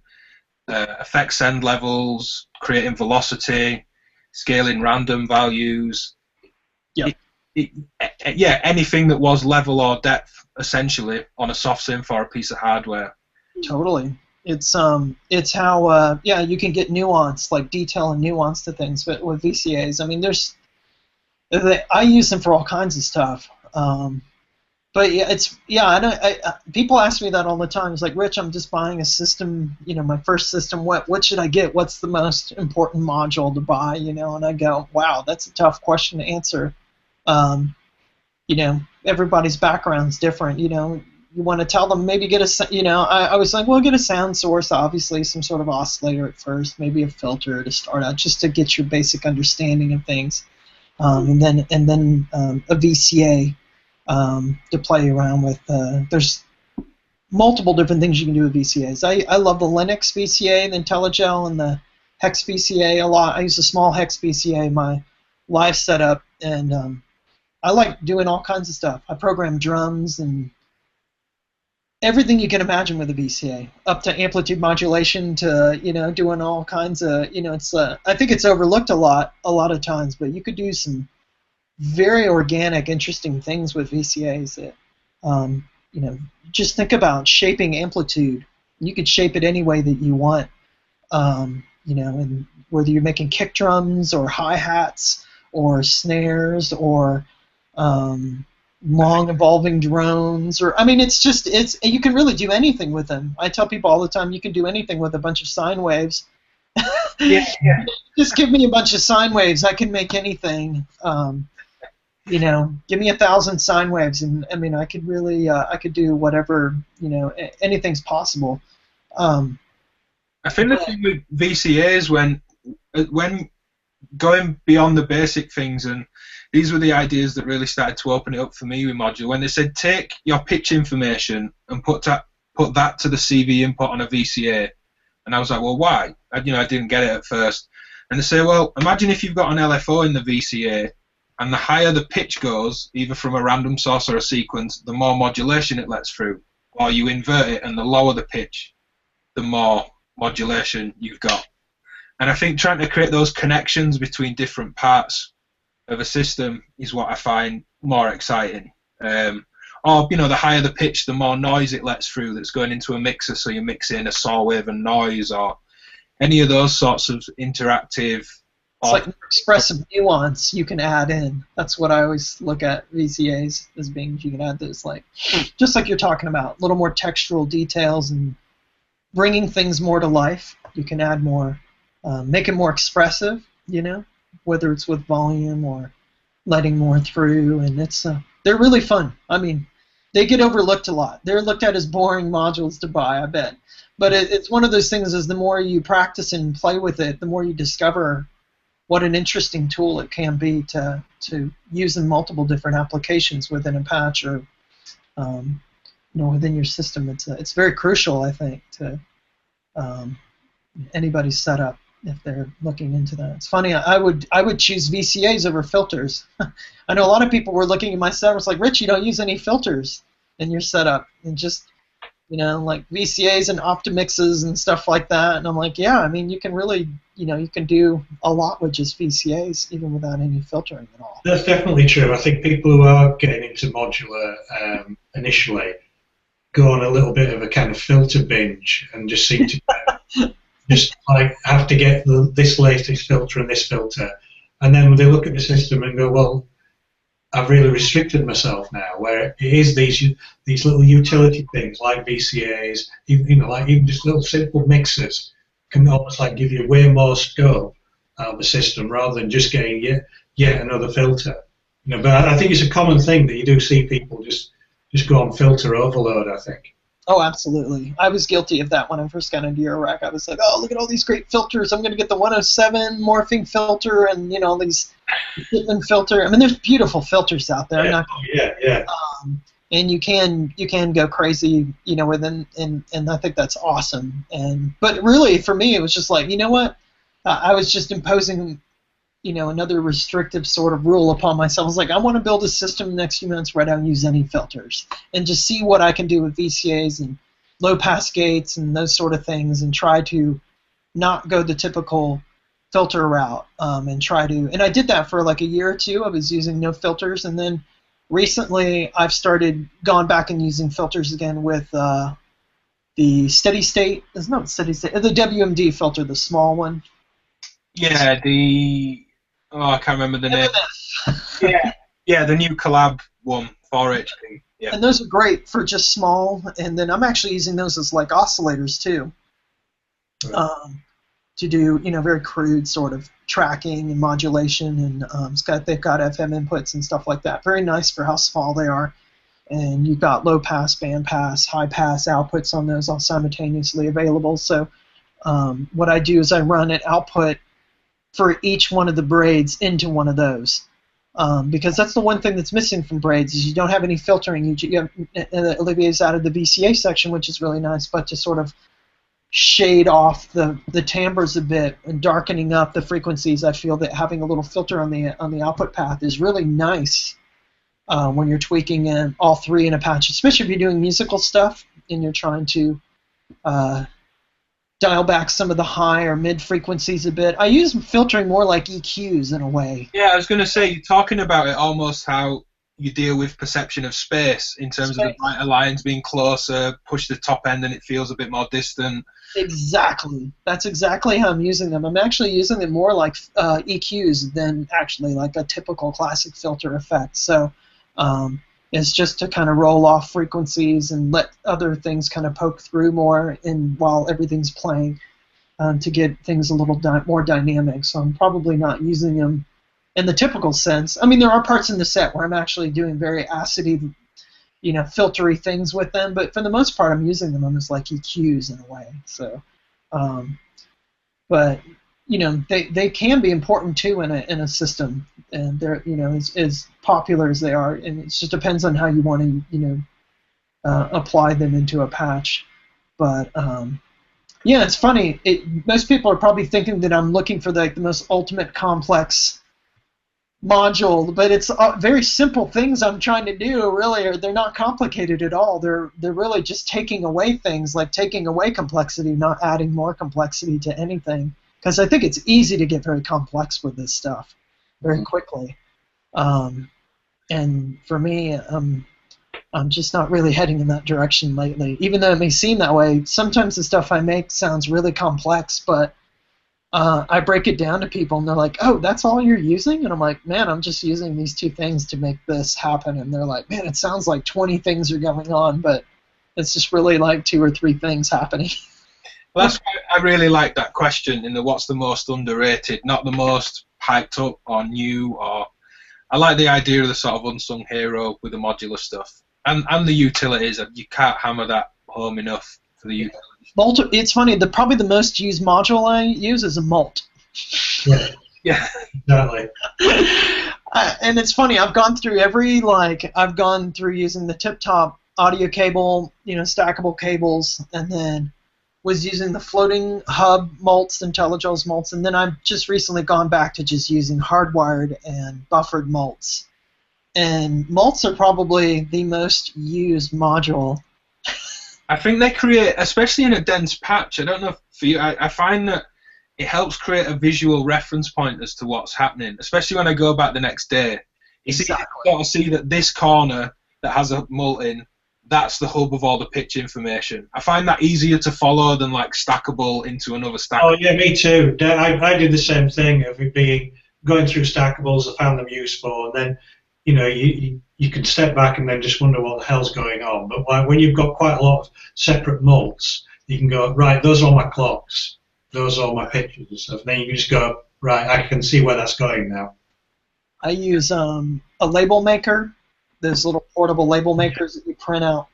effect send levels, creating velocity, scaling random values. Yep. Anything that was level or depth, essentially, on a soft synth or a piece of hardware. Totally. It's how you can get nuance, like detail and nuance to things, but with VCAs, I mean, I use them for all kinds of stuff. But yeah, people ask me that all the time. It's like, Rich, I'm just buying a system, my first system. What should I get? What's the most important module to buy? And I go, wow, that's a tough question to answer. Everybody's background's different. You want to tell them maybe get I was like, well, get a sound source, obviously, some sort of oscillator at first, maybe a filter to start out, just to get your basic understanding of things, and then a VCA to play around with. There's multiple different things you can do with VCAs. I love the Linux VCA, the IntelliGel, and the Hex VCA a lot. I use a small Hex VCA in my live setup, and I like doing all kinds of stuff. I program drums and everything you can imagine with a VCA, up to amplitude modulation to doing all kinds of it's I think it's overlooked a lot of times, but you could do some very organic, interesting things with VCAs that just think about shaping amplitude. You could shape it any way that you want, and whether you're making kick drums or hi-hats or snares or long evolving drones, or you can really do anything with them. I tell people all the time, you can do anything with a bunch of sine waves. Yeah. Just give me a bunch of sine waves, I can make anything. Give me 1,000 sine waves, and I could really I could do whatever, anything's possible. I think the thing with VCAs when going beyond the basic things, and these were the ideas that really started to open it up for me with Modular, when they said take your pitch information and put that to the CV input on a VCA, and I was like, well, why? I didn't get it at first, and they say, well, imagine if you've got an LFO in the VCA, and the higher the pitch goes, either from a random source or a sequence, the more modulation it lets through, or you invert it, and the lower the pitch, the more modulation you've got. And I think trying to create those connections between different parts of a system is what I find more exciting. Or, you know, the higher the pitch, the more noise it lets through that's going into a mixer, so you mix in a saw wave and noise, or any of those sorts of interactive... It's like expressive nuance you can add in. That's what I always look at VCAs as being, you can add those, like, just like you're talking about, a little more textural details and bringing things more to life. You can add more, make it more expressive, you know, whether it's with volume or letting more through, and it's they're really fun. I mean, they get overlooked a lot. They're looked at as boring modules to buy, I bet. But it's one of those things, is the more you practice and play with it, the more you discover what an interesting tool it can be to use in multiple different applications within a patch or you know, within your system. It's very crucial, I think, to anybody's setup if they're looking into that. It's funny, I would choose VCAs over filters. I know a lot of people were looking at my setup, it's like, Rich, you don't use any filters in your setup, and just, you know, like VCAs and Optimixes and stuff like that. And I'm like, yeah, I mean, you can really, you know, you can do a lot with just VCAs, even without any filtering at all. That's definitely true. I think people who are getting into modular initially go on a little bit of a kind of filter binge and just seem to just like have to get this latest filter and this filter, and then they look at the system and go, well, I've really restricted myself now, where it is these little utility things like VCAs, even just little simple mixers can almost like give you way more scope out of the system rather than just getting yet another filter. You know, but I think it's a common thing that you do see people just go on filter overload, I think. Oh, absolutely. I was guilty of that when I first got into Eurorack. I was like, oh, look at all these great filters. I'm going to get the 107 morphing filter and, you know, these different filter. I mean, there's beautiful filters out there. Yeah. And you can go crazy, you know, within, and I think that's awesome. But really, for me, it was just like, you know what? I was just imposing, you know, another restrictive sort of rule upon myself. I was like, I want to build a system in the next few months where I don't use any filters and just see what I can do with VCAs and low-pass gates and those sort of things, and try to not go the typical filter route, and try to, and I did that for like a year or two. I was using no filters, and then recently I've gone back and using filters again with the steady state, it's not steady state, the WMD filter, the small one. Yeah, I can't remember the name. Yeah, the new collab one, 4HP. Yeah. And those are great for just small, and then I'm actually using those as like oscillators too. Right. To do, you know, very crude sort of tracking and modulation, and they've got FM inputs and stuff like that. Very nice for how small they are. And you've got low pass, band pass, high pass outputs on those all simultaneously available. So what I do is I run an output for each one of the braids into one of those, because that's the one thing that's missing from braids, is you don't have any filtering. You have Olivier's out of the VCA section, which is really nice, but to sort of shade off the timbres a bit and darkening up the frequencies, I feel that having a little filter on the output path is really nice when you're tweaking in all three in a patch, especially if you're doing musical stuff and you're trying to dial back some of the high or mid frequencies a bit. I use filtering more like EQs in a way. Yeah, I was going to say, you're talking about it almost how you deal with perception of space in terms of the brighter lines being closer, push the top end and it feels a bit more distant. Exactly. That's exactly how I'm using them. I'm actually using them more like EQs than actually like a typical classic filter effect. So it's just to kind of roll off frequencies and let other things kind of poke through more while everything's playing, to get things a little more dynamic. So I'm probably not using them in the typical sense. I mean, there are parts in the set where I'm actually doing very acidy, you know, filtery things with them, but for the most part I'm using them almost like EQs in a way. So, but you know, they can be important too in a system, and they're, you know, as popular as they are, and it just depends on how you want to, you know, apply them into a patch. But yeah, it's funny. Most people are probably thinking that I'm looking for the most ultimate complex module, but it's very simple things I'm trying to do. Really, they're not complicated at all. They're really just taking away things, like taking away complexity, not adding more complexity to anything. Because I think it's easy to get very complex with this stuff very quickly. And And for me, I'm just not really heading in that direction lately. Even though it may seem that way, sometimes the stuff I make sounds really complex, but I break it down to people, and they're like, "Oh, that's all you're using?" And I'm like, "Man, I'm just using these 2 things to make this happen." And they're like, "Man, it sounds like 20 things are going on, but it's just really like 2 or 3 things happening." Well, that's why I really like that question in the what's the most underrated, not the most hyped up or new. Or I like the idea of the sort of unsung hero with the modular stuff and the utilities. You can't hammer that home enough for the utilities. It's funny. Probably the most used module I use is a mult. Yeah, exactly. And it's funny. I've gone through I've gone through using the tip-top audio cable, stackable cables, and then was using the floating hub mults, IntelliGels mults, and then I've just recently gone back to just using hardwired and buffered mults. And mults are probably the most used module. I think they create, especially in a dense patch, I don't know for you, I find that it helps create a visual reference point as to what's happening, especially when I go back the next day. You sort of see that this corner that has a mult in, that's the hub of all the pitch information. I find that easier to follow than like stackable into another stack. Oh yeah, me too. I did the same thing of it being going through stackables. I found them useful, and then you can step back and then just wonder what the hell's going on. But when you've got quite a lot of separate mults, you can go, right, those are my clocks, those are my pitches and stuff. And then you can just go, right, I can see where that's going now. I use a label maker. Those little portable label makers that you print out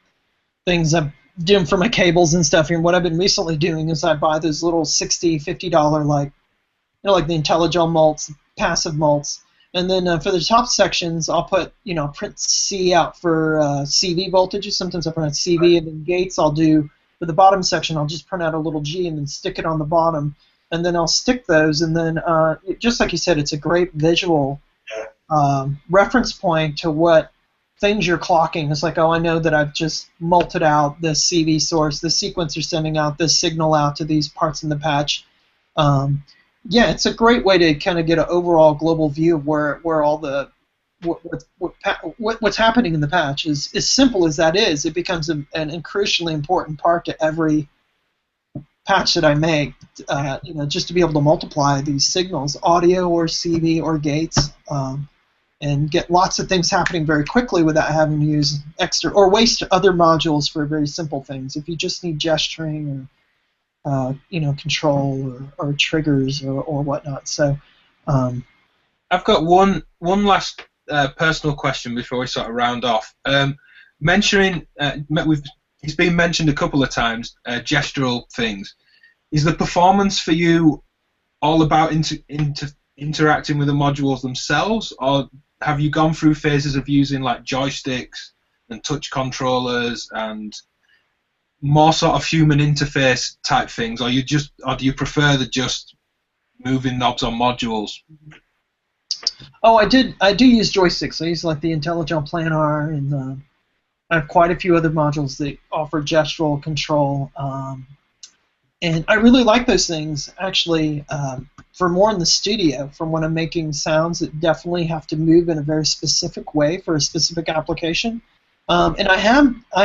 things. I'm doing for my cables and stuff. And what I've been recently doing is I buy those little $60, $50 like the IntelliGel mults, passive mults. And then for the top sections, I'll put, print C out for CV voltages. Sometimes I print out CV, and then gates I'll do for the bottom section. I'll just print out a little G and then stick it on the bottom. And then I'll stick those. And then, just like you said, it's a great visual reference point to what things you're clocking. It's like, oh, I know that I've just multed out this CV source, the sequencer sending out this signal out to these parts in the patch. Yeah, it's a great way to kind of get an overall global view of where all the what's happening in the patch. Is as simple as that is, it becomes an crucially important part to every patch that I make. Just to be able to multiply these signals, audio or CV or gates, and get lots of things happening very quickly without having to use extra or waste other modules for very simple things. If you just need gesturing or control or triggers or whatnot. So, I've got one last personal question before we sort of round off. It's been mentioned a couple of times. Gestural things. Is the performance for you all about interacting with the modules themselves, or have you gone through phases of using like joysticks and touch controllers and more sort of human interface type things, or do you prefer the just moving knobs on modules? Oh, I do use joysticks. I use like the IntelliGel Planar, and I have quite a few other modules that offer gestural control, and I really like those things actually. For more in the studio, from when I'm making sounds that definitely have to move in a very specific way for a specific application. And I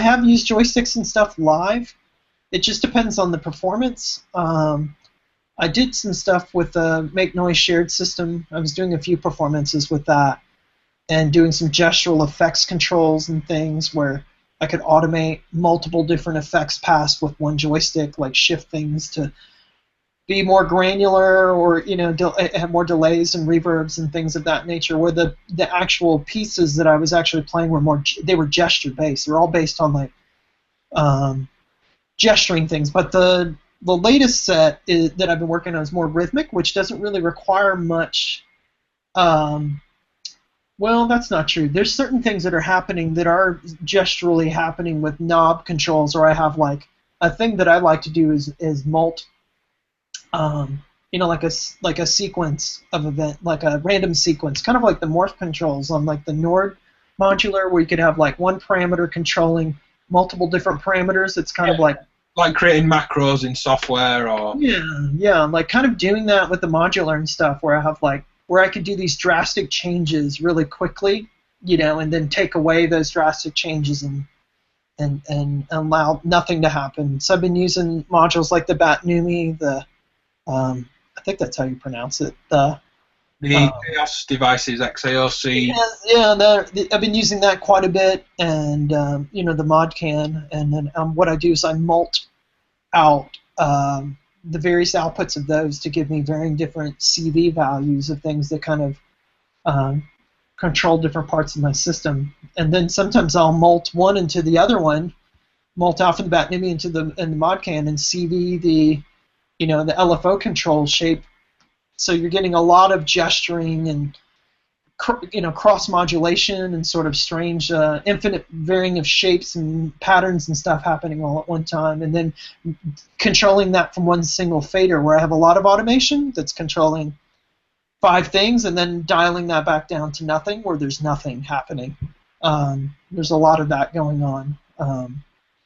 have used joysticks and stuff live. It just depends on the performance. I did some stuff with the Make Noise shared system. I was doing a few performances with that and doing some gestural effects controls and things where I could automate multiple different effects pass with one joystick, like shift things to be more granular or have more delays and reverbs and things of that nature, where the actual pieces that I was actually playing were gesture based. They're all based on like gesturing things. But the latest set that I've been working on is more rhythmic, which doesn't really require much. Well, that's not true. There's certain things that are happening that are gesturally happening with knob controls, or I have like a thing that I like to do is mult. Like a sequence of event, like a random sequence, kind of like the morph controls on like the Nord modular, where you could have like one parameter controlling multiple different parameters. It's kind of like creating macros in software, or like kind of doing that with the modular and stuff, where I have like where I could do these drastic changes really quickly and then take away those drastic changes and allow nothing to happen. So I've been using modules like the Batnumi, I think that's how you pronounce it. The chaos devices, XAOC. I've been using that quite a bit, and the ModCan, and then what I do is I mult out the various outputs of those to give me varying different CV values of things that kind of control different parts of my system. And then sometimes I'll mult one into the other one, mult out from the Batnumi into the ModCan, and CV the LFO control shape. So you're getting a lot of gesturing and cross modulation and sort of strange infinite varying of shapes and patterns and stuff happening all at one time, and then controlling that from one single fader where I have a lot of automation that's controlling 5 things, and then dialing that back down to nothing where there's nothing happening. There's a lot of that going on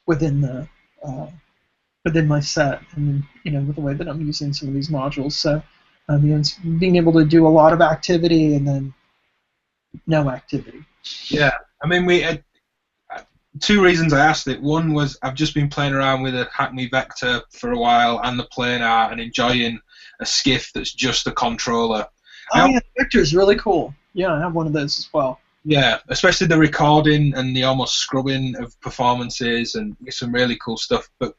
within my set, and with the way that I'm using some of these modules. So it's being able to do a lot of activity and then no activity. Yeah, I mean, we had 2 reasons I asked it. One was I've just been playing around with a Hackney Vector for a while and the planar and enjoying a skiff that's just a controller. Oh, yeah, the Vector is really cool. Yeah, I have one of those as well. Yeah, especially the recording and the almost scrubbing of performances and some really cool stuff. But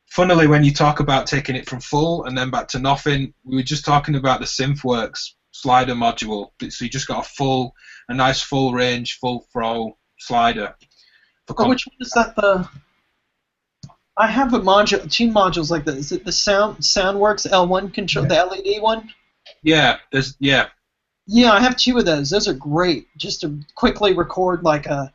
funnily, when you talk about taking it from full and then back to nothing, we were just talking about the SynthWorks slider module. So you just got a nice full range, full throw slider. Which one is that? I have a module, 2 modules like that. Is it the SoundWorks L1 control, the LED one? Yeah, Yeah, I have 2 of those. Those are great. Just to quickly record like an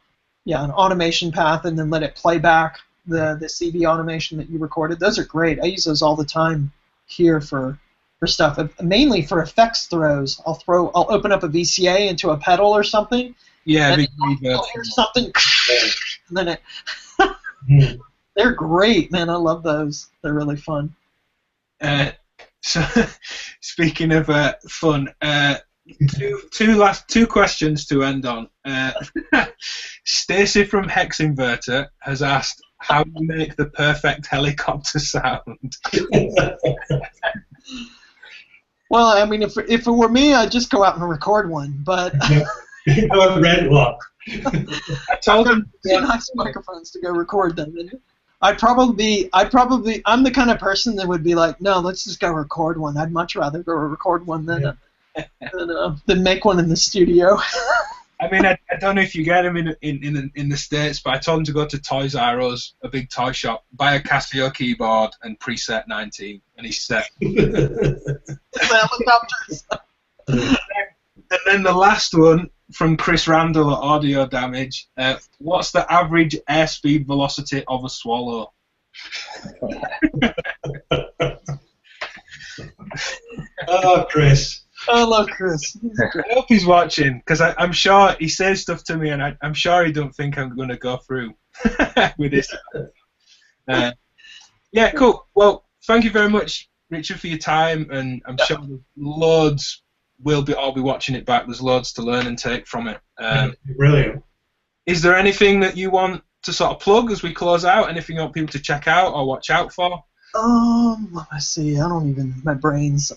automation path and then let it play back the CV automation that you recorded. Those are great. I use those all the time here for stuff, mainly for effects throws. I'll open up a VCA into a pedal or something. Yeah, and I'll hear something, and then they're great, man. I love those. They're really fun. So, speaking of fun, 2 questions to end on. Stacey from Hex Inverter has asked, how do you make the perfect helicopter sound? Well, I mean, if it were me, I'd just go out and record one, but I read one. I told him 2 nice microphones to go record them. And I'm the kind of person that would be like, no, let's just go record one. I'd much rather go record one than make one in the studio. I mean, I don't know if you get him in the States, but I told him to go to Toys R Us, a big toy shop, buy a Casio keyboard and preset 19, and he's set. Helicopters. And then the last one from Chris Randall at Audio Damage. What's the average airspeed velocity of a swallow? Oh, Chris. I love Chris. I hope he's watching, because I'm sure he says stuff to me, and I'm sure he don't think I'm going to go through with this. Yeah, cool. Well, thank you very much, Richard, for your time, and I'm sure loads will all be watching it back. There's loads to learn and take from it. Brilliant. Is there anything that you want to sort of plug as we close out? Anything you want people to check out or watch out for? Let's see. I don't even. My brain's.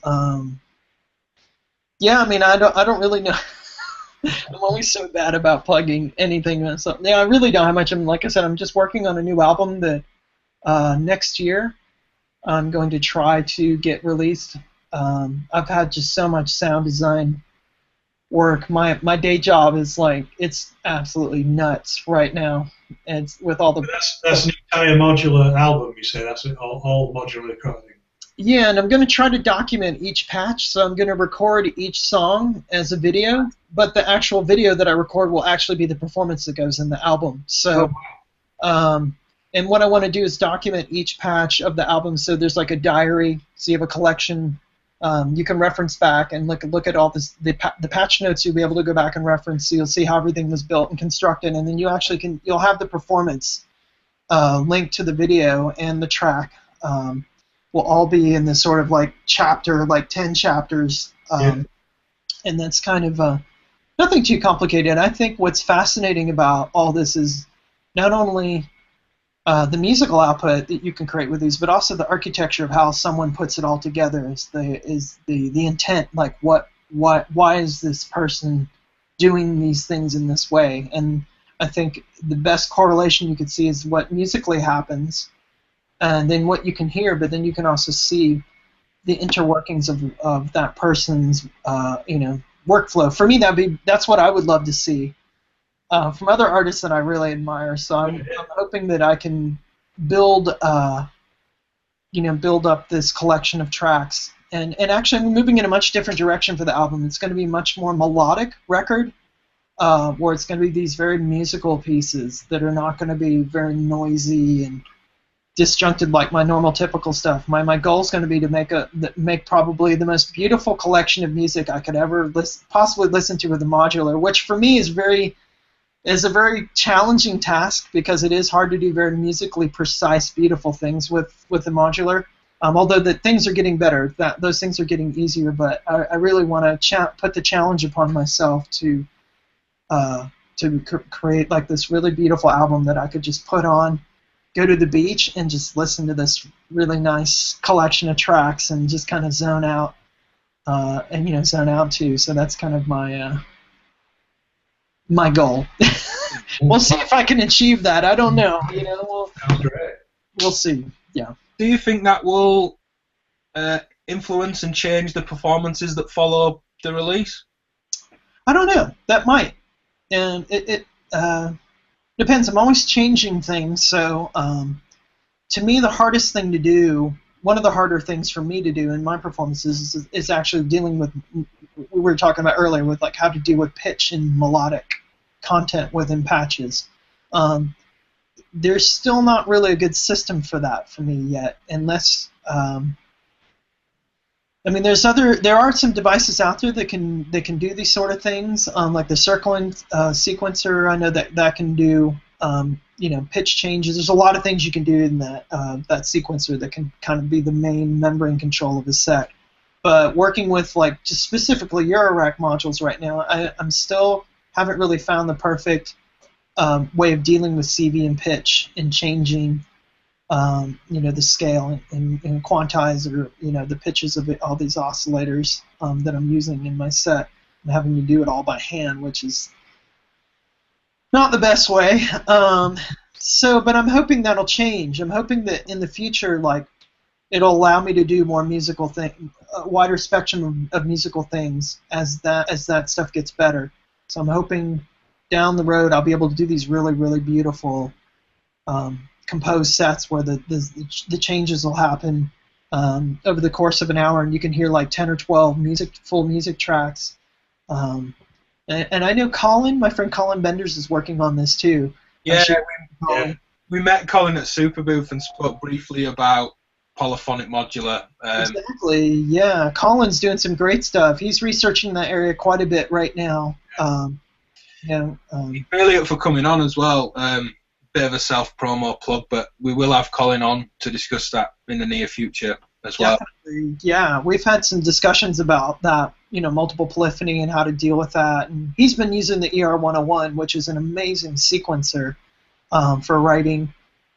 Yeah, I mean, I don't really know. I'm always so bad about plugging anything. So, yeah, I really don't have much. Like I said, I'm just working on a new album that next year I'm going to try to get released. I've had just so much sound design work. My day job is like, it's absolutely nuts right now. And it's with all the. That's an entire modular album. You say that's all modular recording. Yeah, and I'm going to try to document each patch, so I'm going to record each song as a video, but the actual video that I record will actually be the performance that goes in the album. So, and what I want to do is document each patch of the album, so there's like a diary, so you have a collection. You can reference back and look at all the patch notes. You'll be able to go back and reference, so you'll see how everything was built and constructed, and then you'll have the performance linked to the video, and the track will all be in this sort of like chapter, like 10 chapters, and that's kind of Nothing too complicated. I think what's fascinating about all this is not only the musical output that you can create with these, but also the architecture of how someone puts it all together. Is the intent, like why is this person doing these things in this way? And I think the best correlation you could see is what musically happens, and then what you can hear, but then you can also see the interworkings of that person's workflow. For me, that's what I would love to see from other artists that I really admire. So I'm hoping that I can build up this collection of tracks, and actually I'm moving in a much different direction for the album. It's going to be a much more melodic record, where it's going to be these very musical pieces that are not going to be very noisy and disjuncted like my normal typical stuff. My goal is going to be to make probably the most beautiful collection of music I could ever possibly listen to with the Modular, which for me is a very challenging task, because it is hard to do very musically precise, beautiful things with the Modular. Although the things are getting better, those things are getting easier, but I really want to put the challenge upon myself to create like this really beautiful album that I could just put on, go to the beach, and just listen to this really nice collection of tracks and just kind of zone out, and zone out too. So that's kind of my goal. We'll see if I can achieve that. I don't know. We'll see. Yeah. Do you think that will influence and change the performances that follow the release? I don't know. That might. And it depends. I'm always changing things. So to me, the hardest thing to do, one of the harder things for me to do in my performances is actually dealing with, we were talking about earlier, with like how to deal with pitch and melodic content within patches. There's still not really a good system for that for me yet, unless there are some devices out there that can do these sort of things, like the circling sequencer. I know that can do pitch changes. There's a lot of things you can do in that sequencer that can kind of be the main membrane control of a set. But working with like just specifically Eurorack modules right now, I'm still haven't really found the perfect way of dealing with CV and pitch and changing the scale and quantize the pitches of all these oscillators that I'm using in my set, and having to do it all by hand, which is not the best way. But I'm hoping that'll change. I'm hoping that in the future, like, it'll allow me to do more musical a wider spectrum of musical things as that stuff gets better. So I'm hoping down the road I'll be able to do these really, really beautiful composed sets where the changes will happen over the course of an hour, and you can hear like 10 or 12 full music tracks. And I know my friend Colin Benders is working on this too. Yeah, we met Colin at Superbooth and spoke briefly about polyphonic modular. Exactly, yeah. Colin's doing some great stuff. He's researching that area quite a bit right now. He's really up for coming on as well. Bit of a self-promo plug, but we will have Colin on to discuss that in the near future as well. Definitely. Yeah, we've had some discussions about that, multiple polyphony and how to deal with that. And he's been using the ER101, which is an amazing sequencer for writing.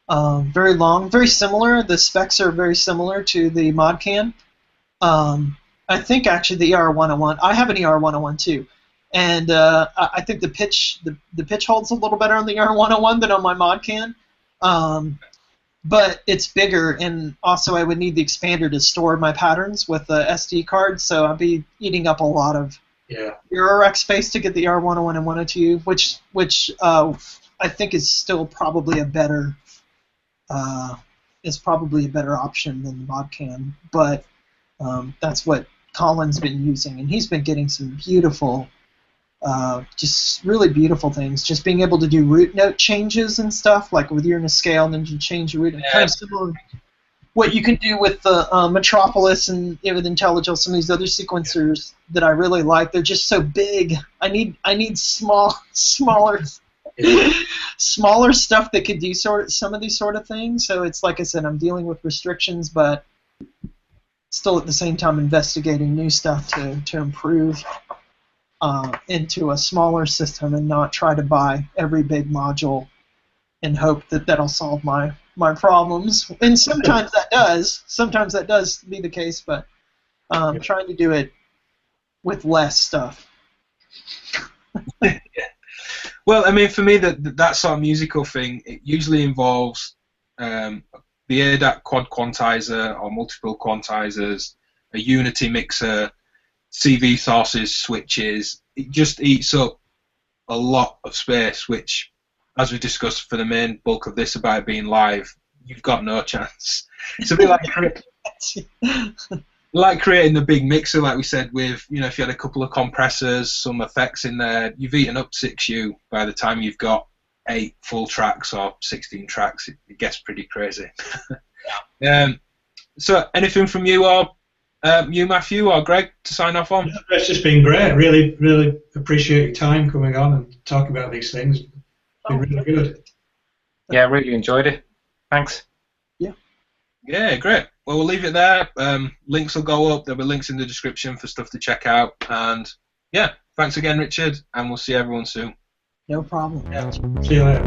Very long, very similar. The specs are very similar to the Modcan. I think actually the ER101. I have an ER101 too. And I think the pitch holds a little better on the ER101 than on my Modcan, but it's bigger, and also I would need the expander to store my patterns with the SD card, so I'd be eating up a lot of Eurorack space to get the ER101 and 102, which I think is still probably a better option than the Modcan, but that's what Colin's been using, and he's been getting some beautiful. Just really beautiful things. Just being able to do root note changes and stuff, like with you're in a scale and then you change your root note. Kind of similar what you can do with the Metropolis and with IntelliJ, some of these other sequencers that I really like. They're just so big. I need smaller smaller stuff that could do some of these sort of things. So it's like I said, I'm dealing with restrictions, but still at the same time investigating new stuff to improve. into a smaller system and not try to buy every big module and hope that that'll solve my problems. And sometimes that does. Sometimes that does be the case, but trying to do it with less stuff. Yeah. Well, I mean, for me, that sort of musical thing, it usually involves the ADAT quad quantizer or multiple quantizers, a unity mixer, CV sources, switches. It just eats up a lot of space, which, as we discussed for the main bulk of this about being live, you've got no chance. It's a bit like creating the big mixer, like we said, with, if you had a couple of compressors, some effects in there, you've eaten up 6U by the time you've got 8 full tracks or 16 tracks. It gets pretty crazy. So anything from you or you, Matthew, or Greg, to sign off on? It's just been great. Really, really appreciate your time coming on and talking about these things. It's been really good. Yeah, really enjoyed it. Thanks. Yeah, great. Well, we'll leave it there. Links will go up. There'll be links in the description for stuff to check out. And yeah, thanks again, Richard, and we'll see everyone soon. No problem. Yeah. See you later.